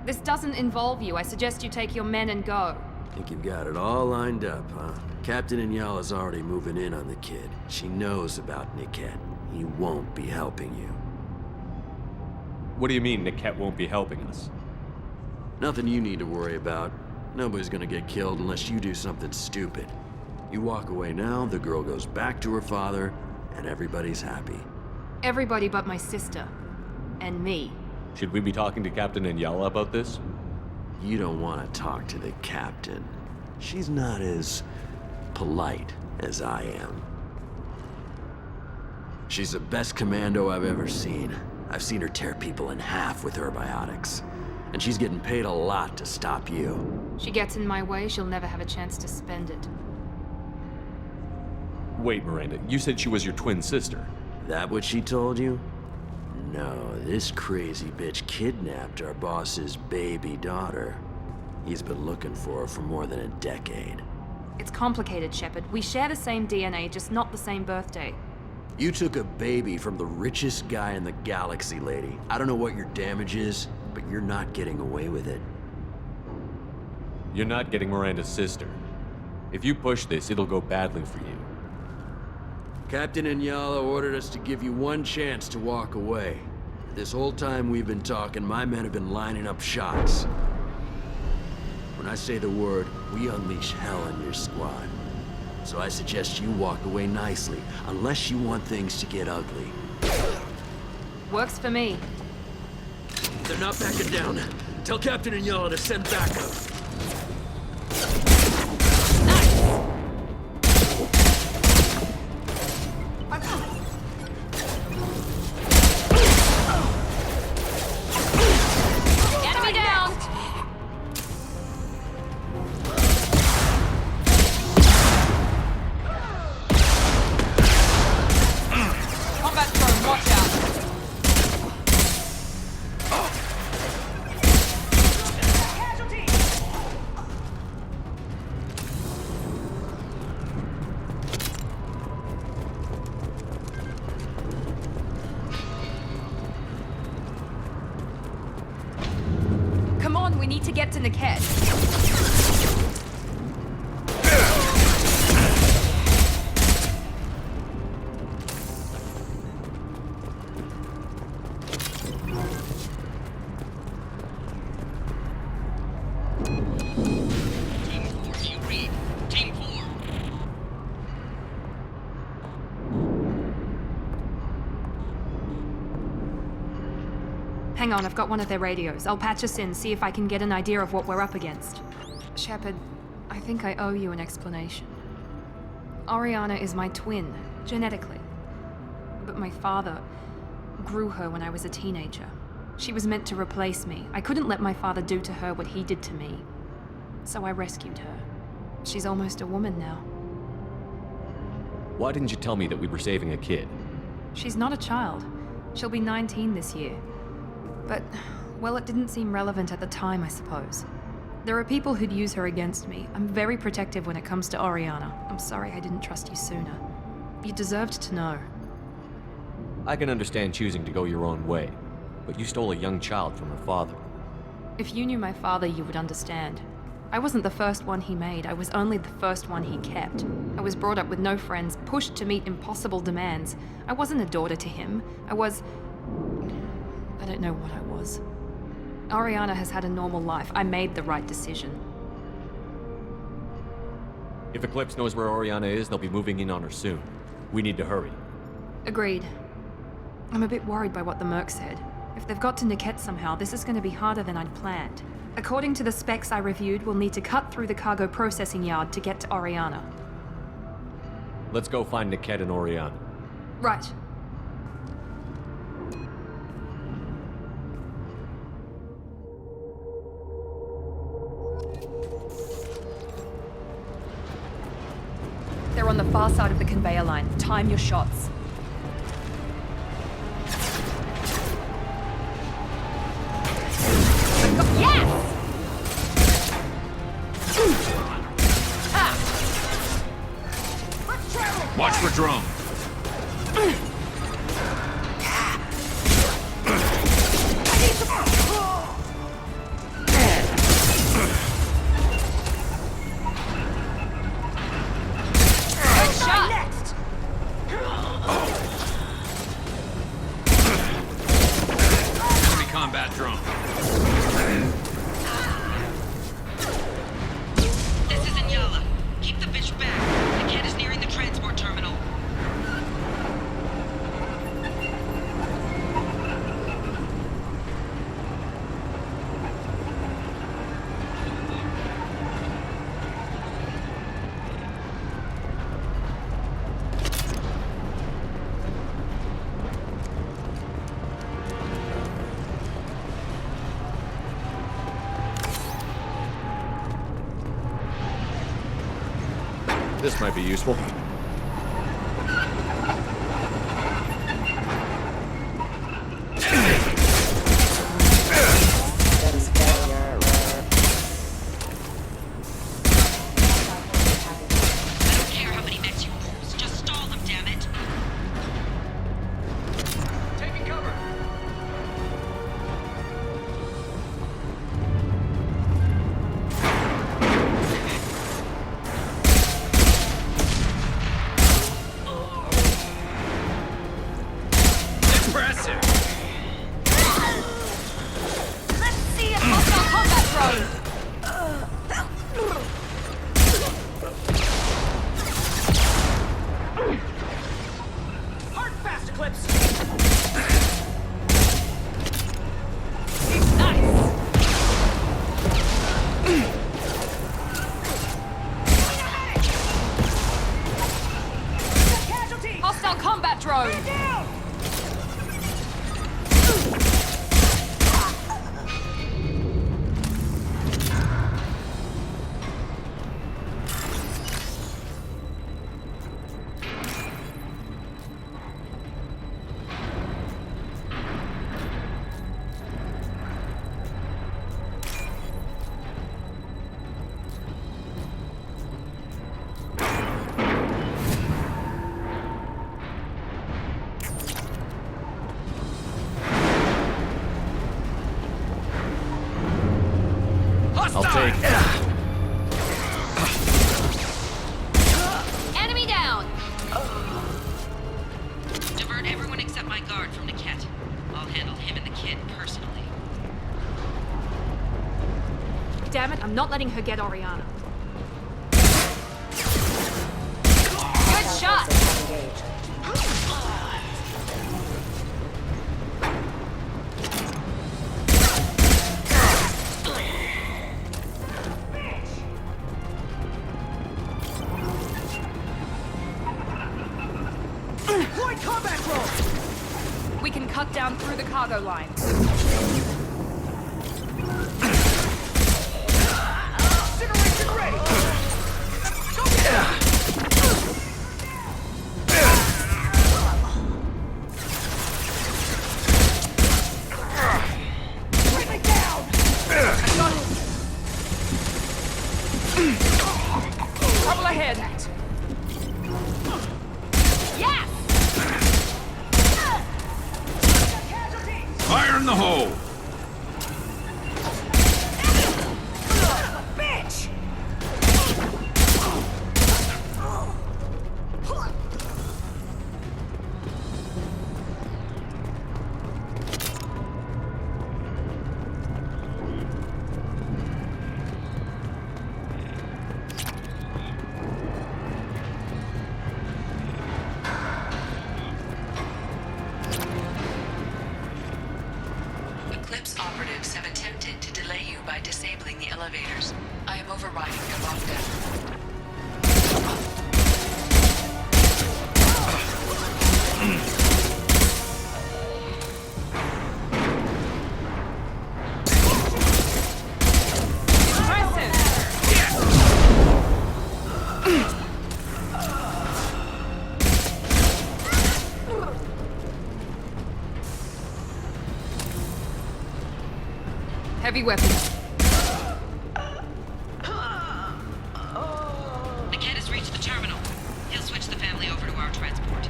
This doesn't involve you. I suggest you take your men and go. Think you've got it all lined up, huh? Captain Inyala's already moving in on the kid. She knows about Niket. He won't be helping you. What do you mean Niket won't be helping us? Nothing you need to worry about. Nobody's gonna get killed unless you do something stupid. You walk away now, the girl goes back to her father, and everybody's happy. Everybody but my sister. And me. Should we be talking to Captain Inyala about this? You don't want to talk to the captain. She's not as polite as I am. She's the best commando I've ever seen. I've seen her tear people in half with her biotics. And she's getting paid a lot to stop you. She gets in my way, she'll never have a chance to spend it. Wait, Miranda, you said she was your twin sister. That what she told you? No, this crazy bitch kidnapped our boss's baby daughter. He's been looking for her for more than a decade. It's complicated, Shepard. We share the same DNA, just not the same birthday. You took a baby from the richest guy in the galaxy, lady. I don't know what your damage is, but you're not getting away with it. You're not getting Miranda's sister. If you push this, it'll go badly for you. Captain Inyala ordered us to give you one chance to walk away. This whole time we've been talking, my men have been lining up shots. When I say the word, we unleash hell on your squad. So I suggest you walk away nicely, unless you want things to get ugly. Works for me. They're not backing down. Tell Captain Inyala to send backup. We need to get to Niket. Team 4, you read. Team 4. Hang on, I've got one of their radios. I'll patch us in, see if I can get an idea of what we're up against. Shepard, I think I owe you an explanation. Oriana is my twin, genetically. But my father grew her when I was a teenager. She was meant to replace me. I couldn't let my father do to her what he did to me. So I rescued her. She's almost a woman now. Why didn't you tell me that we were saving a kid? She's not a child. She'll be 19 this year. But, well, it didn't seem relevant at the time, I suppose. There are people who'd use her against me. I'm very protective when it comes to Oriana. I'm sorry I didn't trust you sooner. You deserved to know. I can understand choosing to go your own way, but you stole a young child from her father. If you knew my father, you would understand. I wasn't the first one he made, I was only the first one he kept. I was brought up with no friends, pushed to meet impossible demands. I wasn't a daughter to him. I don't know what I was. Ariana has had a normal life. I made the right decision. If Eclipse knows where Oriana is, they'll be moving in on her soon. We need to hurry. Agreed. I'm a bit worried by what the Merc said. If they've got to Niket somehow, this is going to be harder than I'd planned. According to the specs I reviewed, we'll need to cut through the cargo processing yard to get to Oriana. Let's go find Niket and Oriana. Right. They're on the far side of the conveyor line. Time your shots. Yes! Watch for drone. Combat drone. This is Inyala. Keep the bitch back. The kid is nearing the transport terminal. This might be useful. I'll take it. Enemy down! Divert everyone except my guard from Niket. I'll handle him and the kid personally. Damn it, I'm not letting her get Oriana. Good shot! We can cut down through the cargo line. Incineration ready! Go get it! Bring me down! Trouble ahead. Yes! Fire in the hole! Bitch! operatives have attempted to delay you by disabling the elevators. I am overriding your lockdown. Heavy weapons. Niket has reached the terminal. He'll switch the family over to our transport.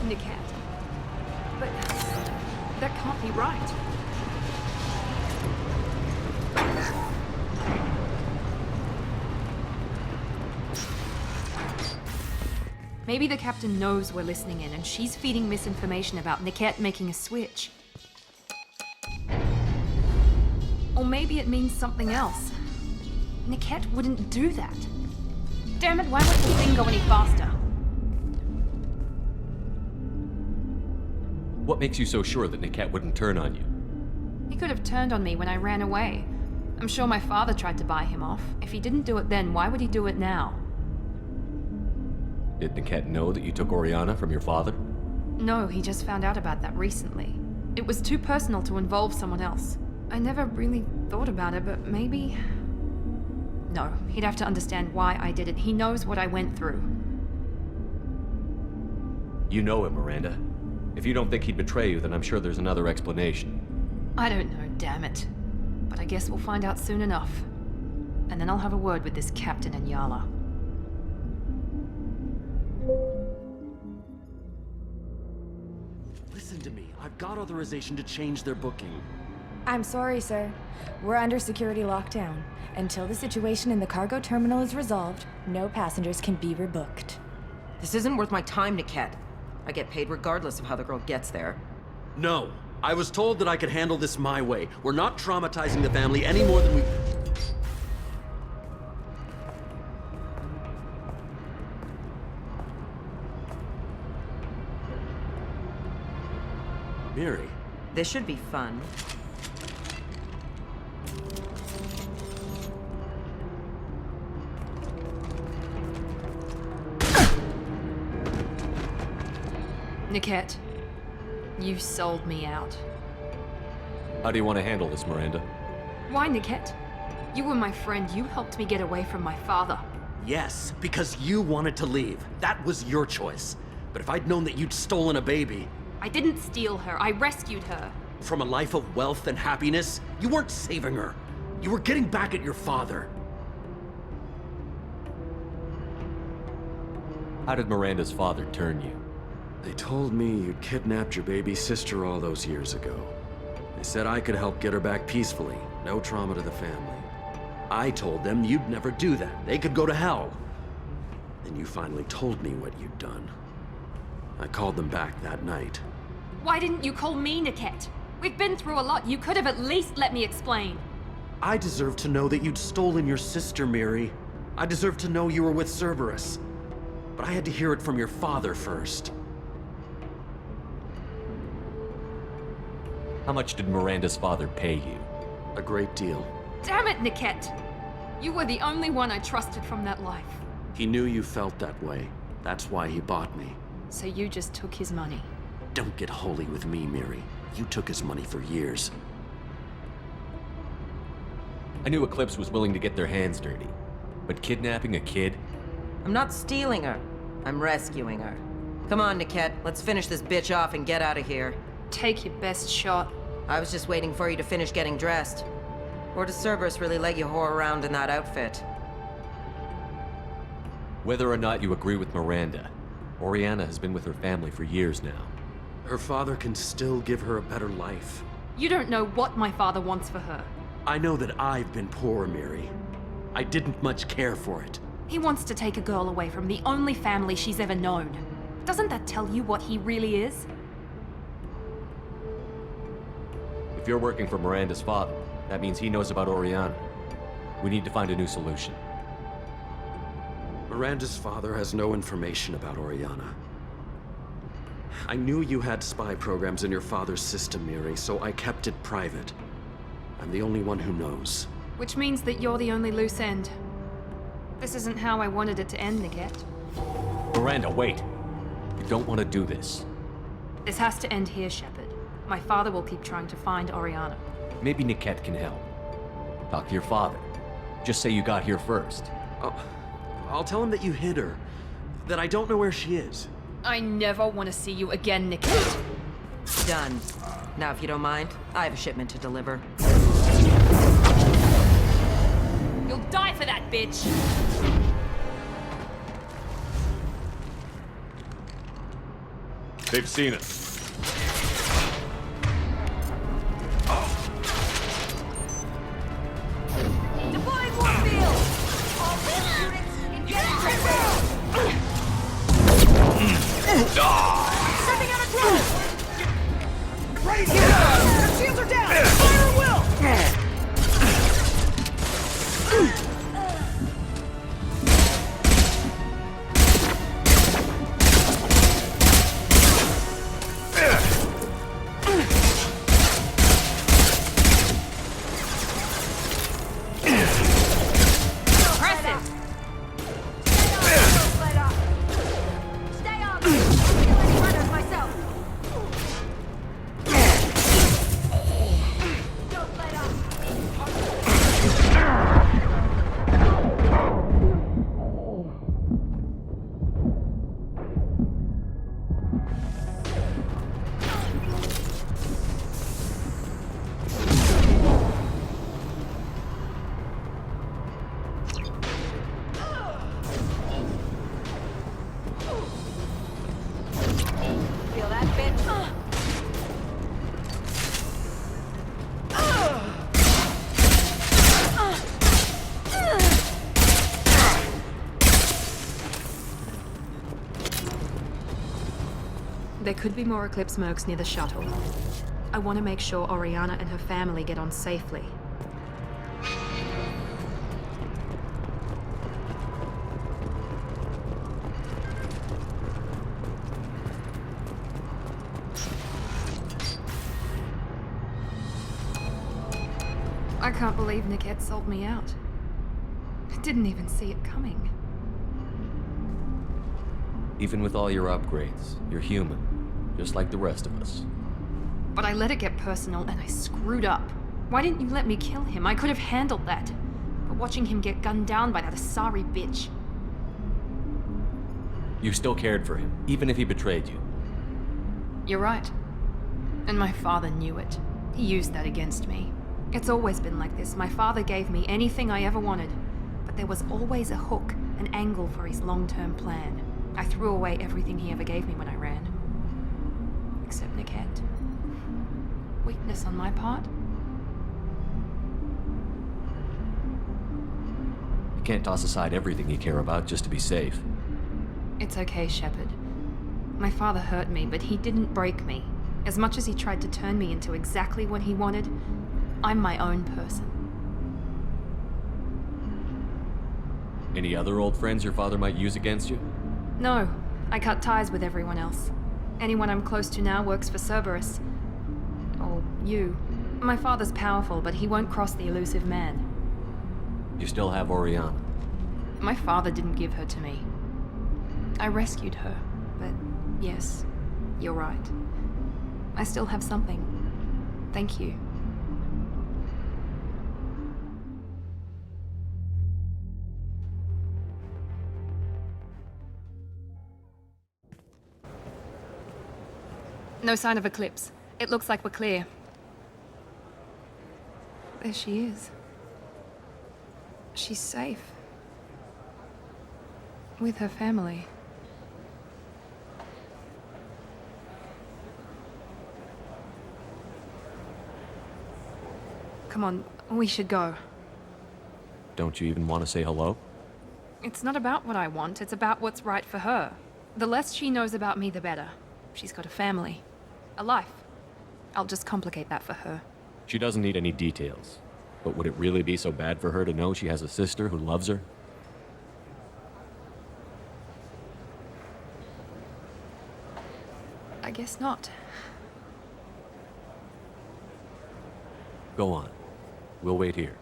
Niket. But that can't be right. Maybe the captain knows we're listening in and she's feeding misinformation about Niket making a switch. Or maybe it means something else. Niket wouldn't do that. Damn it, why won't the thing go any faster? What makes you so sure that Niket wouldn't turn on you? He could have turned on me when I ran away. I'm sure my father tried to buy him off. If he didn't do it then, why would he do it now? Did Niket know that you took Oriana from your father? No, he just found out about that recently. It was too personal to involve someone else. I never really thought about it, but maybe... No, he'd have to understand why I did it. He knows what I went through. You know him, Miranda. If you don't think he'd betray you, then I'm sure there's another explanation. I don't know, damn it. But I guess we'll find out soon enough. And then I'll have a word with this Captain Inyala. Listen to me. I've got authorization to change their booking. I'm sorry, sir. We're under security lockdown. Until the situation in the cargo terminal is resolved, no passengers can be rebooked. This isn't worth my time, Niket. I get paid regardless of how the girl gets there. No. I was told that I could handle this my way. We're not traumatizing the family any more than we... Miri. This should be fun. Niket, you sold me out. How do you want to handle this, Miranda? Why, Niket? You were my friend. You helped me get away from my father. Yes, because you wanted to leave. That was your choice. But if I'd known that you'd stolen a baby... I didn't steal her. I rescued her. From a life of wealth and happiness, you weren't saving her. You were getting back at your father. How did Miranda's father turn you? They told me you'd kidnapped your baby sister all those years ago. They said I could help get her back peacefully. No trauma to the family. I told them you'd never do that. They could go to hell. Then you finally told me what you'd done. I called them back that night. Why didn't you call me, Niket? We've been through a lot. You could have at least let me explain. I deserve to know that you'd stolen your sister, Miri. I deserve to know you were with Cerberus. But I had to hear it from your father first. How much did Miranda's father pay you? A great deal. Damn it, Niket! You were the only one I trusted from that life. He knew you felt that way. That's why he bought me. So you just took his money? Don't get holy with me, Miri. You took his money for years. I knew Eclipse was willing to get their hands dirty. But kidnapping a kid? I'm not stealing her. I'm rescuing her. Come on, Niket. Let's finish this bitch off and get out of here. Take your best shot. I was just waiting for you to finish getting dressed. Or does Cerberus really let you whore around in that outfit? Whether or not you agree with Miranda, Oriana has been with her family for years now. Her father can still give her a better life. You don't know what my father wants for her. I know that I've been poor, Miri. I didn't much care for it. He wants to take a girl away from the only family she's ever known. Doesn't that tell you what he really is? If you're working for Miranda's father, that means he knows about Oriana. We need to find a new solution. Miranda's father has no information about Oriana. I knew you had spy programs in your father's system, Miri, so I kept it private. I'm the only one who knows. Which means that you're the only loose end. This isn't how I wanted it to end, Niket. Miranda, wait. You don't want to do this. This has to end here, Shepard. My father will keep trying to find Oriana. Maybe Niket can help. Talk to your father. Just say you got here first. I'll tell him that you hid her. That I don't know where she is. I never want to see you again, Niket. Done. Now, if you don't mind, I have a shipment to deliver. You'll die for that, bitch! They've seen us. Deploying Warfield! All units, engage Sending out a drone! Right here! Their shields are down! Fire at will! There could be more Eclipse mercs near the shuttle. I want to make sure Oriana and her family get on safely. I can't believe Niket sold me out. I didn't even see it coming. Even with all your upgrades, you're human. Just like the rest of us. But I let it get personal and I screwed up. Why didn't you let me kill him? I could have handled that. But watching him get gunned down by that Asari bitch. You still cared for him, even if he betrayed you. You're right. And my father knew it. He used that against me. It's always been like this. My father gave me anything I ever wanted. But there was always a hook, an angle for his long-term plan. I threw away everything he ever gave me when I ran. Except Niket. Weakness on my part? You can't toss aside everything you care about just to be safe. It's okay, Shepard. My father hurt me, but he didn't break me. As much as he tried to turn me into exactly what he wanted, I'm my own person. Any other old friends your father might use against you? No, I cut ties with everyone else. Anyone I'm close to now works for Cerberus. Or you. My father's powerful, but he won't cross the elusive man. You still have Oriana. My father didn't give her to me. I rescued her, but yes, you're right. I still have something. Thank you. No sign of Eclipse. It looks like we're clear. There she is. She's safe. With her family. Come on, we should go. Don't you even want to say hello? It's not about what I want, it's about what's right for her. The less she knows about me, the better. She's got a family. A life. I'll just complicate that for her. She doesn't need any details. But would it really be so bad for her to know she has a sister who loves her? I I guess not. Go on. We'll wait here.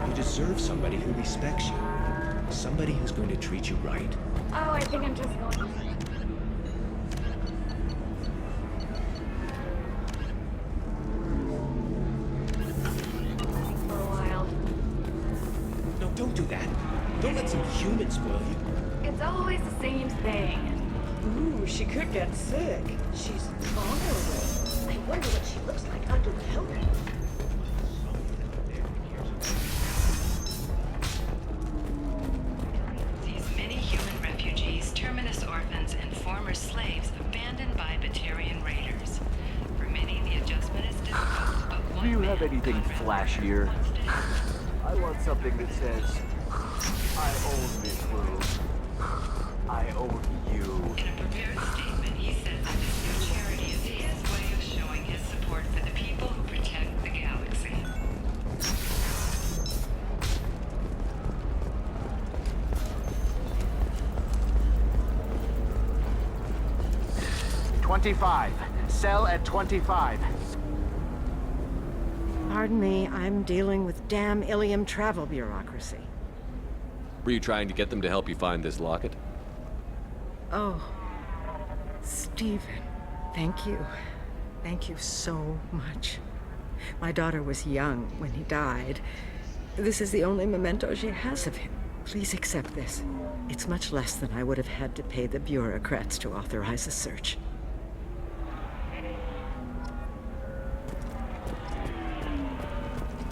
You deserve somebody who respects you. Somebody who's going to treat you right. Oh, I think I'm just going. For a while. No, don't do that. Don't let some human spoil you. It's always the same thing. Ooh, she could get sick. She's vulnerable. I wonder what she looks like under the helmet. These many human refugees, terminus orphans, and former slaves abandoned by Batarian raiders. For many, the adjustment is difficult, but Do one you man, have anything Conrad flashier? wants to- I want something that says, I own this room. I own you. In a prepared statement, he said that this new charity is his way of showing his support for the people who protect the galaxy. $25. Sell at $25. Pardon me, I'm dealing with damn Ilium travel bureaucracy. Were you trying to get them to help you find this locket? Oh, Stephen, thank you. Thank you so much. My daughter was young when he died. This is the only memento she has of him. Please accept this. It's much less than I would have had to pay the bureaucrats to authorize a search.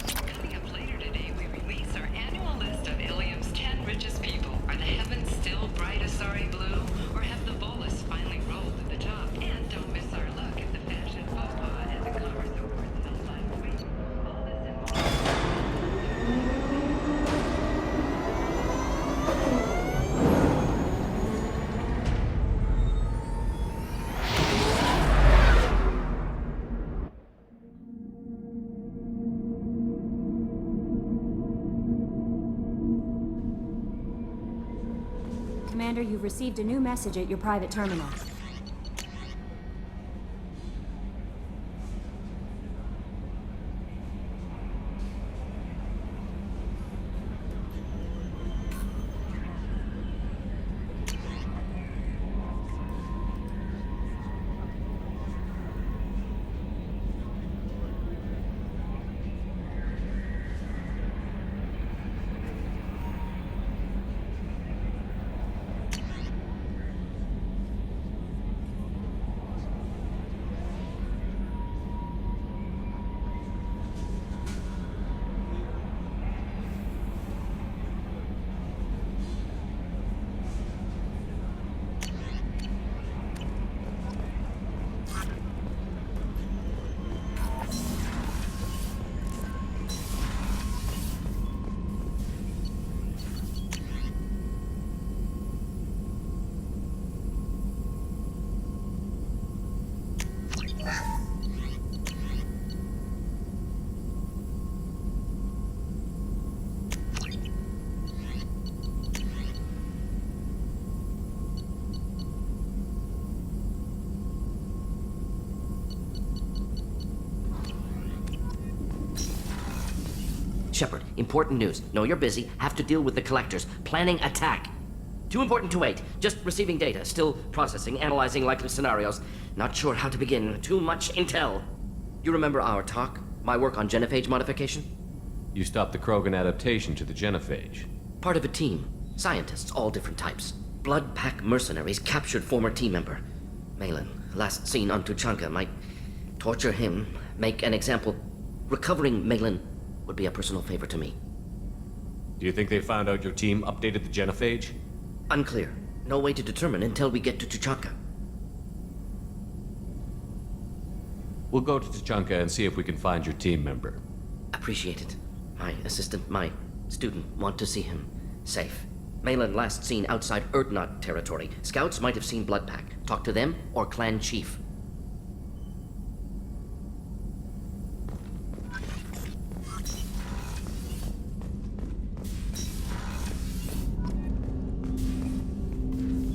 Coming up later today, we release our annual list of Ilium's 10 richest people. Are the heavens still bright Asari blue, or have the Volus finally rolled to the top? And don't miss our look at the fashion faux pas and the commerce awards held last week. All this and more. Commander, you've received a new message at your private terminal. Shepard, important news. Know you're busy. Have to deal with the collectors. Planning attack. Too important to wait. Just receiving data. Still processing, analyzing likely scenarios. Not sure how to begin. Too much intel. You remember our talk? My work on genophage modification? You stopped the Krogan adaptation to the genophage. Part of a team. Scientists, all different types. Blood Pack mercenaries captured former team member. Malin, last seen on Tuchanka. torture him, make an example. Recovering Malin would be a personal favor to me. Do you think they found out your team updated the genophage? Unclear. No way to determine until we get to Tuchanka. We'll go to Tuchanka and see if we can find your team member. Appreciate it. My assistant, my student, want to see him safe. Malin last seen outside Urdnot territory. Scouts might have seen Bloodpack. Talk to them or clan chief.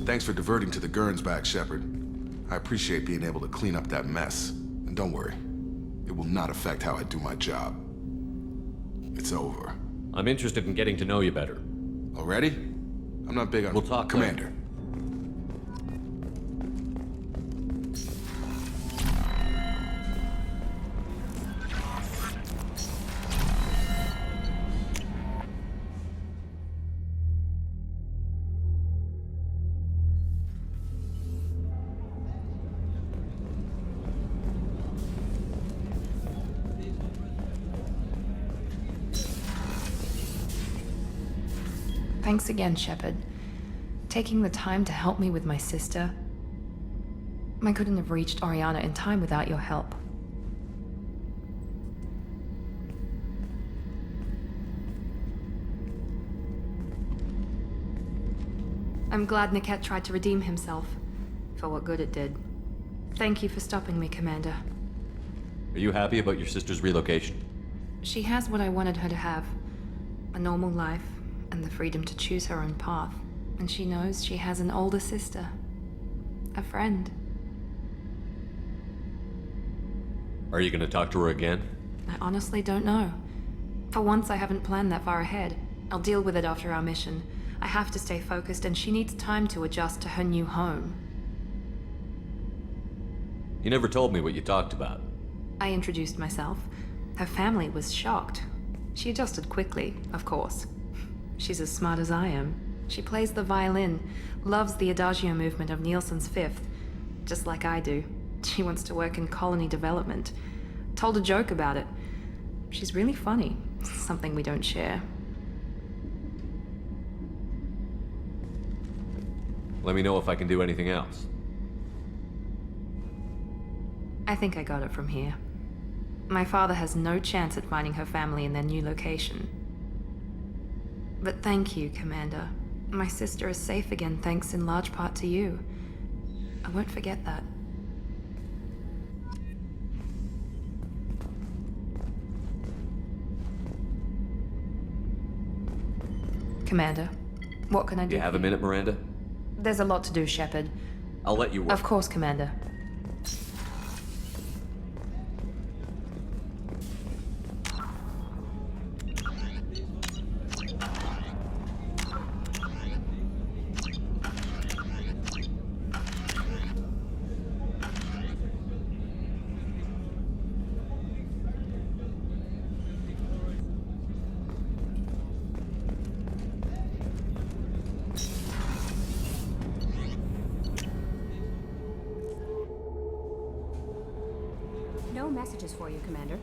Thanks for diverting to the Gernsback, Shepard. I appreciate being able to clean up that mess. And don't worry, it will not affect how I do my job. It's over. I'm interested in getting to know you better. Already? I'm not big on... We'll talk, Commander. Thanks again, Shepard. Taking the time to help me with my sister. I couldn't have reached Oriana in time without your help. I'm glad Niket tried to redeem himself, for what good it did. Thank you for stopping me, Commander. Are you happy about your sister's relocation? She has what I wanted her to have. A normal life, and the freedom to choose her own path. And she knows she has an older sister. A friend. Are you gonna talk to her again? I honestly don't know. For once, I haven't planned that far ahead. I'll deal with it after our mission. I have to stay focused, and she needs time to adjust to her new home. You never told me what you talked about. I introduced myself. Her family was shocked. She adjusted quickly, of course. She's as smart as I am. She plays the violin, loves the Adagio movement of Nielsen's Fifth, just like I do. She wants to work in colony development. Told a joke about it. She's really funny, something we don't share. Let me know if I can do anything else. I think I got it from here. My father has no chance at finding her family in their new location. But thank you, Commander. My sister is safe again thanks in large part to you. I won't forget that. Commander, what can I do? You have a minute, Miranda? There's a lot to do, Shepard. I'll let you work. Of course, Commander. No messages for you, Commander.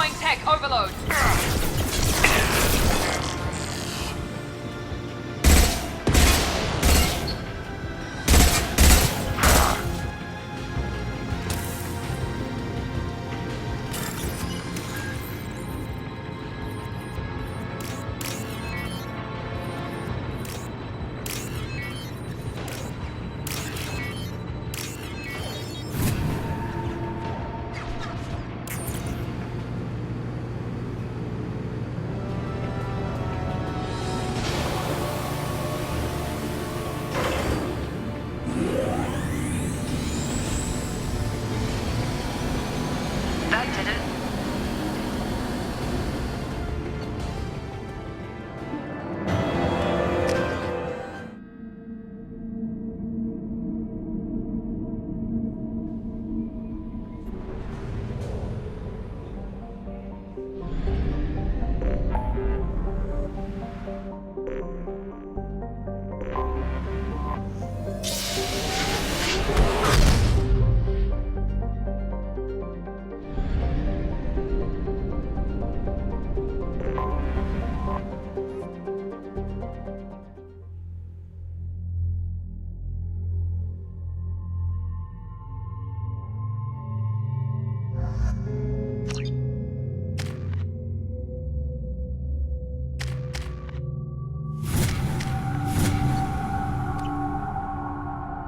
Deploying tech overload. That did it.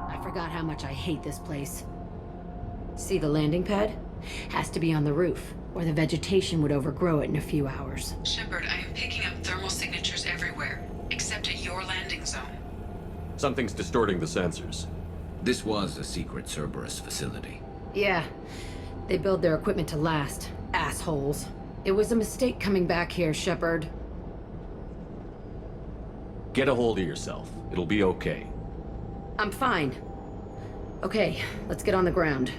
I forgot how much I hate this place. See the landing pad? Has to be on the roof, or the vegetation would overgrow it in a few hours. Shepard, I am picking up thermal signatures everywhere, except at your landing zone. Something's distorting the sensors. This was a secret Cerberus facility. Yeah, they build their equipment to last. Assholes. It was a mistake coming back here, Shepard. Get a hold of yourself. It'll be okay. I'm fine. Okay, let's get on the ground.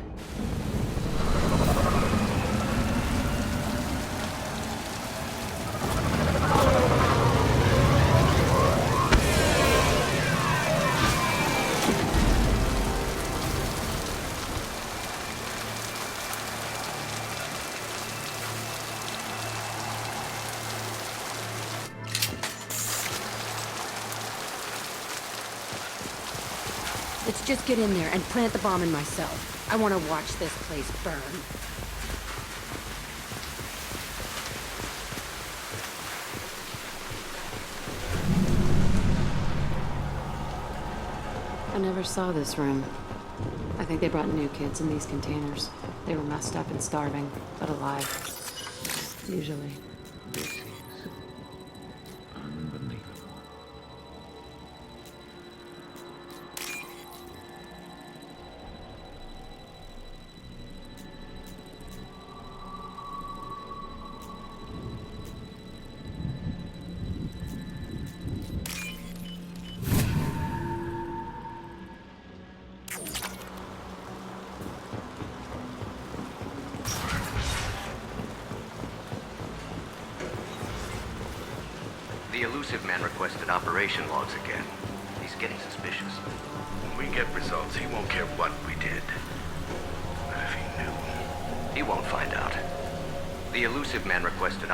Let's just get in there and plant the bomb in myself. I want to watch this place burn. I never saw this room. I think they brought new kids in these containers. They were messed up and starving, but alive. Usually. This is unbelievable. The elusive man requested operation logs again. He's getting suspicious. When we get results, he won't care what we did. But if he knew... He won't find out. The elusive man requested...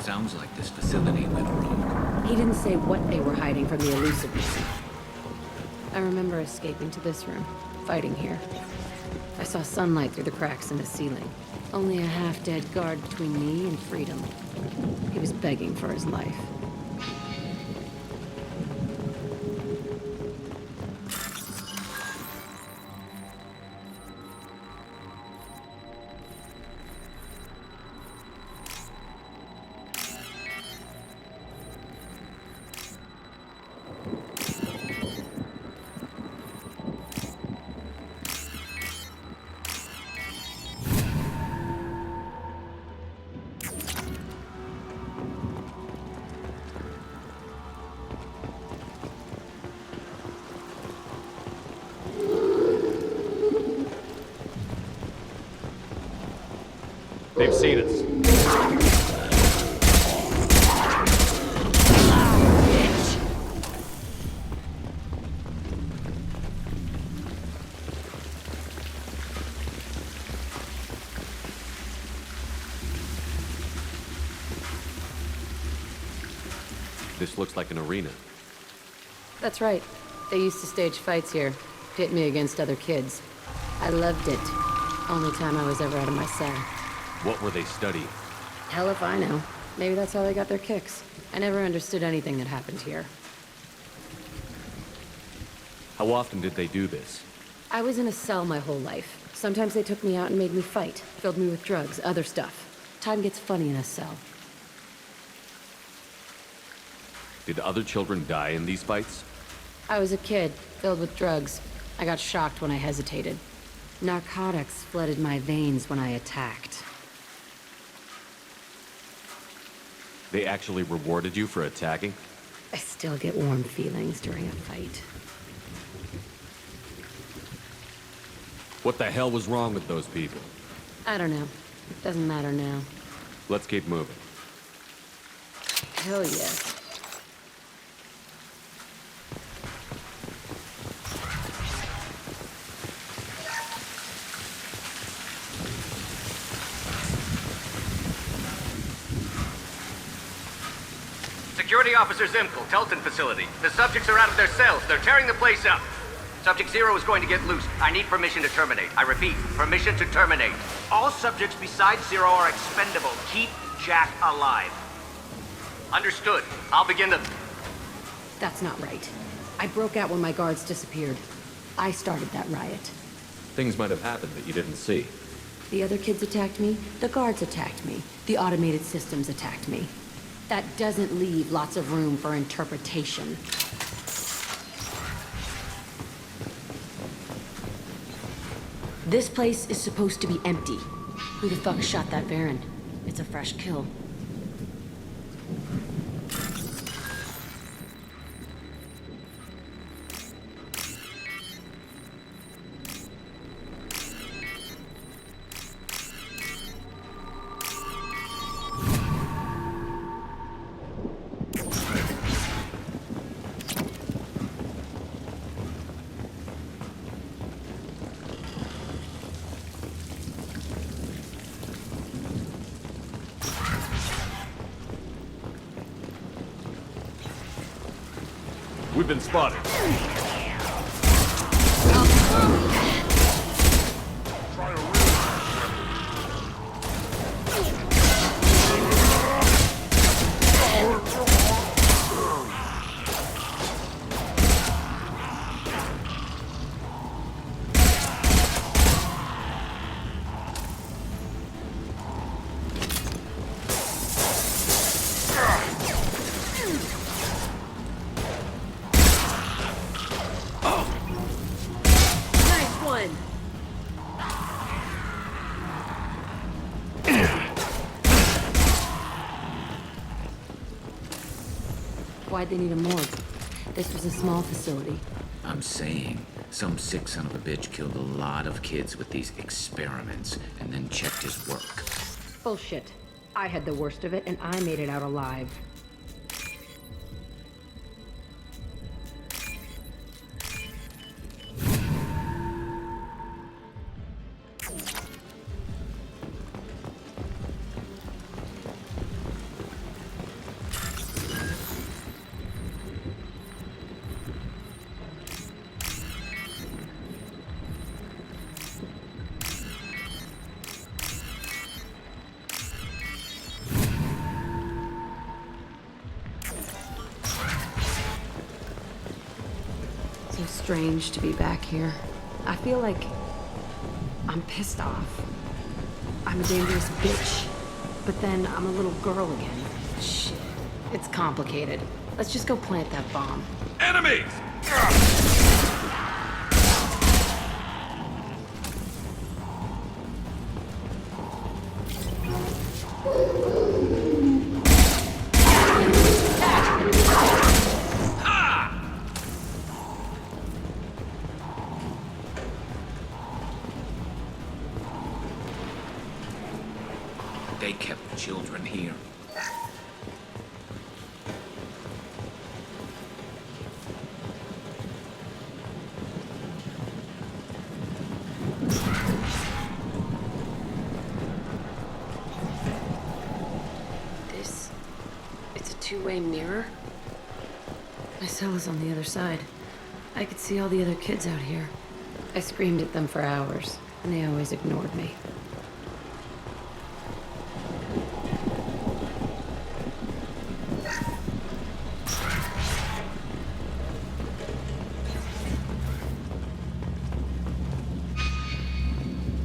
Sounds like this facility went rogue. He didn't say what they were hiding from the elusiveness. I remember escaping to this room, fighting here. I saw sunlight through the cracks in the ceiling. Only a half-dead guard between me and freedom. He was begging for his life. They've seen us. This looks like an arena. That's right. They used to stage fights here, pit me against other kids. I loved it. Only time I was ever out of my cell. What were they studying? Hell if I know. Maybe that's how they got their kicks. I never understood anything that happened here. How often did they do this? I was in a cell my whole life. Sometimes they took me out and made me fight. Filled me with drugs, other stuff. Time gets funny in a cell. Did other children die in these fights? I was a kid, filled with drugs. I got shocked when I hesitated. Narcotics flooded my veins when I attacked. They actually rewarded you for attacking? I still get warm feelings during a fight. What the hell was wrong with those people? I don't know. It doesn't matter now. Let's keep moving. Hell yeah. Security Officer Zimkel, Telton facility. The subjects are out of their cells. They're tearing the place up. Subject Zero is going to get loose. I need permission to terminate. I repeat, permission to terminate. All subjects besides Zero are expendable. Keep Jack alive. Understood. I'll begin the... That's not right. I broke out when my guards disappeared. I started that riot. Things might have happened that you didn't see. The other kids attacked me, the guards attacked me, the automated systems attacked me. That doesn't leave lots of room for interpretation. This place is supposed to be empty. Who the fuck shot that Baron? It's a fresh kill. We've been spotted. Why'd they need a morgue? This was a small facility. I'm saying, some sick son of a bitch killed a lot of kids with these experiments and then checked his work. Bullshit. I had the worst of it and I made it out alive. So strange to be back here. I feel like I'm pissed off. I'm a dangerous bitch. But then I'm a little girl again. Shit. It's complicated. Let's just go plant that bomb. Enemies! They kept children here. It's a two-way mirror? My cell is on the other side. I could see all the other kids out here. I screamed at them for hours, and they always ignored me.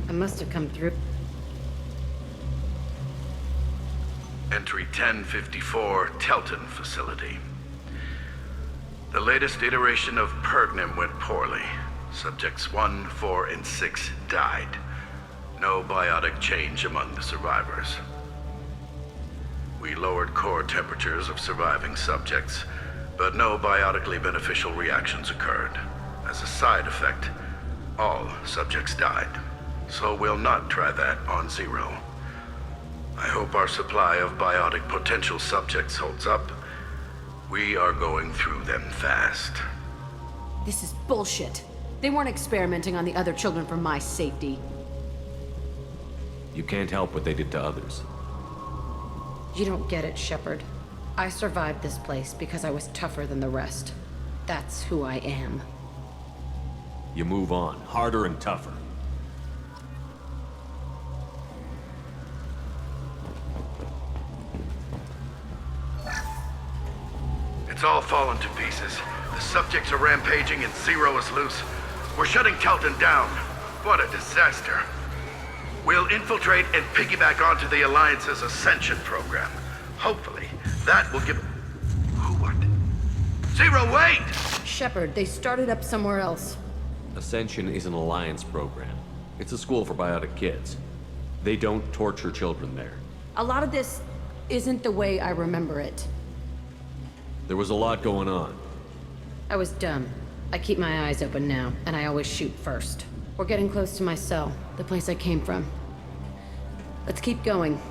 I must have come through. Entry 1054, Telton facility. The latest iteration of Pergnim went poorly. Subjects 1, 4, and 6 died. No biotic change among the survivors. We lowered core temperatures of surviving subjects, but no biotically beneficial reactions occurred. As a side effect, all subjects died. So we'll not try that on Zero. I hope our supply of biotic potential subjects holds up. We are going through them fast. This is bullshit. They weren't experimenting on the other children for my safety. You can't help what they did to others. You don't get it, Shepard. I survived this place because I was tougher than the rest. That's who I am. You move on, harder and tougher. It's all fallen to pieces. The subjects are rampaging and Zero is loose. We're shutting Telton down. What a disaster. We'll infiltrate and piggyback onto the Alliance's Ascension program. Hopefully, that will give... Who are they? Zero, wait! Shepard, they started up somewhere else. Ascension is an Alliance program. It's a school for biotic kids. They don't torture children there. A lot of this isn't the way I remember it. There was a lot going on. I was dumb. I keep my eyes open now, and I always shoot first. We're getting close to my cell, the place I came from. Let's keep going.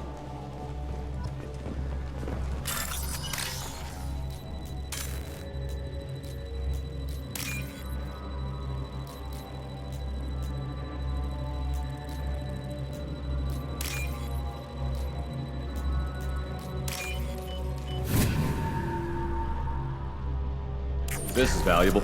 This is valuable.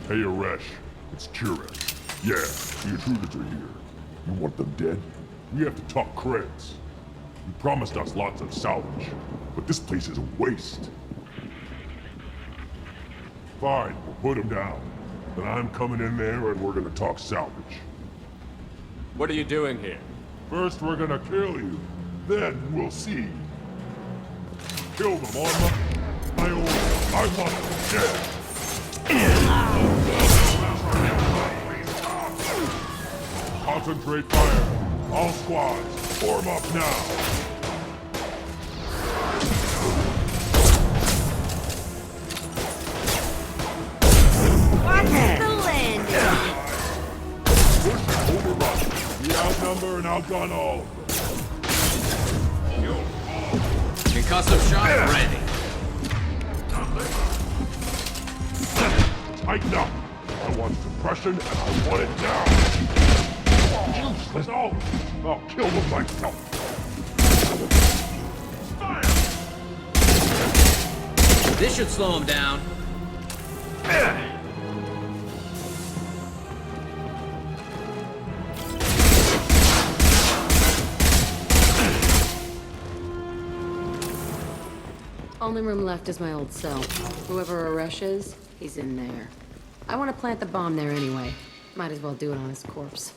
Hey, Aresh. It's Kirek. Yeah, the intruders are here. You want them dead? We have to talk creds. You promised us lots of salvage, but this place is a waste. Fine, we'll put them down. Then I'm coming in there and we're gonna talk salvage. What are you doing here? First we're gonna kill you, then we'll see. Kill them on my own. I want them dead. Concentrate fire. All squads, form up now. Watch the landing. Push overrun. We outnumber and outgun all of them. Concussive shot ready. Tighten up. I want suppression and I want it now. Useless. No, I'll kill them myself. Fire! This should slow him down. Only room left is my old cell. Whoever Aresh is, he's in there. I want to plant the bomb there anyway. Might as well do it on his corpse.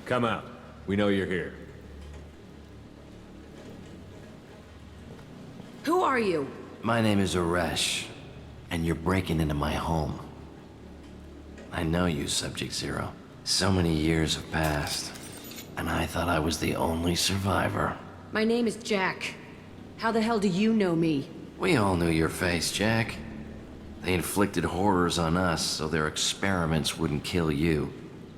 Come out. We know you're here. Who are you? My name is Aresh, and you're breaking into my home. I know you, Subject Zero. So many years have passed, and I thought I was the only survivor. My name is Jack. How the hell do you know me? We all knew your face, Jack. They inflicted horrors on us so their experiments wouldn't kill you.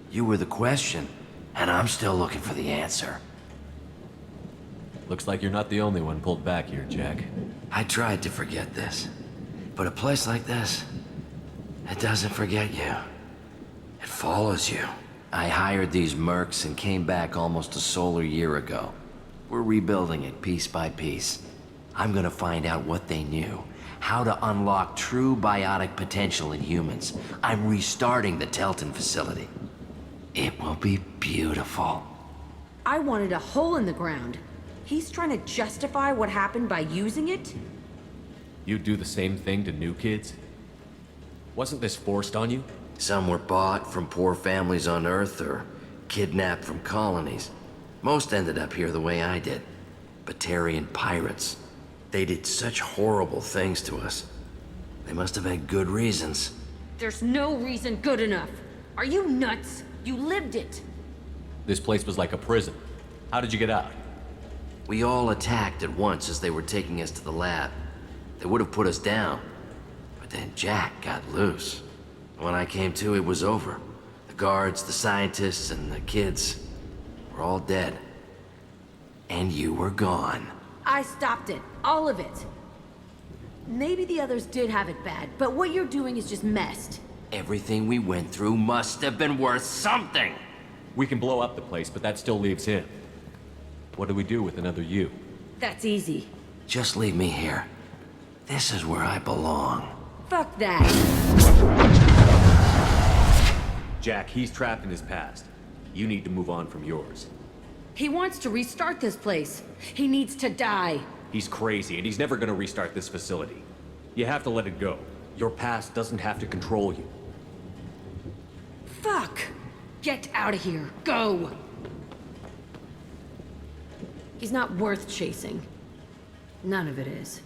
You were the question, and I'm still looking for the answer. Looks like you're not the only one pulled back here, Jack. I tried to forget this, but a place like this, it doesn't forget you. It follows you. I hired these mercs and came back almost a solar year ago. We're rebuilding it piece by piece. I'm gonna find out what they knew, how to unlock true biotic potential in humans. I'm restarting the Telton facility. It will be beautiful. I wanted a hole in the ground. He's trying to justify what happened by using it? You'd do the same thing to new kids? Wasn't this forced on you? Some were bought from poor families on Earth or kidnapped from colonies. Most ended up here the way I did. Batarian pirates. They did such horrible things to us. They must have had good reasons. There's no reason good enough. Are you nuts? You lived it. This place was like a prison. How did you get out? We all attacked at once as they were taking us to the lab. They would have put us down. But then Jack got loose. When I came to, it was over. The guards, the scientists, and the kids were all dead. And you were gone. I stopped it. All of it. Maybe the others did have it bad, but what you're doing is just messed. Everything we went through must have been worth something. We can blow up the place, but that still leaves him. What do we do with another you? That's easy. Just leave me here. This is where I belong. Fuck that. Jack, he's trapped in his past. You need to move on from yours. He wants to restart this place. He needs to die. He's crazy, and he's never gonna restart this facility. You have to let it go. Your past doesn't have to control you. Fuck! Get out of here. Go! He's not worth chasing. None of it is.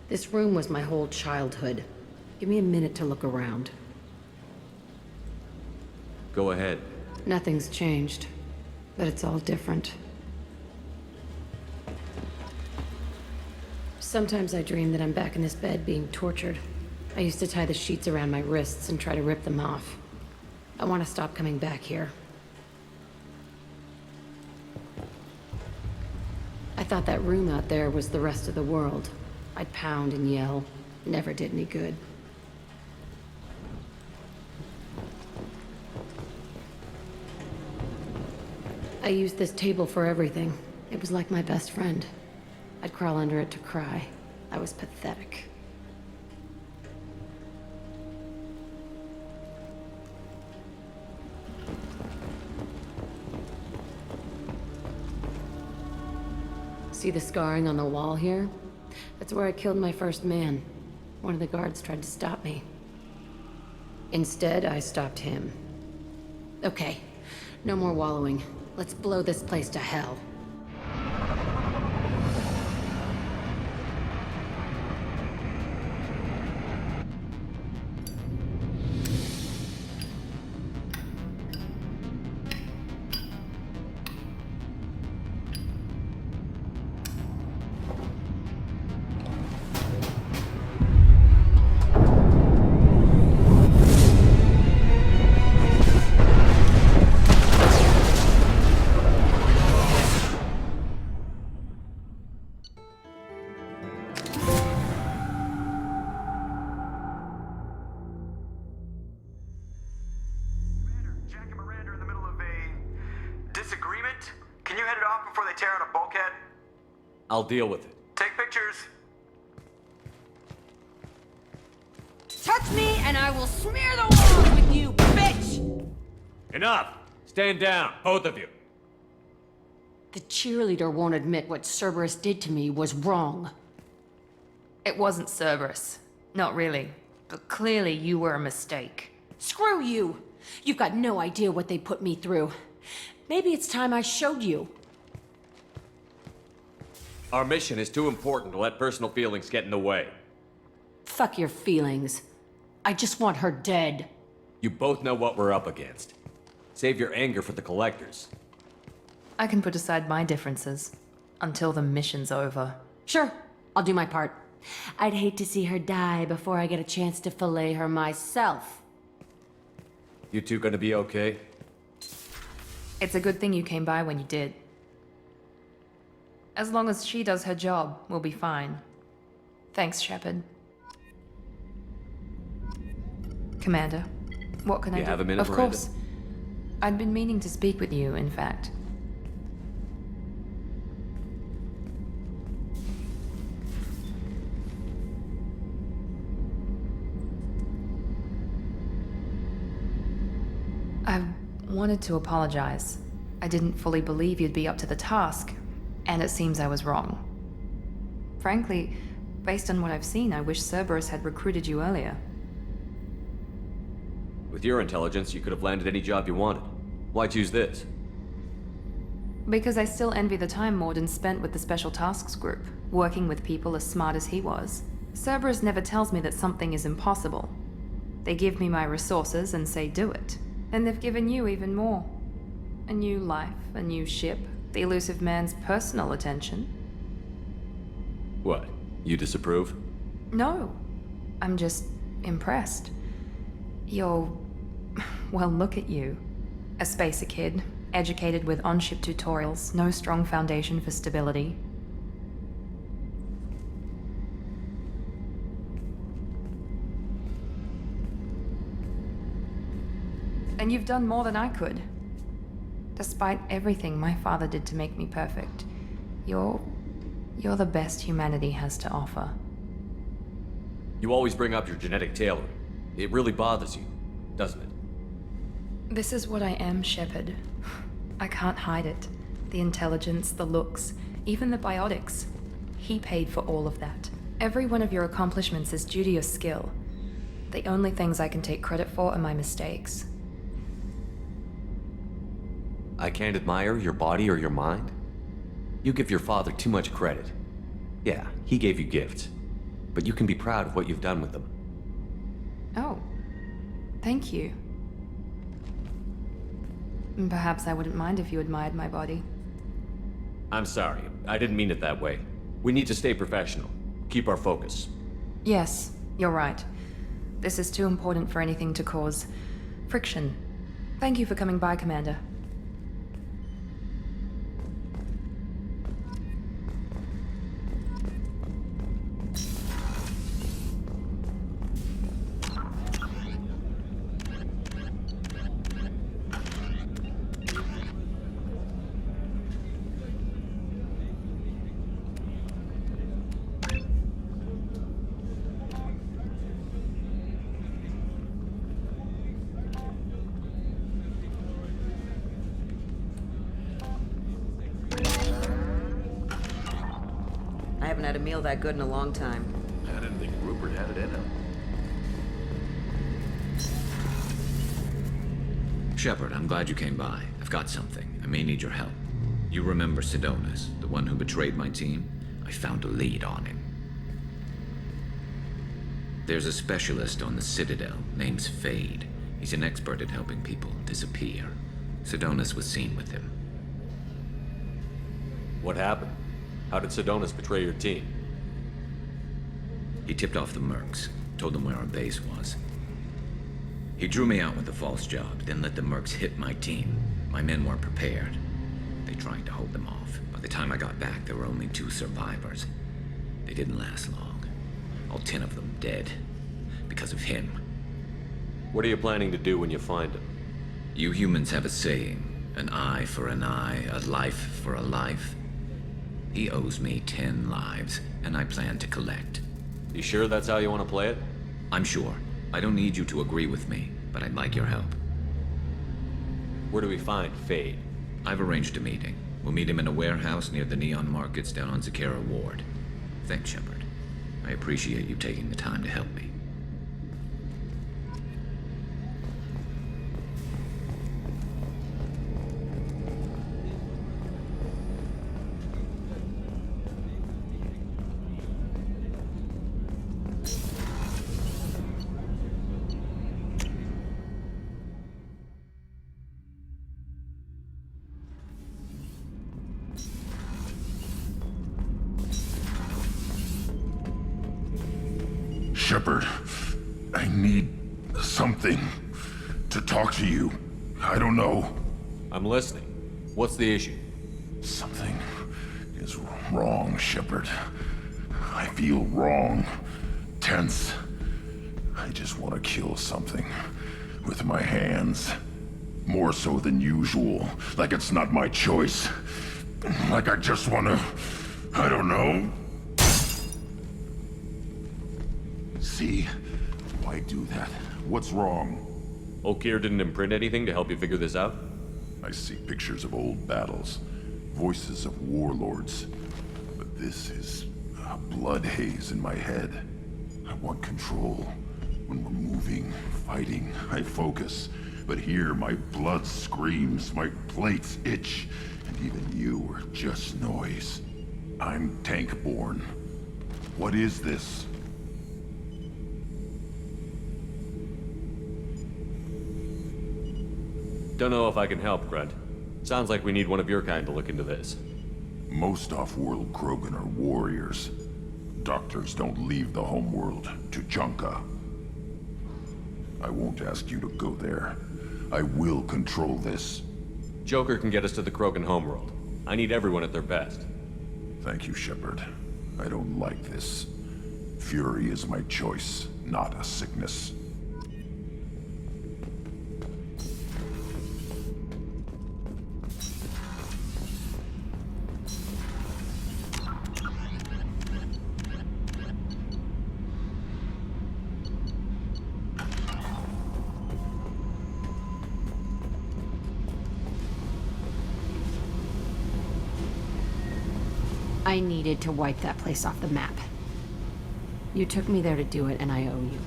This room was my whole childhood. Give me a minute to look around. Go ahead. Nothing's changed, but it's all different. Sometimes I dream that I'm back in this bed being tortured. I used to tie the sheets around my wrists and try to rip them off. I want to stop coming back here. I thought that room out there was the rest of the world. I'd pound and yell. Never did any good. I used this table for everything. It was like my best friend. I'd crawl under it to cry. I was pathetic. See the scarring on the wall here? That's where I killed my first man. One of the guards tried to stop me. Instead, I stopped him. Okay, no more wallowing. Let's blow this place to hell. I'll deal with it. Take pictures. Touch me and I will smear the walls with you, bitch! Enough! Stand down, both of you. The cheerleader won't admit what Cerberus did to me was wrong. It wasn't Cerberus. Not really. but clearly you were a mistake. Screw you! You've got no idea what they put me through. Maybe it's time I showed you. Our mission is too important to let personal feelings get in the way. Fuck your feelings. I just want her dead. You both know what we're up against. Save your anger for the collectors. I can put aside my differences until the mission's over. Sure, I'll do my part. I'd hate to see her die before I get a chance to fillet her myself. You two gonna be okay? It's a good thing you came by when you did. As long as she does her job, we'll be fine. Thanks, Shepard. Commander, what can I do? You have a minute, Of Miranda? course. I'd been meaning to speak with you, in fact. I wanted to apologize. I didn't fully believe you'd be up to the task, and it seems I was wrong. Frankly, based on what I've seen, I wish Cerberus had recruited you earlier. With your intelligence, you could have landed any job you wanted. Why choose this? Because I still envy the time Morden spent with the Special Tasks Group, working with people as smart as he was. Cerberus never tells me that something is impossible. They give me my resources and say do it. And they've given you even more. A new life, a new ship, the elusive man's personal attention. What? You disapprove? No. I'm just impressed. You're... well, look at you. A spacer kid, educated with on-ship tutorials, no strong foundation for stability. And you've done more than I could. Despite everything my father did to make me perfect, you're the best humanity has to offer. You always bring up your genetic tailoring. It really bothers you, doesn't it? This is what I am, Shepard. I can't hide it. The intelligence, the looks, even the biotics. He paid for all of that. Every one of your accomplishments is due to your skill. The only things I can take credit for are my mistakes. I can't admire your body or your mind? You give your father too much credit. Yeah, he gave you gifts. But you can be proud of what you've done with them. Oh. Thank you. Perhaps I wouldn't mind if you admired my body. I'm sorry, I didn't mean it that way. We need to stay professional. Keep our focus. Yes, you're right. This is too important for anything to cause friction. Thank you for coming by, Commander. I haven't had a meal that good in a long time. I didn't think Rupert had it in him. Shepard, I'm glad you came by. I've got something. I may need your help. You remember Sidonus, the one who betrayed my team? I found a lead on him. There's a specialist on the Citadel named Fade. He's an expert at helping people disappear. Sidonus was seen with him. What happened? How did Sidonus betray your team? He tipped off the mercs, told them where our base was. He drew me out with a false job, then let the mercs hit my team. My men weren't prepared. They tried to hold them off. By the time I got back, there were only 2 survivors. They didn't last long. All 10 of them dead. Because of him. What are you planning to do when you find him? You humans have a saying, an eye for an eye, a life for a life. He owes me 10 lives, and I plan to collect. You sure that's how you want to play it? I'm sure. I don't need you to agree with me, but I'd like your help. Where do we find Fade? I've arranged a meeting. We'll meet him in a warehouse near the Neon Markets down on Zakera Ward. Thanks, Shepard. I appreciate you taking the time to help me. Shepard, I need something to talk to you. I don't know. I'm listening. What's the issue? Something is wrong, Shepard. I feel wrong. Tense. I just want to kill something. With my hands. More so than usual. Like it's not my choice. Like I just want to... I don't know. See? Why do that? What's wrong? Okeer didn't imprint anything to help you figure this out? I see pictures of old battles. Voices of warlords. But this is a blood haze in my head. I want control. When we're moving, fighting, I focus. But here, my blood screams, my plates itch, and even you are just noise. I'm tank-born. What is this? Don't know if I can help, Grunt. Sounds like we need one of your kind to look into this. Most off-world Krogan are warriors. Doctors don't leave the homeworld to Junka. I won't ask you to go there. I will control this. Joker can get us to the Krogan homeworld. I need everyone at their best. Thank you, Shepard. I don't like this. Fury is my choice, not a sickness. I needed to wipe that place off the map. You took me there to do it, and I owe you.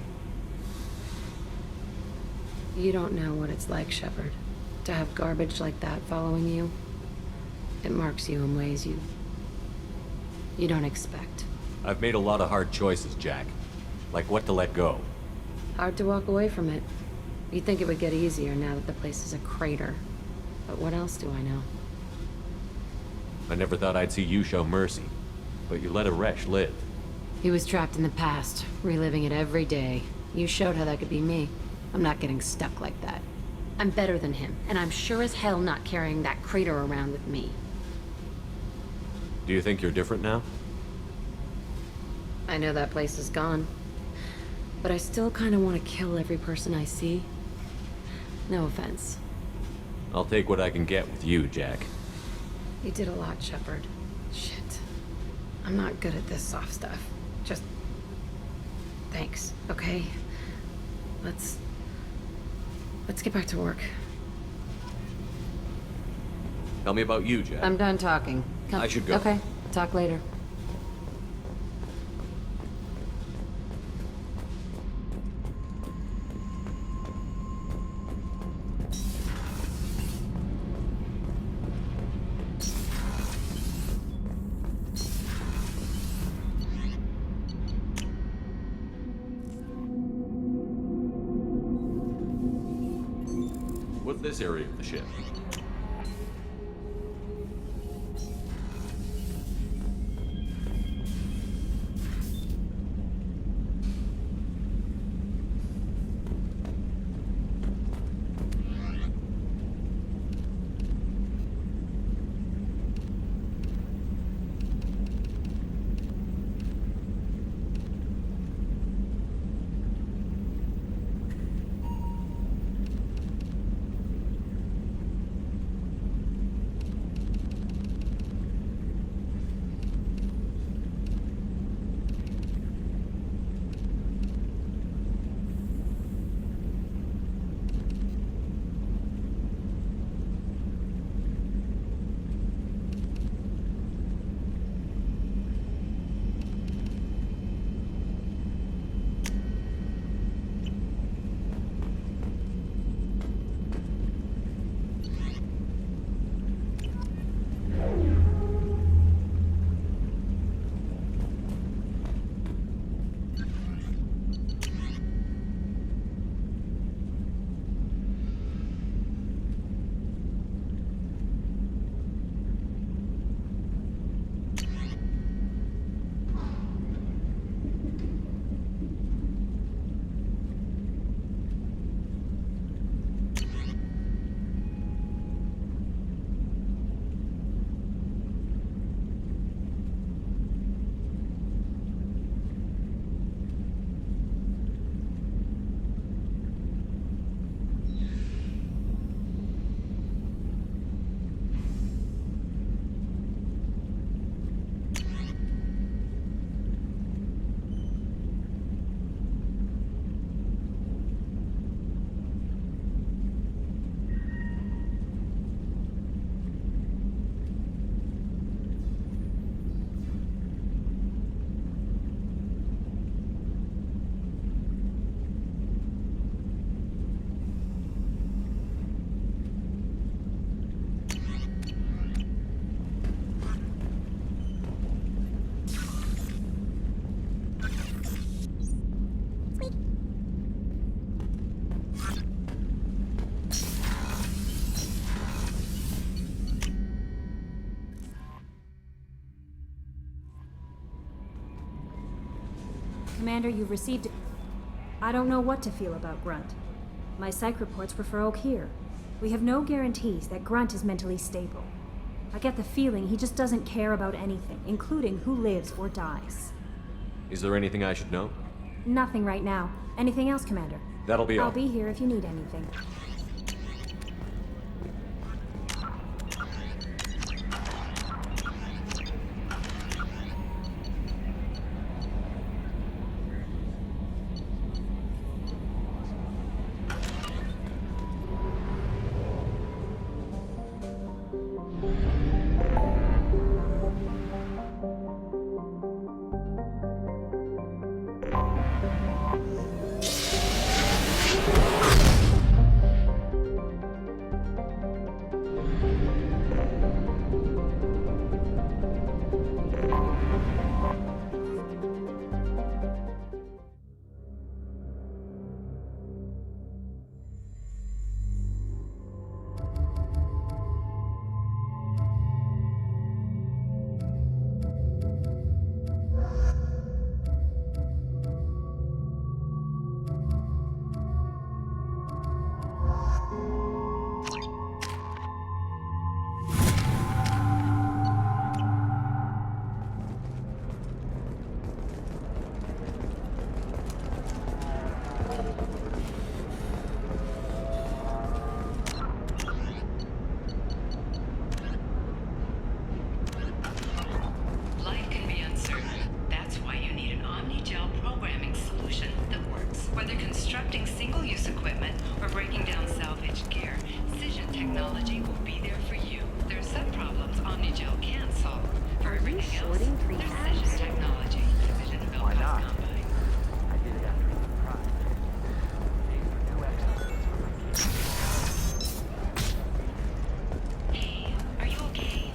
You don't know what it's like, Shepard. To have garbage like that following you. It marks you in ways you don't expect. I've made a lot of hard choices, Jack. Like what to let go. Hard to walk away from it. You'd think it would get easier now that the place is a crater. But what else do I know? I never thought I'd see you show mercy. But you let Aresh live. He was trapped in the past, reliving it every day. You showed how that could be me. I'm not getting stuck like that. I'm better than him, and I'm sure as hell not carrying that crater around with me. Do you think you're different now? I know that place is gone. But I still kind of want to kill every person I see. No offense. I'll take what I can get with you, Jack. You did a lot, Shepard. Shit. I'm not good at this soft stuff. Just... thanks, okay? Let's get back to work. Tell me about you, Jack. I'm done talking. Come. I should go. Okay, talk later. What's this area of the ship? Commander, you've received... I don't know what to feel about Grunt. My psych reports refer Oak here. We have no guarantees that Grunt is mentally stable. I get the feeling he just doesn't care about anything, including who lives or dies. Is there anything I should know? Nothing right now. Anything else, Commander? That'll be all. I'll be here if you need anything. Life can be uncertain. That's why you need an OmniGel programming solution that works. Whether constructing single-use equipment or breaking down salvaged gear, Cision technology will be there for you. There are some problems OmniGel can't solve. For everything else, there's Cision technology. Cision Why Belfast not? Combine. I did it after you cried. These are new episodes for my kids. Hey, are you okay?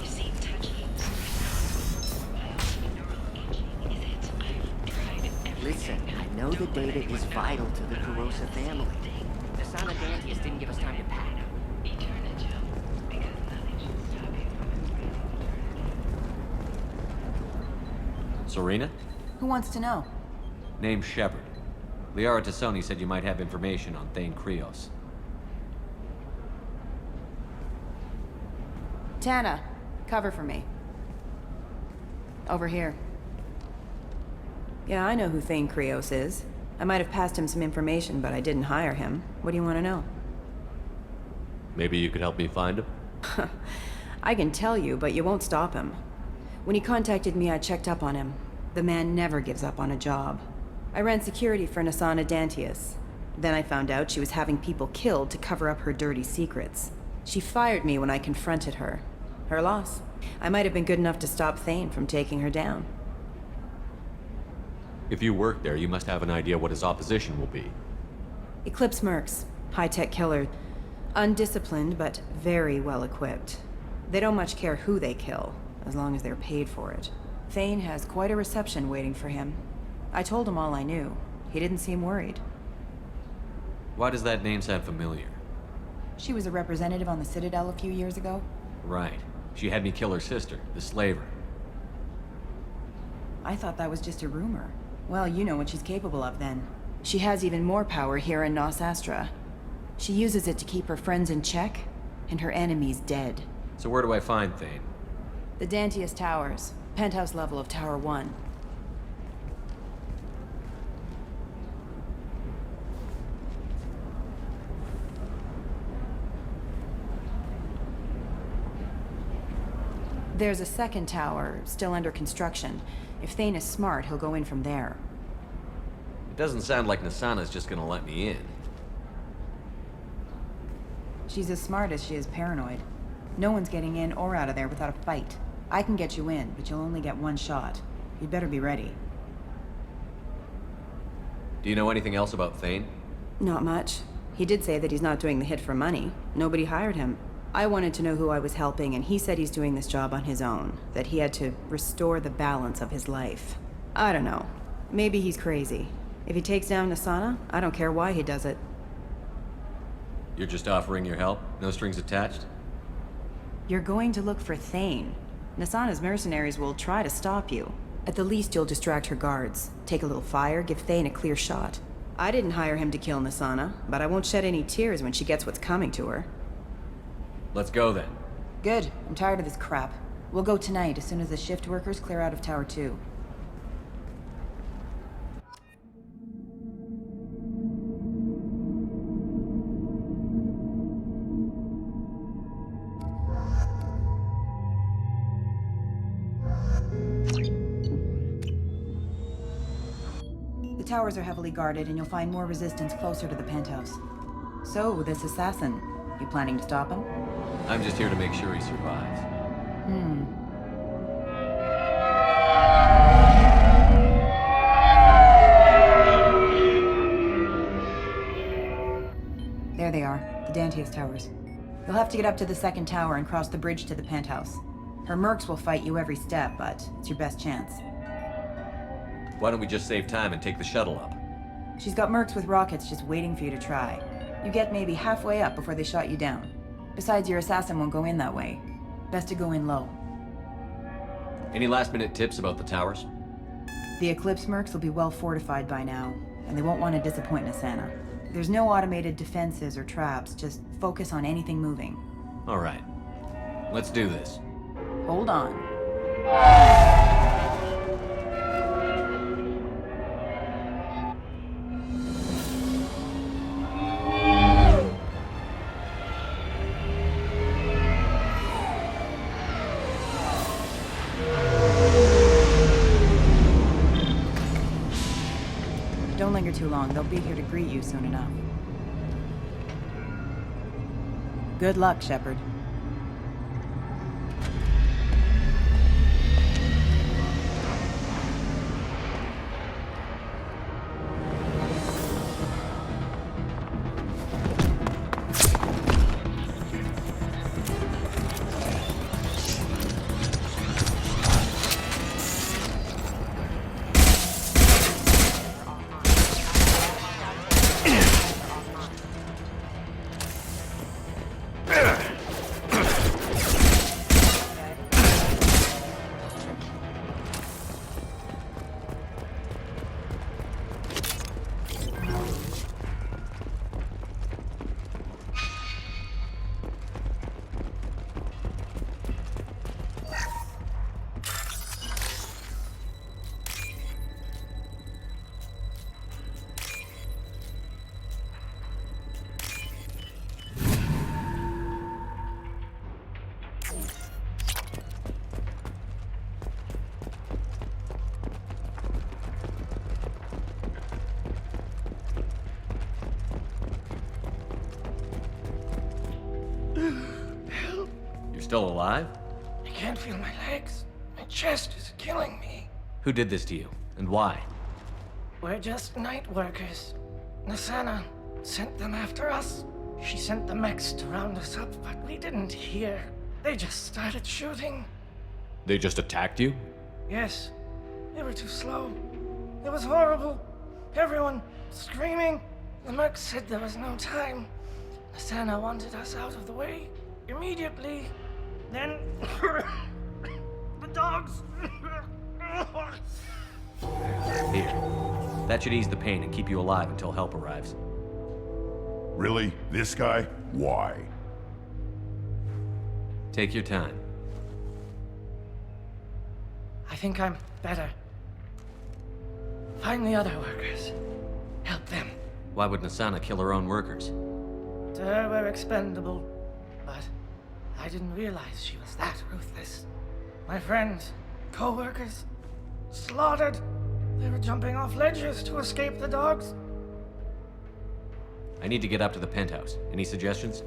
You seem touchy. Neural aging, is it? I've tried everything. Listen, I know the data is vital to the Kurosa family. The Sana Dantius didn't give us time to pack. Eternigel, because nothing should stop you from Serena? Who wants to know? Name's Shepard. Liara Tassoni said you might have information on Thane Krios. Tana, cover for me. Over here. Yeah, I know who Thane Krios is. I might have passed him some information, but I didn't hire him. What do you want to know? Maybe you could help me find him? I can tell you, but you won't stop him. When he contacted me, I checked up on him. The man never gives up on a job. I ran security for Nasana Dantius. Then I found out she was having people killed to cover up her dirty secrets. She fired me when I confronted her. Her loss. I might have been good enough to stop Thane from taking her down. If you work there, you must have an idea what his opposition will be. Eclipse Mercs. High-tech killer. Undisciplined, but very well equipped. They don't much care who they kill, as long as they're paid for it. Thane has quite a reception waiting for him. I told him all I knew. He didn't seem worried. Why does that name sound familiar? She was a representative on the Citadel a few years ago. Right. She had me kill her sister, the slaver. I thought that was just a rumor. Well, you know what she's capable of then. She has even more power here in Nos Astra. She uses it to keep her friends in check, and her enemies dead. So where do I find Thane? The Dantius Towers. Penthouse level of Tower 1. There's a second tower, still under construction. If Thane is smart, he'll go in from there. It doesn't sound like Nasana's just gonna let me in. She's as smart as she is paranoid. No one's getting in or out of there without a fight. I can get you in, but you'll only get one shot. You'd better be ready. Do you know anything else about Thane? Not much. He did say that he's not doing the hit for money. Nobody hired him. I wanted to know who I was helping, and he said he's doing this job on his own. That he had to restore the balance of his life. I don't know. Maybe he's crazy. If he takes down Nasana, I don't care why he does it. You're just offering your help? No strings attached? You're going to look for Thane. Nasana's mercenaries will try to stop you. At the least, you'll distract her guards. Take a little fire, give Thane a clear shot. I didn't hire him to kill Nasana, but I won't shed any tears when she gets what's coming to her. Let's go then. Good. I'm tired of this crap. We'll go tonight, as soon as the shift workers clear out of Tower 2. The towers are heavily guarded, and you'll find more resistance closer to the penthouse. So, this assassin, you planning to stop him? I'm just here to make sure he survives. There they are, the Dantius Towers. You'll have to get up to the second tower and cross the bridge to the penthouse. Her mercs will fight you every step, but it's your best chance. Why don't we just save time and take the shuttle up? She's got mercs with rockets just waiting for you to try. You get maybe halfway up before they shot you down. Besides, your assassin won't go in that way. Best to go in low. Any last-minute tips about the towers? The Eclipse mercs will be well fortified by now, and they won't want to disappoint Nasana. There's no automated defenses or traps, just focus on anything moving. All right. Let's do this. Hold on. Don't linger too long. They'll be here to greet you soon enough. Good luck, Shepard. You're still alive? I can't feel my legs. My chest is killing me. Who did this to you, and why? We're just night workers. Nasana sent them after us. She sent the mechs to round us up, but we didn't hear. They just started shooting. They just attacked you? Yes, they were too slow. It was horrible. Everyone screaming. The mercs said there was no time. Nasana wanted us out of the way immediately. Then the dogs. Here. That should ease the pain and keep you alive until help arrives. Really? This guy? Why? Take your time. I think I'm better. Find the other workers. Help them. Why would Nasana kill her own workers? To her, we're expendable. But I didn't realize she was that ruthless. My friends, co-workers, slaughtered. They were jumping off ledges to escape the dogs. I need to get up to the penthouse. Any suggestions?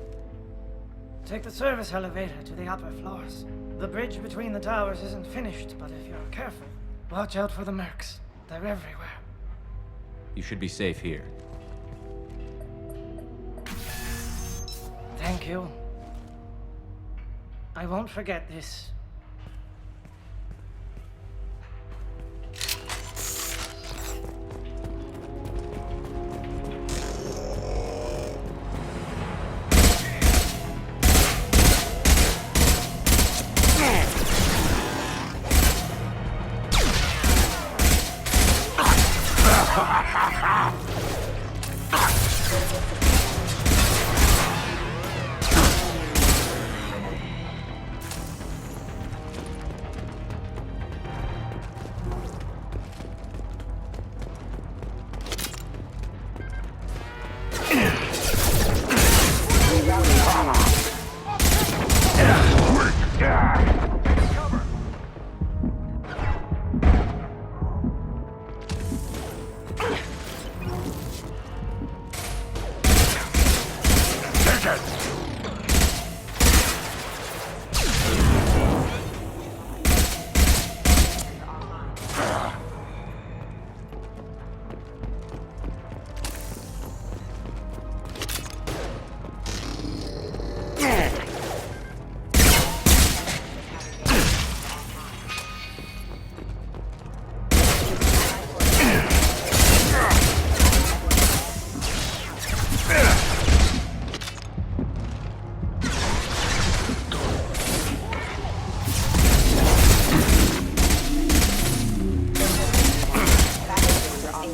Take the service elevator to the upper floors. The bridge between the towers isn't finished, but if you're careful, watch out for the mercs. They're everywhere. You should be safe here. Thank you. I won't forget this.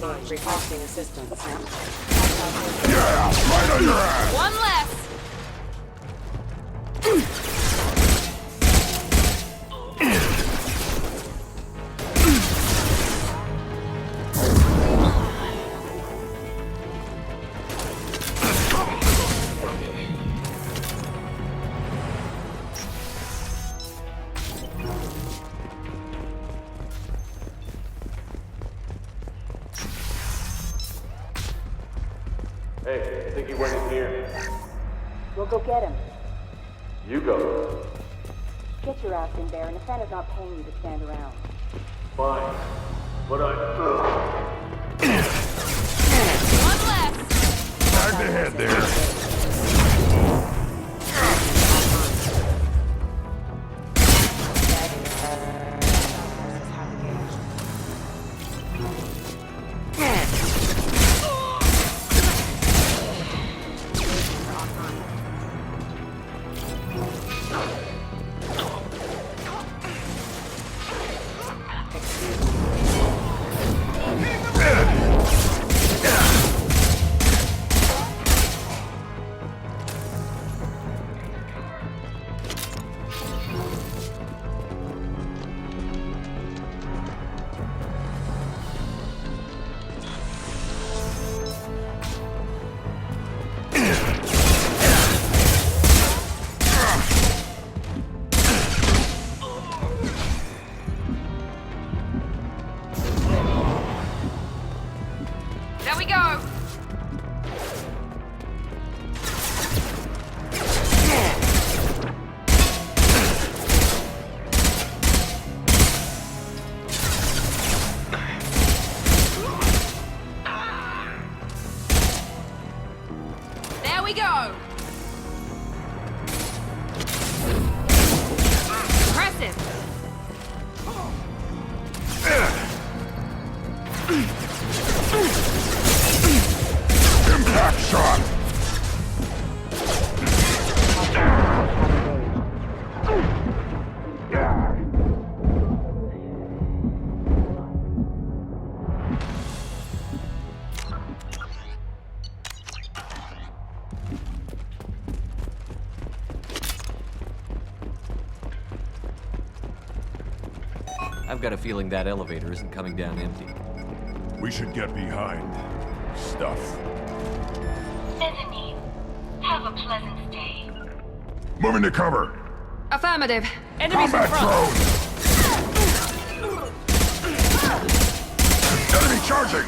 engaged. Requesting assistance. Yeah! Right on your ass! One less! Hey, I think he went in here. We'll go get him. You go. Get your ass in there, and Asana's not paying you to stand around. Fine. But One less! Time to head there. There we go! There we go! Impressive! Impact shot! I've got a feeling that elevator isn't coming down empty. We should get behind stuff. Mezzanine. Have a pleasant stay. Moving to cover. Affirmative. Enemies in Combat front. drone! Enemy charging!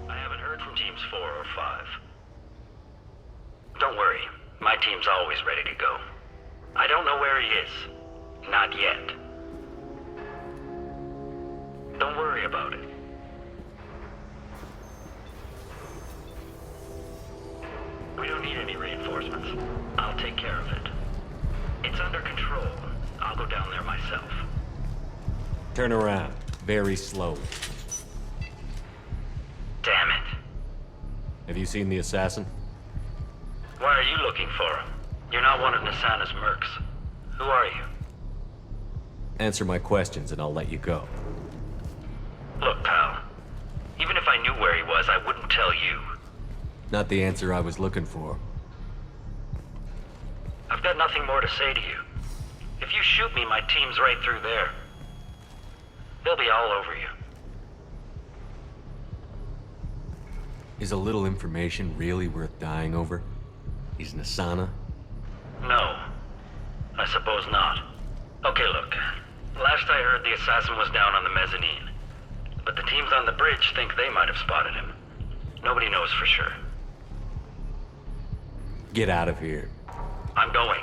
I haven't heard from teams 4 or 5. Don't worry, my team's always ready to go. I don't know where he is. Not yet. Don't worry about it. We don't need any reinforcements. I'll take care of it. It's under control. I'll go down there myself. Turn around. Very slowly. Damn it. Have you seen the assassin? Why are you looking for him? You're not one of Nasana's mercs. Who are you? Answer my questions and I'll let you go. Look, pal. Even if I knew where he was, I wouldn't tell you. Not the answer I was looking for. I've got nothing more to say to you. If you shoot me, my team's right through there. They'll be all over you. Is a little information really worth dying over? He's Nasana? No. I suppose not. Okay, look. Last I heard, the assassin was down on the mezzanine. But the teams on the bridge think they might have spotted him. Nobody knows for sure. Get out of here. I'm going.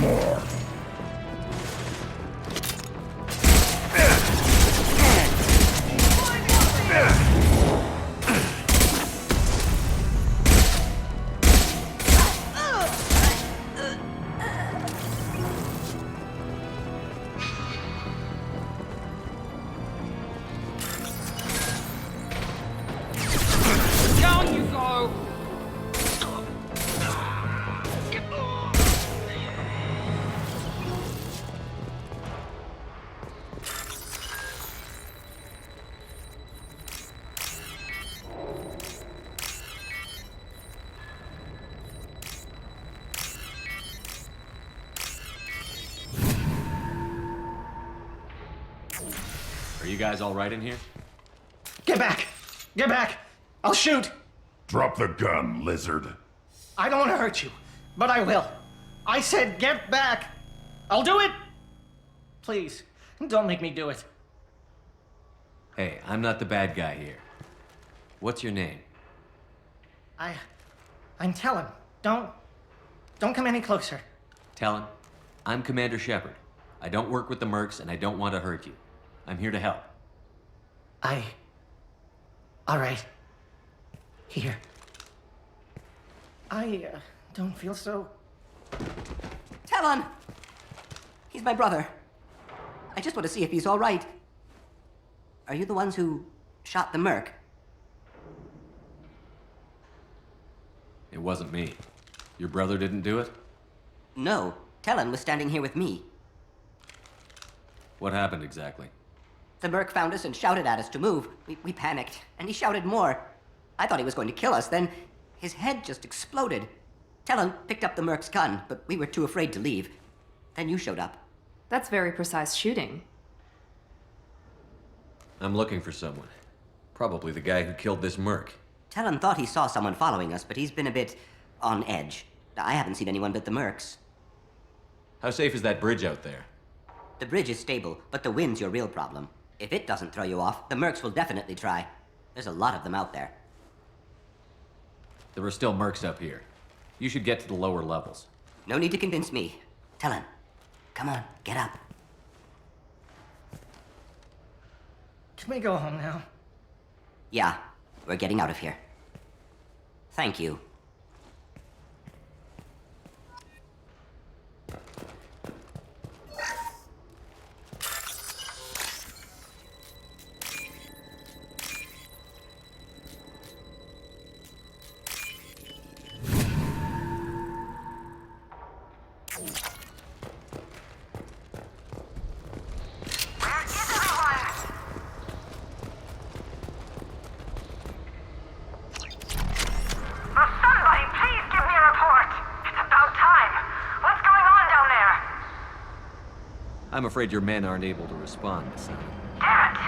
more. Down you go! Are you guys all right in here? Get back! Get back! I'll shoot! Drop the gun, lizard. I don't want to hurt you, but I will. I said get back! I'll do it! Please, don't make me do it. Hey, I'm not the bad guy here. What's your name? I'm Talon. Don't come any closer. Talon, I'm Commander Shepard. I don't work with the Mercs, and I don't want to hurt you. I'm here to help. All right. Here. I don't feel so... Talon! He's my brother. I just want to see if he's all right. Are you the ones who shot the Merc? It wasn't me. Your brother didn't do it? No. Talon was standing here with me. What happened exactly? The Merc found us and shouted at us to move. We panicked, and he shouted more. I thought he was going to kill us, then his head just exploded. Talon picked up the Merc's gun, but we were too afraid to leave. Then you showed up. That's very precise shooting. I'm looking for someone. Probably the guy who killed this Merc. Talon thought he saw someone following us, but he's been a bit on edge. I haven't seen anyone but the Mercs. How safe is that bridge out there? The bridge is stable, but the wind's your real problem. If it doesn't throw you off, the Mercs will definitely try. There's a lot of them out there. There are still Mercs up here. You should get to the lower levels. No need to convince me. Talon, come on, get up. Can we go home now? Yeah, we're getting out of here. Thank you. I'm afraid your men aren't able to respond, son. Damn it!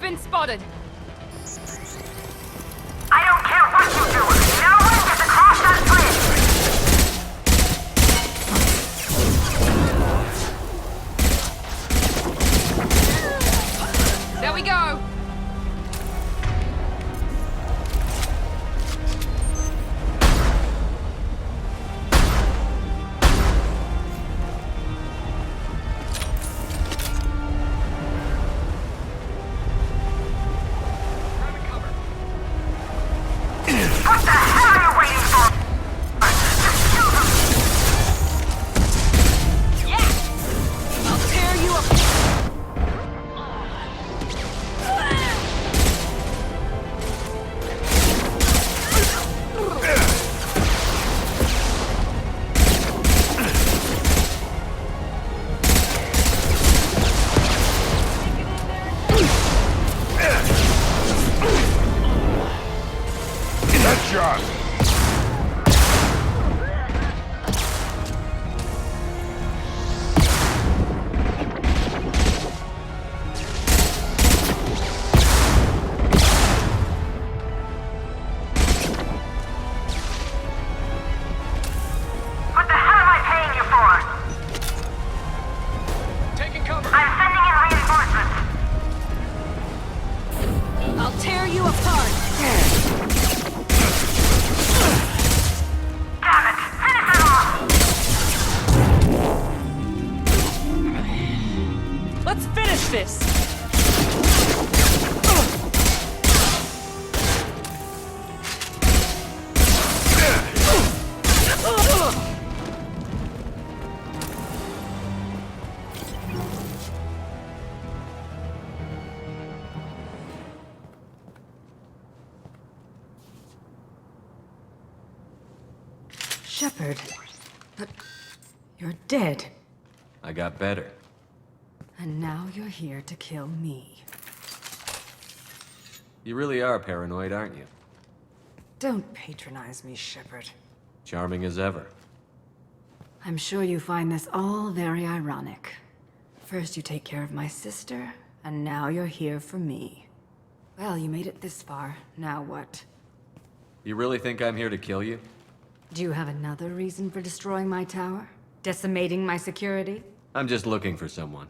been spotted. I don't care what you do. No one gets across that bridge. There we go. What the hell are you waiting for? Just shoot him! Yeah! I'll tear you up. That shot! What the hell am I paying you for? Taking cover. I'm sending in reinforcements. I'll tear you apart. Damn it! Finish it off! Let's finish this. Shepard. But you're dead. I got better. And now you're here to kill me. You really are paranoid, aren't you? Don't patronize me, Shepard. Charming as ever. I'm sure you find this all very ironic. First you take care of my sister, and now you're here for me. Well, you made it this far. Now what? You really think I'm here to kill you? Do you have another reason for destroying my tower? Decimating my security? I'm just looking for someone.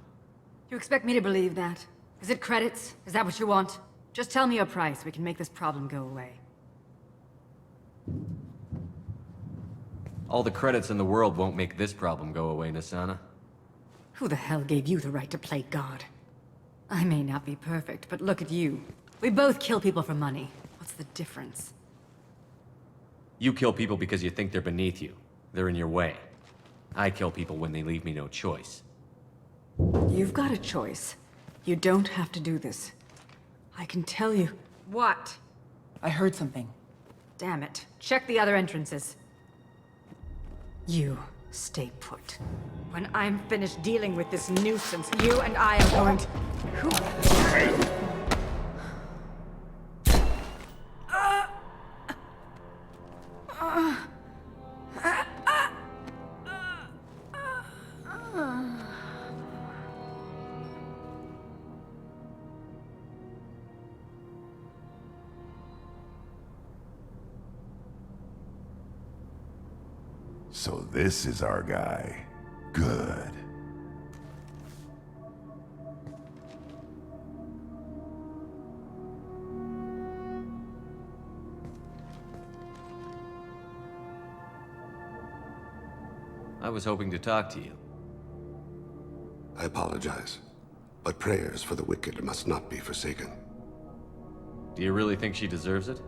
You expect me to believe that? Is it credits? Is that what you want? Just tell me a price. We can make this problem go away. All the credits in the world won't make this problem go away, Nassana. Who the hell gave you the right to play God? I may not be perfect, but look at you. We both kill people for money. What's the difference? You kill people because you think they're beneath you. They're in your way. I kill people when they leave me no choice. You've got a choice. You don't have to do this. I can tell you. What? I heard something. Damn it. Check the other entrances. You stay put. When I'm finished dealing with this nuisance, you and I are going to... So this is our guy. Good. I was hoping to talk to you. I apologize, but prayers for the wicked must not be forsaken. Do you really think she deserves it?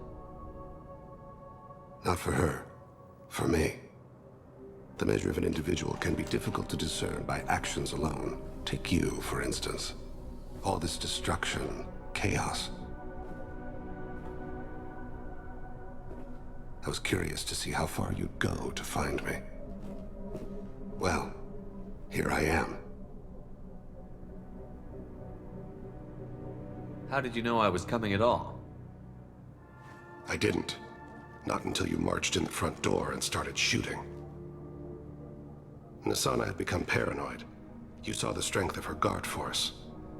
Not for her. For me. The measure of an individual can be difficult to discern by actions alone. Take you, for instance. All this destruction, chaos. I was curious to see how far you'd go to find me. Well, here I am. How did you know I was coming at all? I didn't. Not until you marched in the front door and started shooting. Nassana had become paranoid. You saw the strength of her guard force.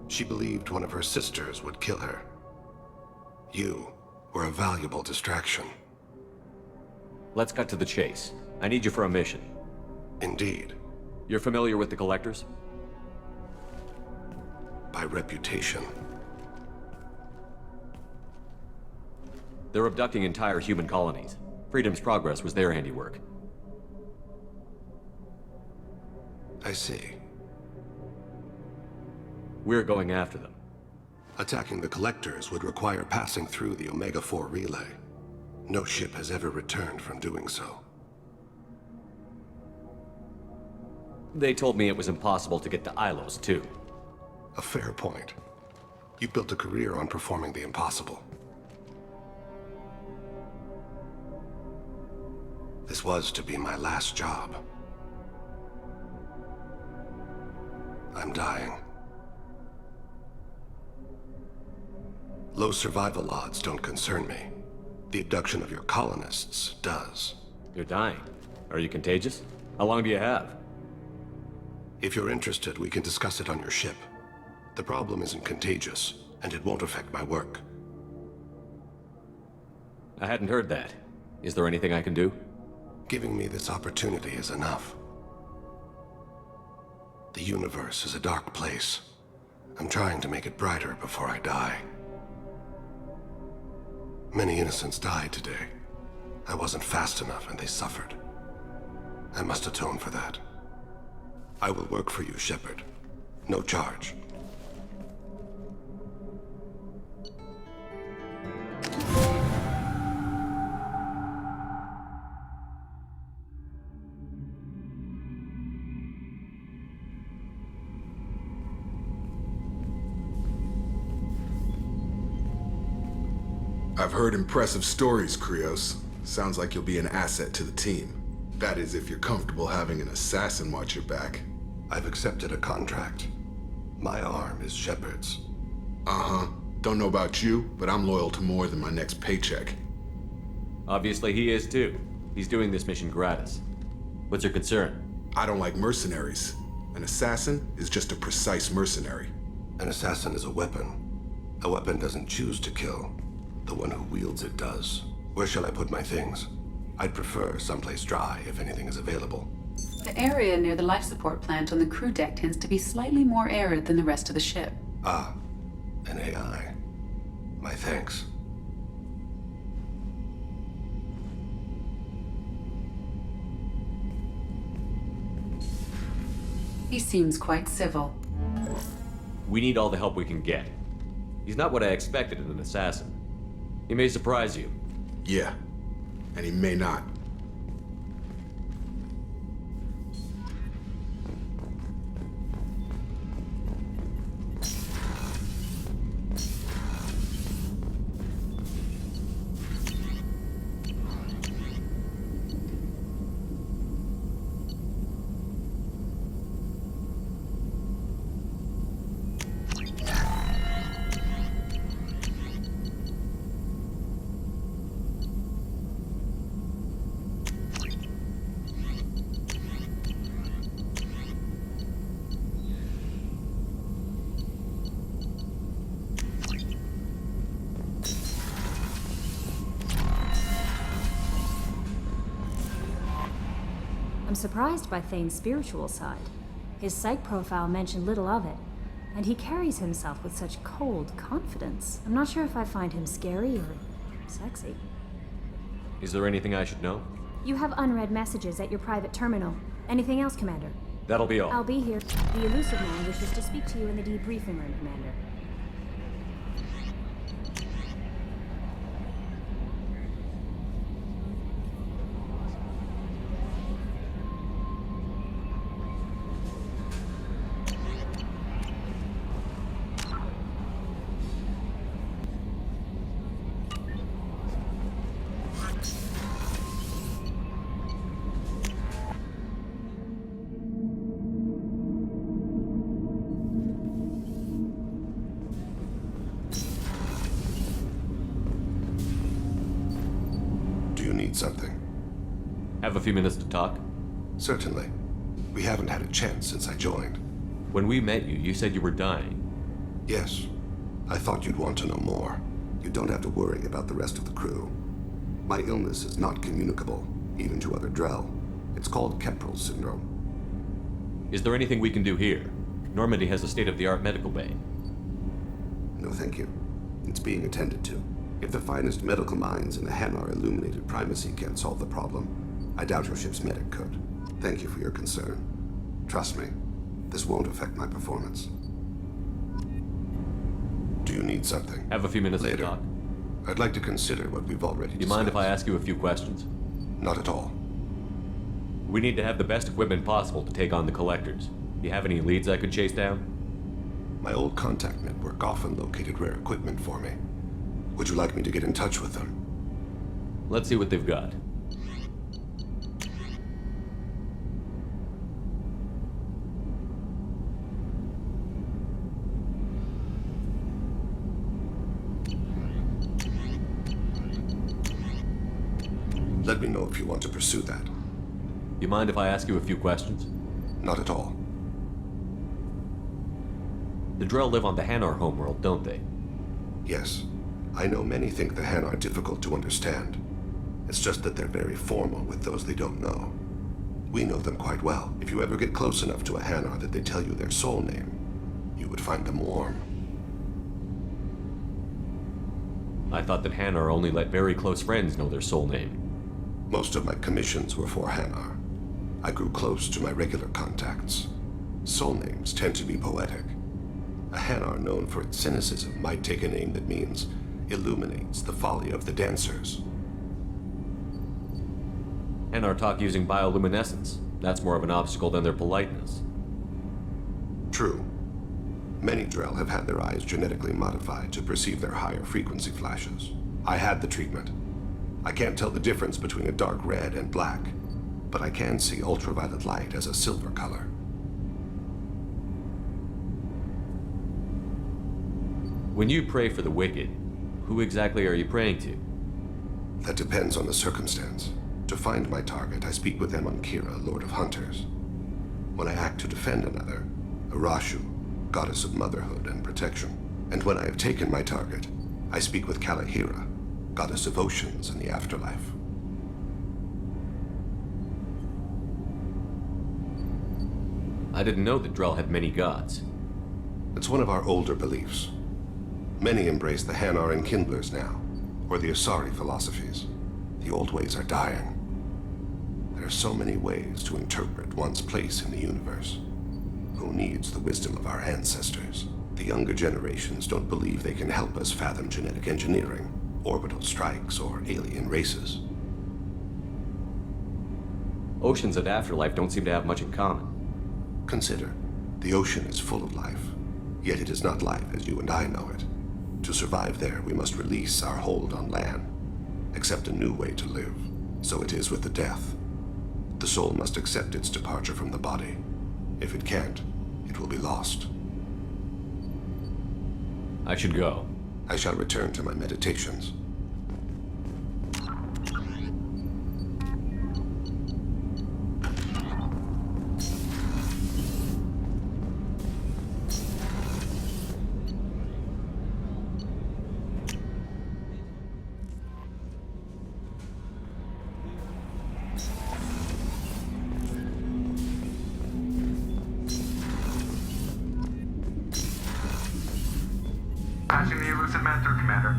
She believed one of her sisters would kill her. You were a valuable distraction. Let's cut to the chase. I need you for a mission. Indeed. You're familiar with the Collectors? By reputation. They're abducting entire human colonies. Freedom's Progress was their handiwork. I see. We're going after them. Attacking the Collectors would require passing through the Omega-4 relay. No ship has ever returned from doing so. They told me it was impossible to get to Ilos, too. A fair point. You built a career on performing the impossible. This was to be my last job. I'm dying. Low survival odds don't concern me. The abduction of your colonists does. You're dying. Are you contagious? How long do you have? If you're interested, we can discuss it on your ship. The problem isn't contagious, and it won't affect my work. I hadn't heard that. Is there anything I can do? Giving me this opportunity is enough. The universe is a dark place. I'm trying to make it brighter before I die. Many innocents died today. I wasn't fast enough and they suffered. I must atone for that. I will work for you, Shepard. No charge. I've heard impressive stories, Krios. Sounds like you'll be an asset to the team. That is, if you're comfortable having an assassin watch your back. I've accepted a contract. My arm is Shepard's. Uh-huh. Don't know about you, but I'm loyal to more than my next paycheck. Obviously he is too. He's doing this mission gratis. What's your concern? I don't like mercenaries. An assassin is just a precise mercenary. An assassin is a weapon. A weapon doesn't choose to kill. The one who wields it does. Where shall I put my things? I'd prefer someplace dry if anything is available. The area near the life support plant on the crew deck tends to be slightly more arid than the rest of the ship. Ah, an AI. My thanks. He seems quite civil. We need all the help we can get. He's not what I expected in an assassin. He may surprise you. Yeah, and he may not. I'm surprised by Thane's spiritual side. His psych profile mentioned little of it, and he carries himself with such cold confidence. I'm not sure if I find him scary or sexy. Is there anything I should know? You have unread messages at your private terminal. Anything else, Commander? That'll be all. I'll be here. The Illusive Man wishes to speak to you in the debriefing room, Commander. Something. Have a few minutes to talk? Certainly. We haven't had a chance since I joined. When we met you, you said you were dying. Yes. I thought you'd want to know more. You don't have to worry about the rest of the crew. My illness is not communicable, even to other Drell. It's called Keprel syndrome. Is there anything we can do here? Normandy has a state-of-the-art medical bay. No, thank you. It's being attended to. If the finest medical minds in the Hanar Illuminated Primacy can't solve the problem, I doubt your ship's medic could. Thank you for your concern. Trust me, this won't affect my performance. Do you need something? Have a few minutes later to talk. I'd like to consider what we've already discussed. Do you mind if I ask you a few questions? Not at all. We need to have the best equipment possible to take on the Collectors. You have any leads I could chase down? My old contact network often located rare equipment for me. Would you like me to get in touch with them? Let's see what they've got. Let me know if you want to pursue that. You mind if I ask you a few questions? Not at all. The Drell live on the Hanar homeworld, don't they? Yes. I know many think the Hanar are difficult to understand. It's just that they're very formal with those they don't know. We know them quite well. If you ever get close enough to a Hanar that they tell you their soul name, you would find them warm. I thought that Hanar only let very close friends know their soul name. Most of my commissions were for Hanar. I grew close to my regular contacts. Soul names tend to be poetic. A Hanar known for its cynicism might take a name that means illuminates the folly of the dancers. Hanar talk using bioluminescence. That's more of an obstacle than their politeness. True. Many Drell have had their eyes genetically modified to perceive their higher frequency flashes. I had the treatment. I can't tell the difference between a dark red and black, but I can see ultraviolet light as a silver color. When you pray for the wicked, who exactly are you praying to? That depends on the circumstance. To find my target, I speak with Emankira, Lord of Hunters. When I act to defend another, Arashu, Goddess of Motherhood and Protection. And when I have taken my target, I speak with Kalahira, Goddess of Oceans and the Afterlife. I didn't know that Drell had many gods. It's one of our older beliefs. Many embrace the Hanar and Kindlers now, or the Asari philosophies. The old ways are dying. There are so many ways to interpret one's place in the universe. Who needs the wisdom of our ancestors? The younger generations don't believe they can help us fathom genetic engineering, orbital strikes, or alien races. Oceans and Afterlife don't seem to have much in common. Consider, the ocean is full of life, yet it is not life as you and I know it. To survive there, we must release our hold on land, accept a new way to live. So it is with the death. The soul must accept its departure from the body. If it can't, it will be lost. I should go. I shall return to my meditations. Patching the elusive man through, Commander.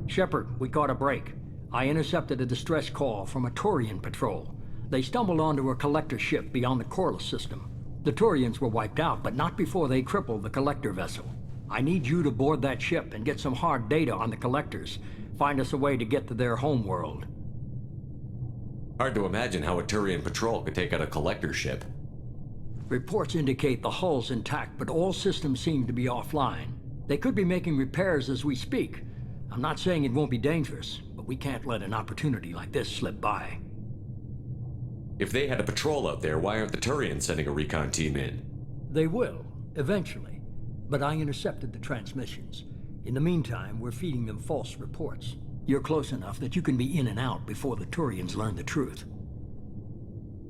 Shepard, we caught a break. I intercepted a distress call from a Turian patrol. They stumbled onto a collector ship beyond the Corliss system. The Turians were wiped out, but not before they crippled the collector vessel. I need you to board that ship and get some hard data on the collectors. Find us a way to get to their homeworld. Hard to imagine how a Turian patrol could take out a collector ship. Reports indicate the hull's intact, but all systems seem to be offline. They could be making repairs as we speak. I'm not saying it won't be dangerous, but we can't let an opportunity like this slip by. If they had a patrol out there, why aren't the Turians sending a recon team in? They will, eventually. But I intercepted the transmissions. In the meantime, we're feeding them false reports. You're close enough that you can be in and out before the Turians learn the truth.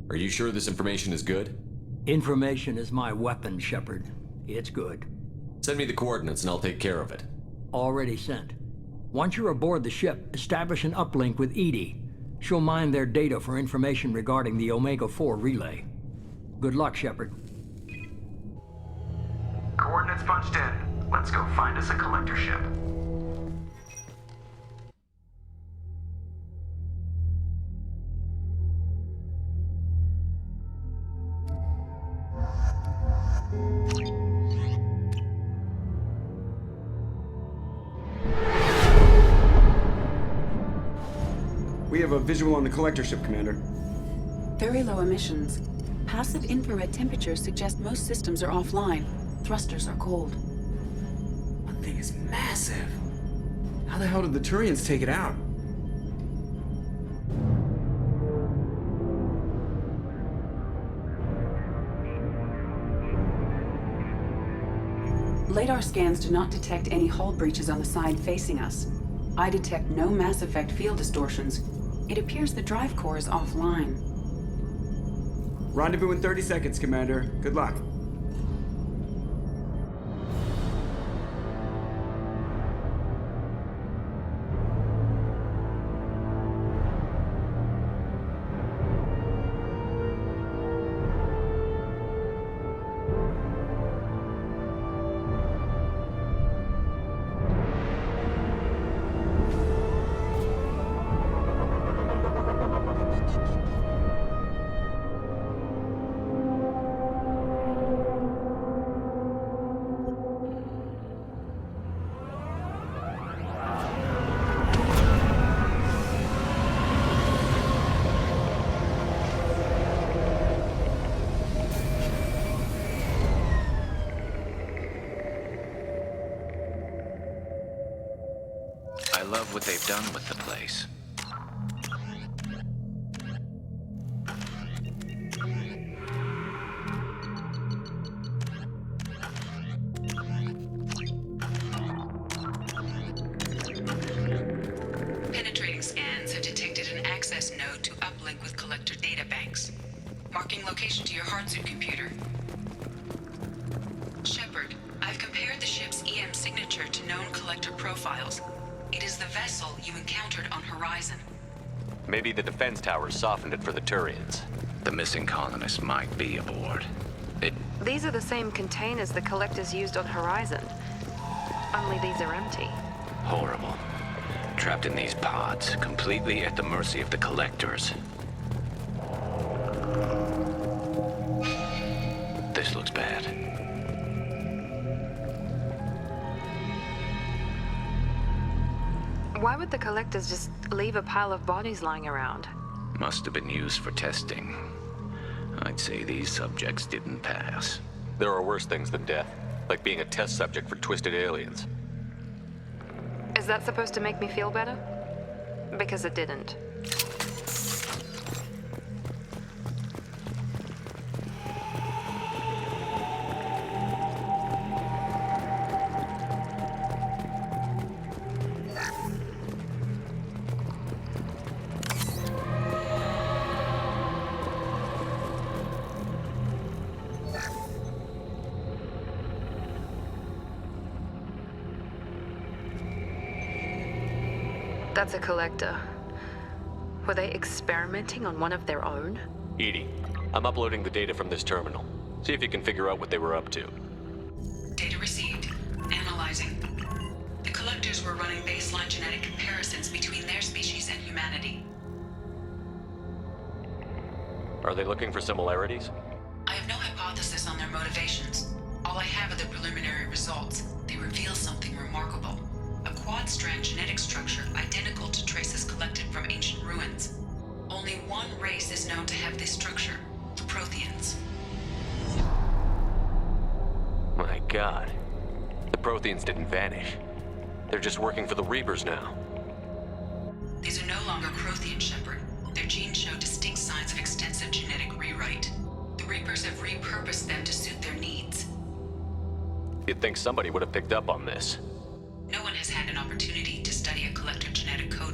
Are you sure this information is good? Information is my weapon, Shepard. It's good. Send me the coordinates and I'll take care of it. Already sent. Once you're aboard the ship, establish an uplink with EDI. She'll mine their data for information regarding the Omega-4 relay. Good luck, Shepard. Coordinates punched in. Let's go find us a collector ship. We have a visual on the collector ship, Commander. Very low emissions. Passive infrared temperatures suggest most systems are offline. Thrusters are cold. That thing is massive. How the hell did the Turians take it out? LADAR scans do not detect any hull breaches on the side facing us. I detect no Mass Effect field distortions. It appears the drive core is offline. Rendezvous in 30 seconds, Commander. Good luck. I love what they've done with the place. Penetrating scans have detected an access node to uplink with collector databanks. Marking location to your hardsuit computer. Shepard, I've compared the ship's EM signature to known collector profiles. It is the vessel you encountered on Horizon. Maybe the defense towers softened it for the Turians. The missing colonists might be aboard. These are the same containers the collectors used on Horizon. Only these are empty. Horrible. Trapped in these pods, completely at the mercy of the collectors. This looks bad. Why would the collectors just leave a pile of bodies lying around? Must have been used for testing. I'd say these subjects didn't pass. There are worse things than death, like being a test subject for twisted aliens. Is that supposed to make me feel better? Because it didn't. That's a collector. Were they experimenting on one of their own? EDI, I'm uploading the data from this terminal. See if you can figure out what they were up to. Data received. Analyzing. The collectors were running baseline genetic comparisons between their species and humanity. Are they looking for similarities? I have no hypothesis on their motivations. All I have are the preliminary results. They reveal something remarkable. A quad-strand genetic structure identical to traces collected from ancient ruins. Only one race is known to have this structure, the Protheans. My God. The Protheans didn't vanish. They're just working for the Reapers now. These are no longer Prothean, Shepard. Their genes show distinct signs of extensive genetic rewrite. The Reapers have repurposed them to suit their needs. You'd think somebody would have picked up on this. No one has had an opportunity to study a collector genetic code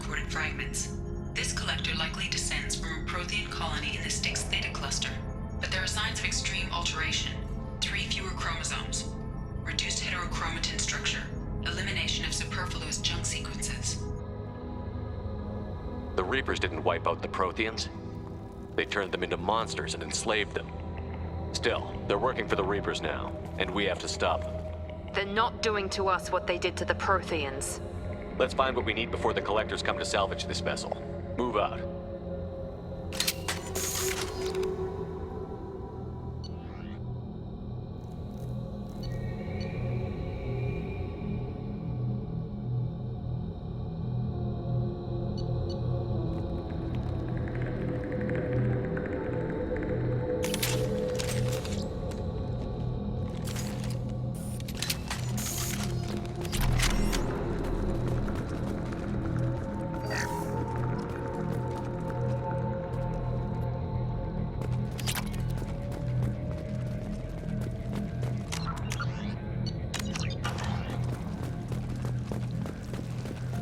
reported fragments. This collector likely descends from a Prothean colony in the Styx Theta cluster, but there are signs of extreme alteration. 3 fewer chromosomes, reduced heterochromatin structure, elimination of superfluous junk sequences. The Reapers didn't wipe out the Protheans. They turned them into monsters and enslaved them. Still, they're working for the Reapers now, and we have to stop them. They're not doing to us what they did to the Protheans. Let's find what we need before the Collectors come to salvage this vessel. Move out.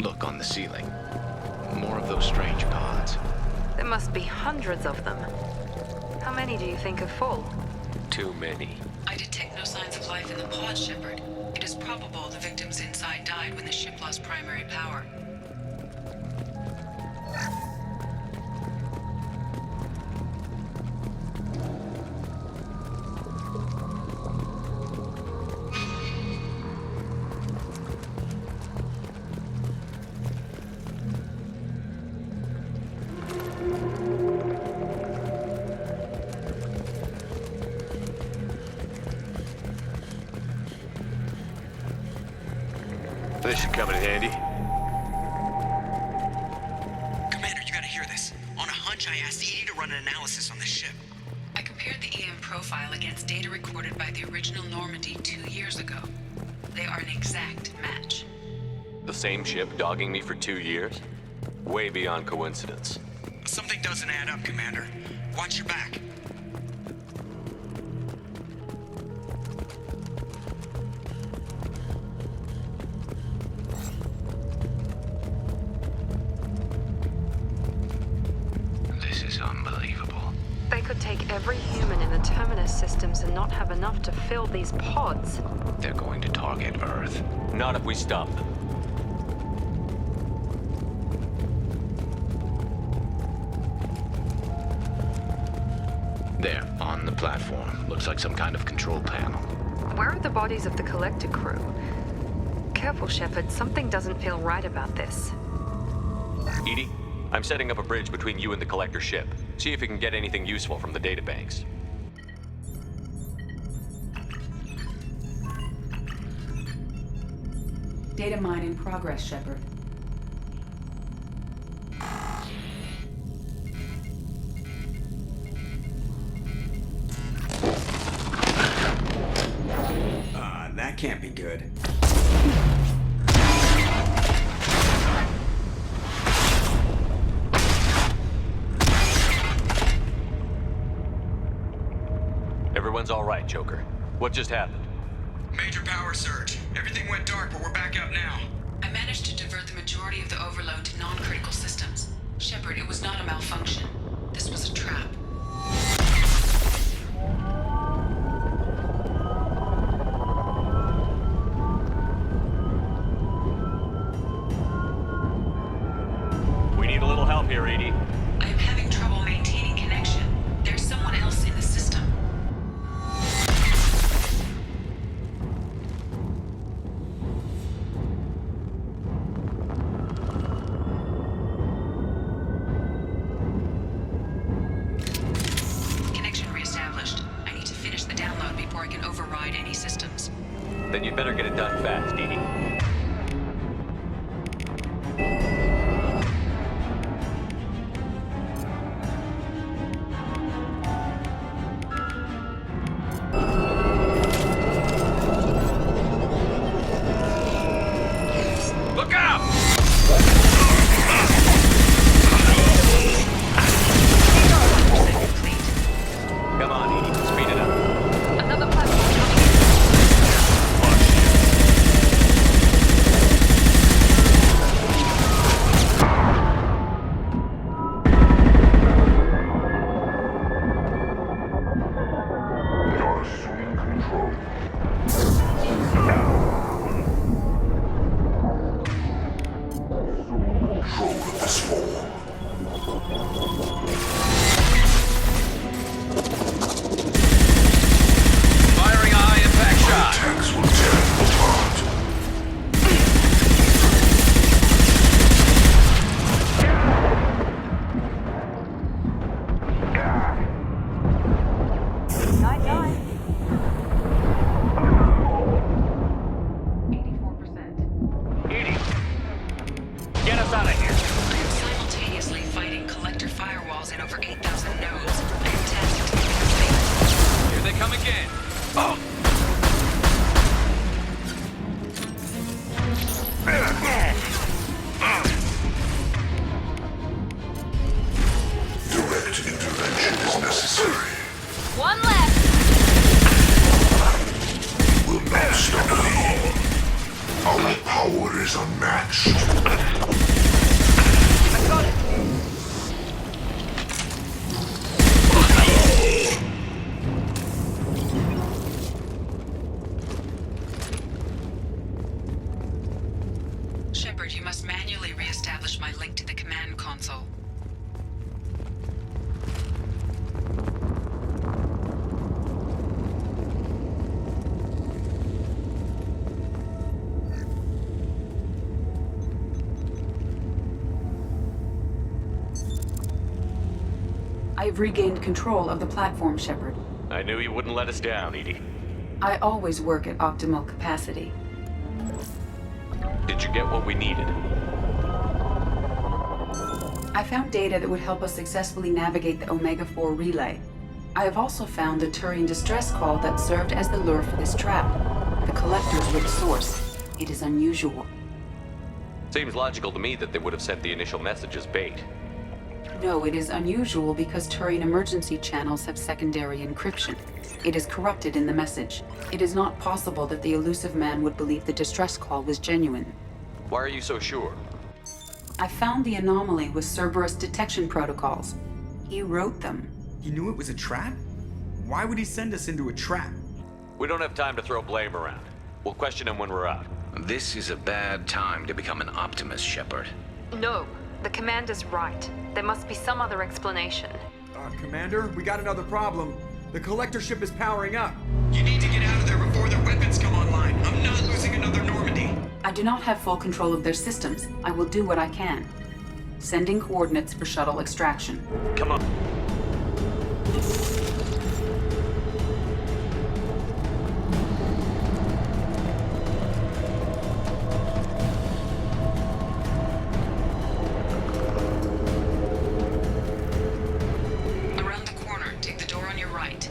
Look on the ceiling. More of those strange pods. There must be hundreds of them. How many do you think are full? Too many. I detect no signs of life in the pod, Shepard. It is probable the victims inside died when the ship lost primary power. This should come in handy. Commander, you gotta hear this. On a hunch, I asked Edie to run an analysis on this ship. I compared the EM profile against data recorded by the original Normandy 2 years ago. They are an exact match. The same ship dogging me for 2 years? Way beyond coincidence. Something doesn't add up, Commander. Watch your back. This is unbelievable. They could take every human in the Terminus systems and not have enough to fill these pods. They're going to target Earth. Not if we stop them. There, on the platform. Looks like some kind of control panel. Where are the bodies of the Collector crew? Careful, Shepard. Something doesn't feel right about this. Edie, I'm setting up a bridge between you and the Collector ship. See if you can get anything useful from the databanks. Data mine in progress, Shepard. That can't be good. Everyone's all right, Joker. What just happened? Major power surge. Everything went dark, but we're back up now. I managed to divert the majority of the overload to non-critical systems. Shepard, it was not a malfunction. This was a trap. We need a little help here, Edie. I am having trouble maintaining connection. There's someone else in the system. Connection reestablished. I need to finish the download before I can override any systems. Then you'd better get it done fast, Edie. Look out! Come on, Edie. Speed it up. Another platform again. Direct intervention is necessary. One left. Will not stop me. Our power is unmatched. I got it. Shepard, you must manually re-establish my link to the command console. I've regained control of the platform, Shepard. I knew you wouldn't let us down, Edie. I always work at optimal capacity. Did you get what we needed? I found data that would help us successfully navigate the Omega-4 relay. I have also found the Turian distress call that served as the lure for this trap. The Collector's rich source. It is unusual. Seems logical to me that they would have sent the initial message as bait. No, it is unusual because Turian emergency channels have secondary encryption. It is corrupted in the message. It is not possible that the elusive man would believe the distress call was genuine. Why are you so sure? I found the anomaly with Cerberus detection protocols. He wrote them. He knew it was a trap? Why would he send us into a trap? We don't have time to throw blame around. We'll question him when we're out. This is a bad time to become an optimist, Shepard. No, the commander's right. There must be some other explanation. Commander, we got another problem. The collector ship is powering up. You need to get out of there before their weapons come online. I'm not losing another Normandy. I do not have full control of their systems. I will do what I can. Sending coordinates for shuttle extraction. Come on. Around the corner, take the door on your right.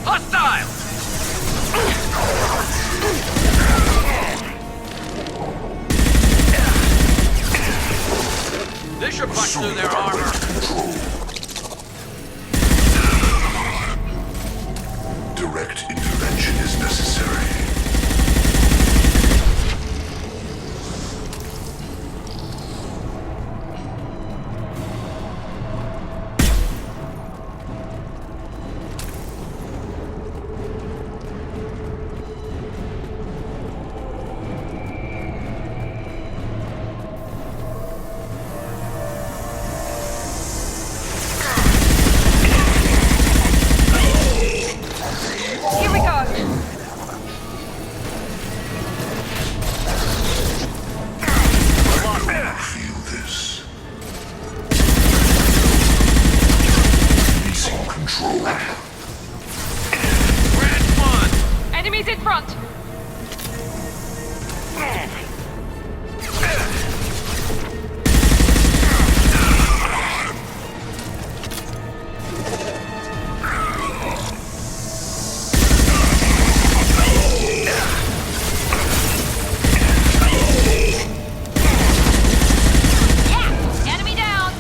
Hostile! They should punch through their armor. Direct intervention is necessary. Here we go! Feel this. Releasing control. Enemies in front! Enemy down!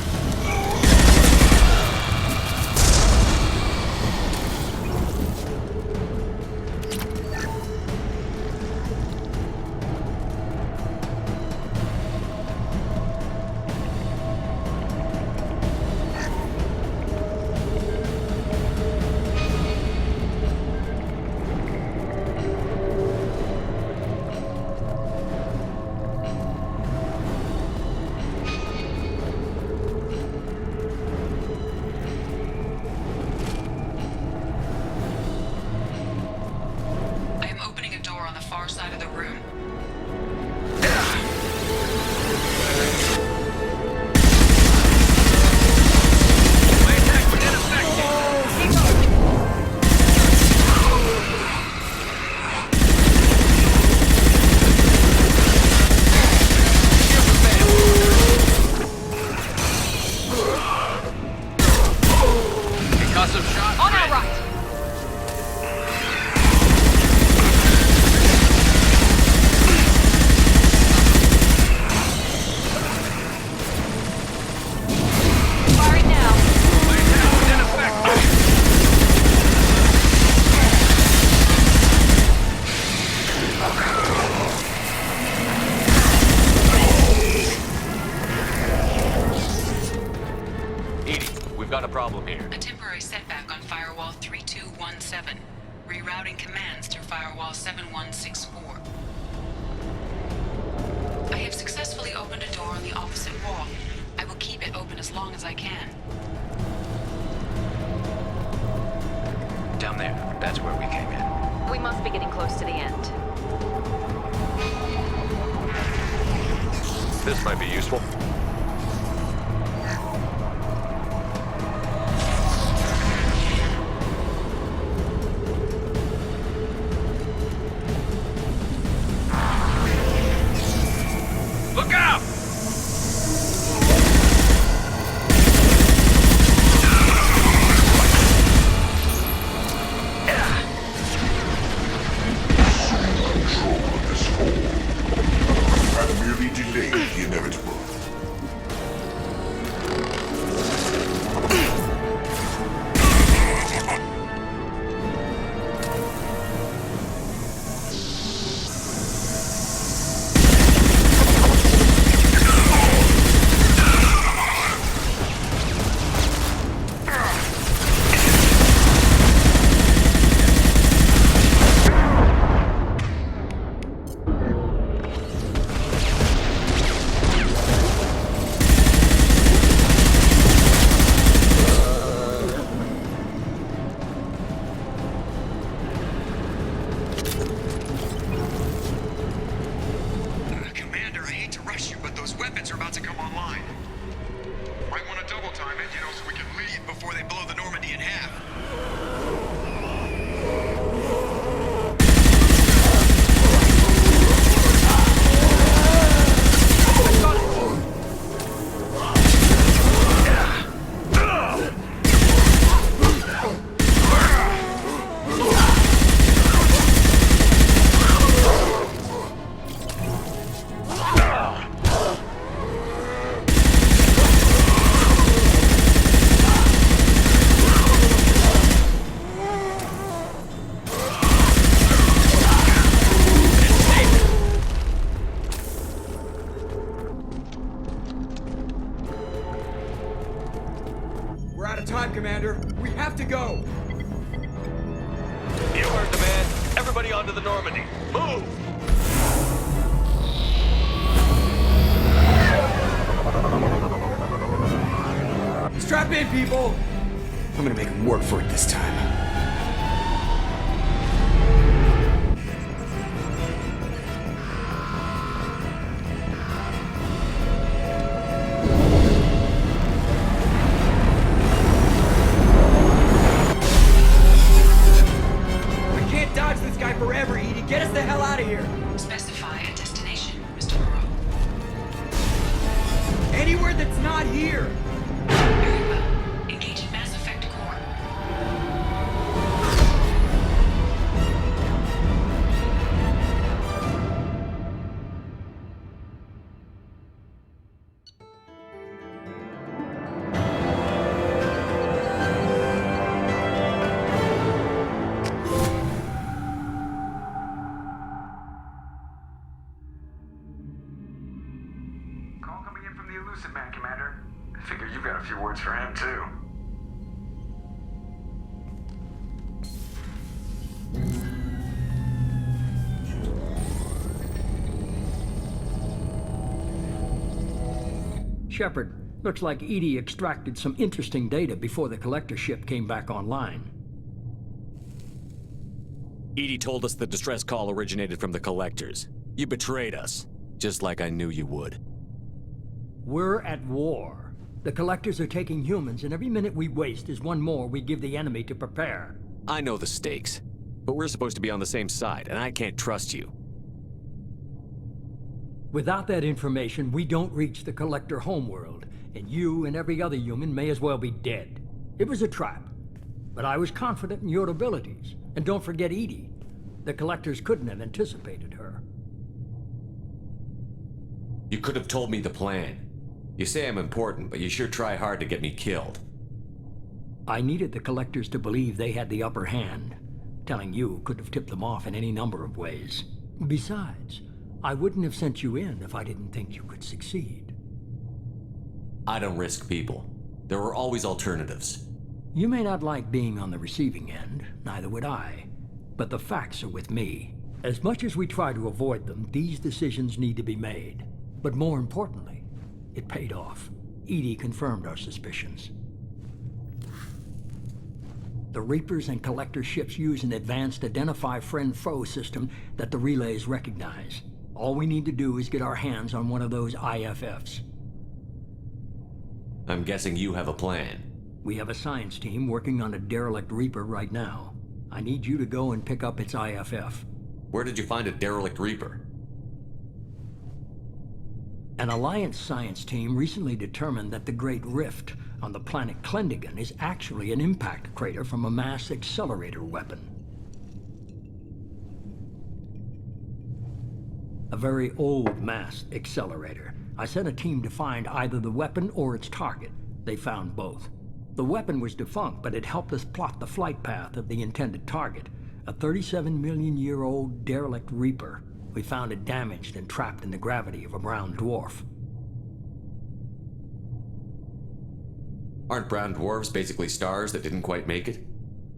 717. Rerouting commands through Firewall 7164. I have successfully opened a door on the opposite wall. I will keep it open as long as I can. Down there. That's where we came in. We must be getting close to the end. This might be useful. Look out! I've merely delayed the inevitable. Commander, I hate to rush you, but those weapons are about to come online. Might want to double time it, so we can leave before they blow the Normandy in half. We're out of time, Commander. We have to go. You heard the man. Everybody onto the Normandy. Move! Strap in, people. I'm gonna make them work for it this time. We can't dodge this guy forever, Edie. Get us the hell out of here. Specify a destination, Mr. Moreau. Anywhere that's not here. Very well. Engaging Mass Effect Core. Call coming in from the Elusive Man, Commander. I figure you've got a few words for him, too. Shepard, looks like Edie extracted some interesting data before the collector ship came back online. Edie told us the distress call originated from the collectors. You betrayed us, just like I knew you would. We're at war. The collectors are taking humans, and every minute we waste is one more we give the enemy to prepare. I know the stakes, but we're supposed to be on the same side, and I can't trust you. Without that information, we don't reach the collector homeworld, and you and every other human may as well be dead. It was a trap, but I was confident in your abilities. And don't forget Edie. The collectors couldn't have anticipated her. You could have told me the plan. You say I'm important, but you sure try hard to get me killed. I needed the collectors to believe they had the upper hand. Telling you could have tipped them off in any number of ways. Besides, I wouldn't have sent you in if I didn't think you could succeed. I don't risk people. There are always alternatives. You may not like being on the receiving end, neither would I. But the facts are with me. As much as we try to avoid them, these decisions need to be made. But more importantly, it paid off. EDI confirmed our suspicions. The Reapers and Collector ships use an advanced Identify Friend-Foe system that the relays recognize. All we need to do is get our hands on one of those IFFs. I'm guessing you have a plan. We have a science team working on a derelict Reaper right now. I need you to go and pick up its IFF. Where did you find a derelict Reaper? An Alliance science team recently determined that the Great Rift on the planet Klendigan is actually an impact crater from a mass accelerator weapon. A very old mass accelerator. I sent a team to find either the weapon or its target. They found both. The weapon was defunct, but it helped us plot the flight path of the intended target, a 37-million-year-old derelict Reaper. We found it damaged and trapped in the gravity of a brown dwarf. Aren't brown dwarfs basically stars that didn't quite make it?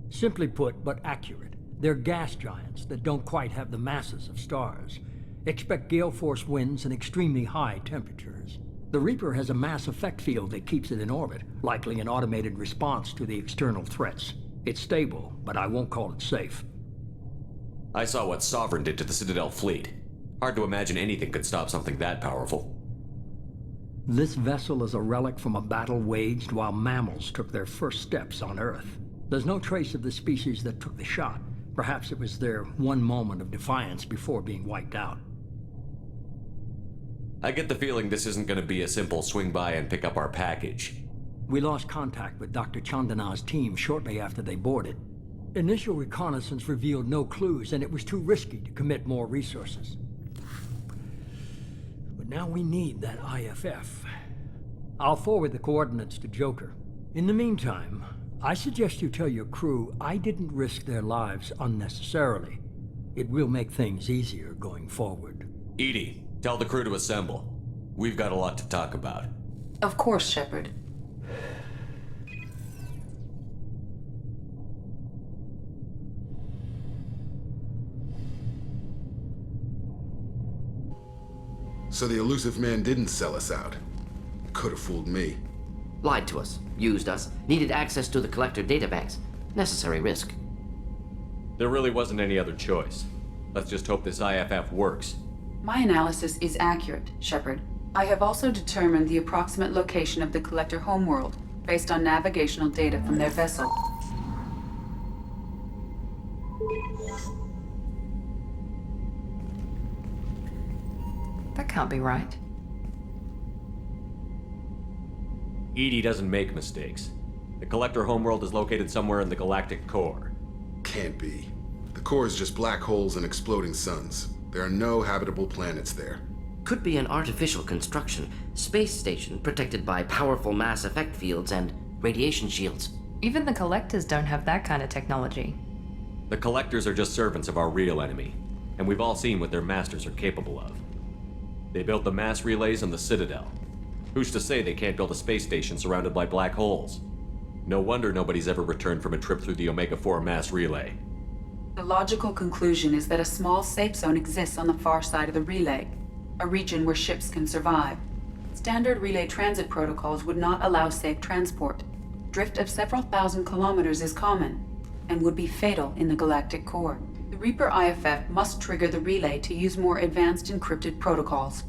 Simply put, but accurate. They're gas giants that don't quite have the masses of stars. Expect gale force winds and extremely high temperatures. The Reaper has a mass effect field that keeps it in orbit, likely an automated response to the external threats. It's stable, but I won't call it safe. I saw what Sovereign did to the Citadel fleet. Hard to imagine anything could stop something that powerful. This vessel is a relic from a battle waged while mammals took their first steps on Earth. There's no trace of the species that took the shot. Perhaps it was their one moment of defiance before being wiped out. I get the feeling this isn't going to be a simple swing by and pick up our package. We lost contact with Dr. Chandana's team shortly after they boarded. Initial reconnaissance revealed no clues, and it was too risky to commit more resources. But now we need that IFF. I'll forward the coordinates to Joker. In the meantime, I suggest you tell your crew I didn't risk their lives unnecessarily. It will make things easier going forward. EDI, tell the crew to assemble. We've got a lot to talk about. Of course, Shepard. So the elusive man didn't sell us out. Could have fooled me. Lied to us, used us, needed access to the Collector databanks. Necessary risk. There really wasn't any other choice. Let's just hope this IFF works. My analysis is accurate, Shepard. I have also determined the approximate location of the Collector homeworld, based on navigational data from their vessel. That can't be right. EDI doesn't make mistakes. The Collector homeworld is located somewhere in the galactic core. Can't be. The core is just black holes and exploding suns. There are no habitable planets there. Could be an artificial construction, space station protected by powerful mass effect fields and radiation shields. Even the Collectors don't have that kind of technology. The Collectors are just servants of our real enemy, and we've all seen what their masters are capable of. They built the mass relays on the Citadel. Who's to say they can't build a space station surrounded by black holes? No wonder nobody's ever returned from a trip through the Omega-4 mass relay. The logical conclusion is that a small safe zone exists on the far side of the relay, a region where ships can survive. Standard relay transit protocols would not allow safe transport. Drift of several thousand kilometers is common, and would be fatal in the galactic core. The Reaper IFF must trigger the relay to use more advanced encrypted protocols.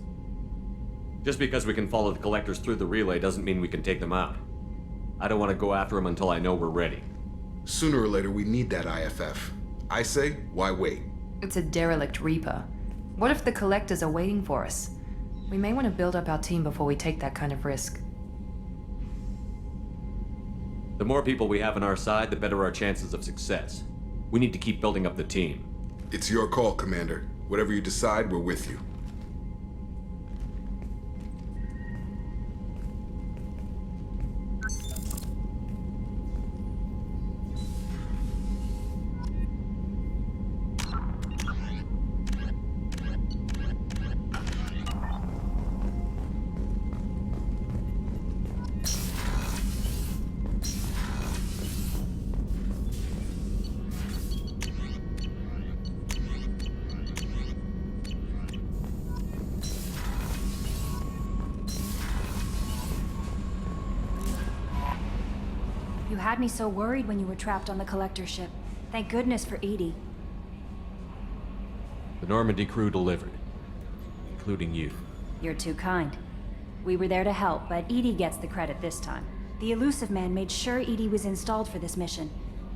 Just because we can follow the Collectors through the relay doesn't mean we can take them out. I don't want to go after them until I know we're ready. Sooner or later, we need that IFF. I say, why wait? It's a derelict Reaper. What if the Collectors are waiting for us? We may want to build up our team before we take that kind of risk. The more people we have on our side, the better our chances of success. We need to keep building up the team. It's your call, Commander. Whatever you decide, we're with you. had me so worried when you were trapped on the Collector ship. Thank goodness for Edie. The Normandy crew delivered, including you. You're too kind. We were there to help, but Edie gets the credit this time. The Elusive Man made sure Edie was installed for this mission.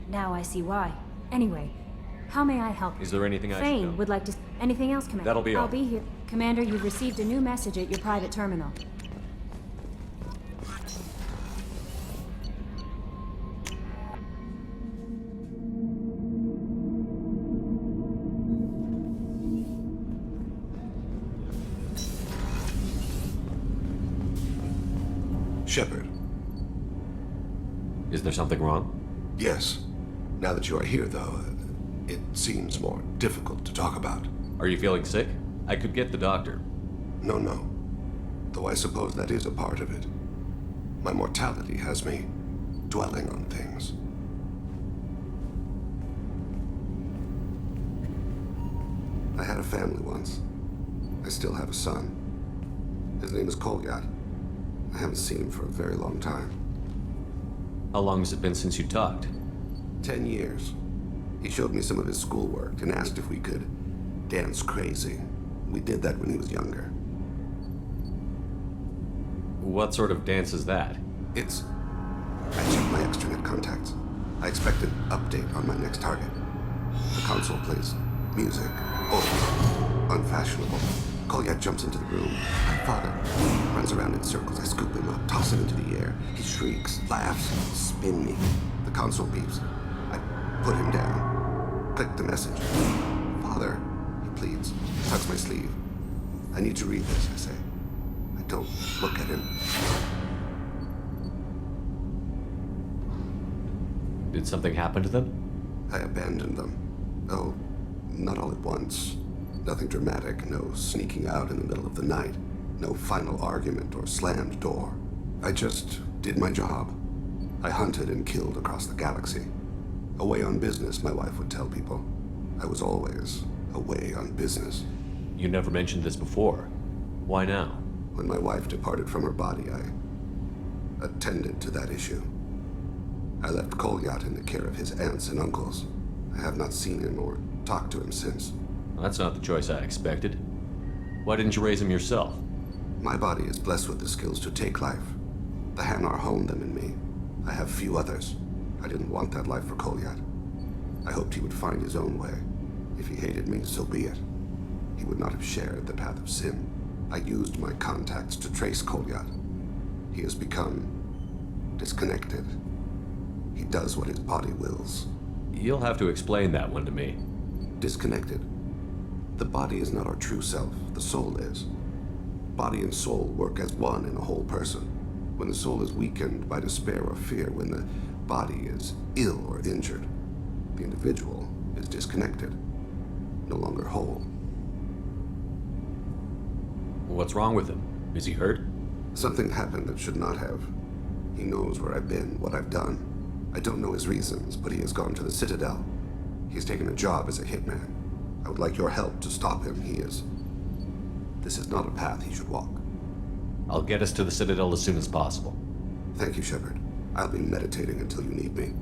Now I see why. Anyway, how may I help you? Is there anything I should know? Thane would like to... Anything else, Commander? That'll be all. I'll be here. Commander, you've received a new message at your private terminal. Shepard. Is there something wrong? Yes. Now that you are here, though, it seems more difficult to talk about. Are you feeling sick? I could get the doctor. No. Though I suppose that is a part of it. My mortality has me dwelling on things. I had a family once. I still have a son. His name is Kolyat. I haven't seen him for a very long time. How long has it been since you talked? 10 years. He showed me some of his schoolwork and asked if we could dance crazy. We did that when he was younger. What sort of dance is that? I checked my extranet contacts. I expect an update on my next target. The console plays music. Oh, unfashionable. Kolyat jumps into the room. My father runs around in circles. I scoop him up, toss him into the air. He shrieks, laughs, spin me. The console beeps. I put him down. Click the message. Father, he pleads. Tucks my sleeve. I need to read this, I say. I don't look at him. Did something happen to them? I abandoned them. Oh, not all at once. Nothing dramatic, no sneaking out in the middle of the night, no final argument or slammed door. I just did my job. I hunted and killed across the galaxy. Away on business, my wife would tell people. I was always away on business. You never mentioned this before. Why now? When my wife departed from her body, I attended to that issue. I left Kolyat in the care of his aunts and uncles. I have not seen him or talked to him since. Well, that's not the choice I expected. Why didn't you raise him yourself? My body is blessed with the skills to take life. The Hanar honed them in me. I have few others. I didn't want that life for Kolyat. I hoped he would find his own way. If he hated me, so be it. He would not have shared the path of sin. I used my contacts to trace Kolyat. He has become disconnected. He does what his body wills. You'll have to explain that one to me. Disconnected. The body is not our true self, the soul is. Body and soul work as one in a whole person. When the soul is weakened by despair or fear, when the body is ill or injured, the individual is disconnected, no longer whole. What's wrong with him? Is he hurt? Something happened that should not have. He knows where I've been, what I've done. I don't know his reasons, but he has gone to the Citadel. He's taken a job as a hitman. I would like your help to stop him. This is not a path he should walk. I'll get us to the Citadel as soon as possible. Thank you, Shepard. I'll be meditating until you need me.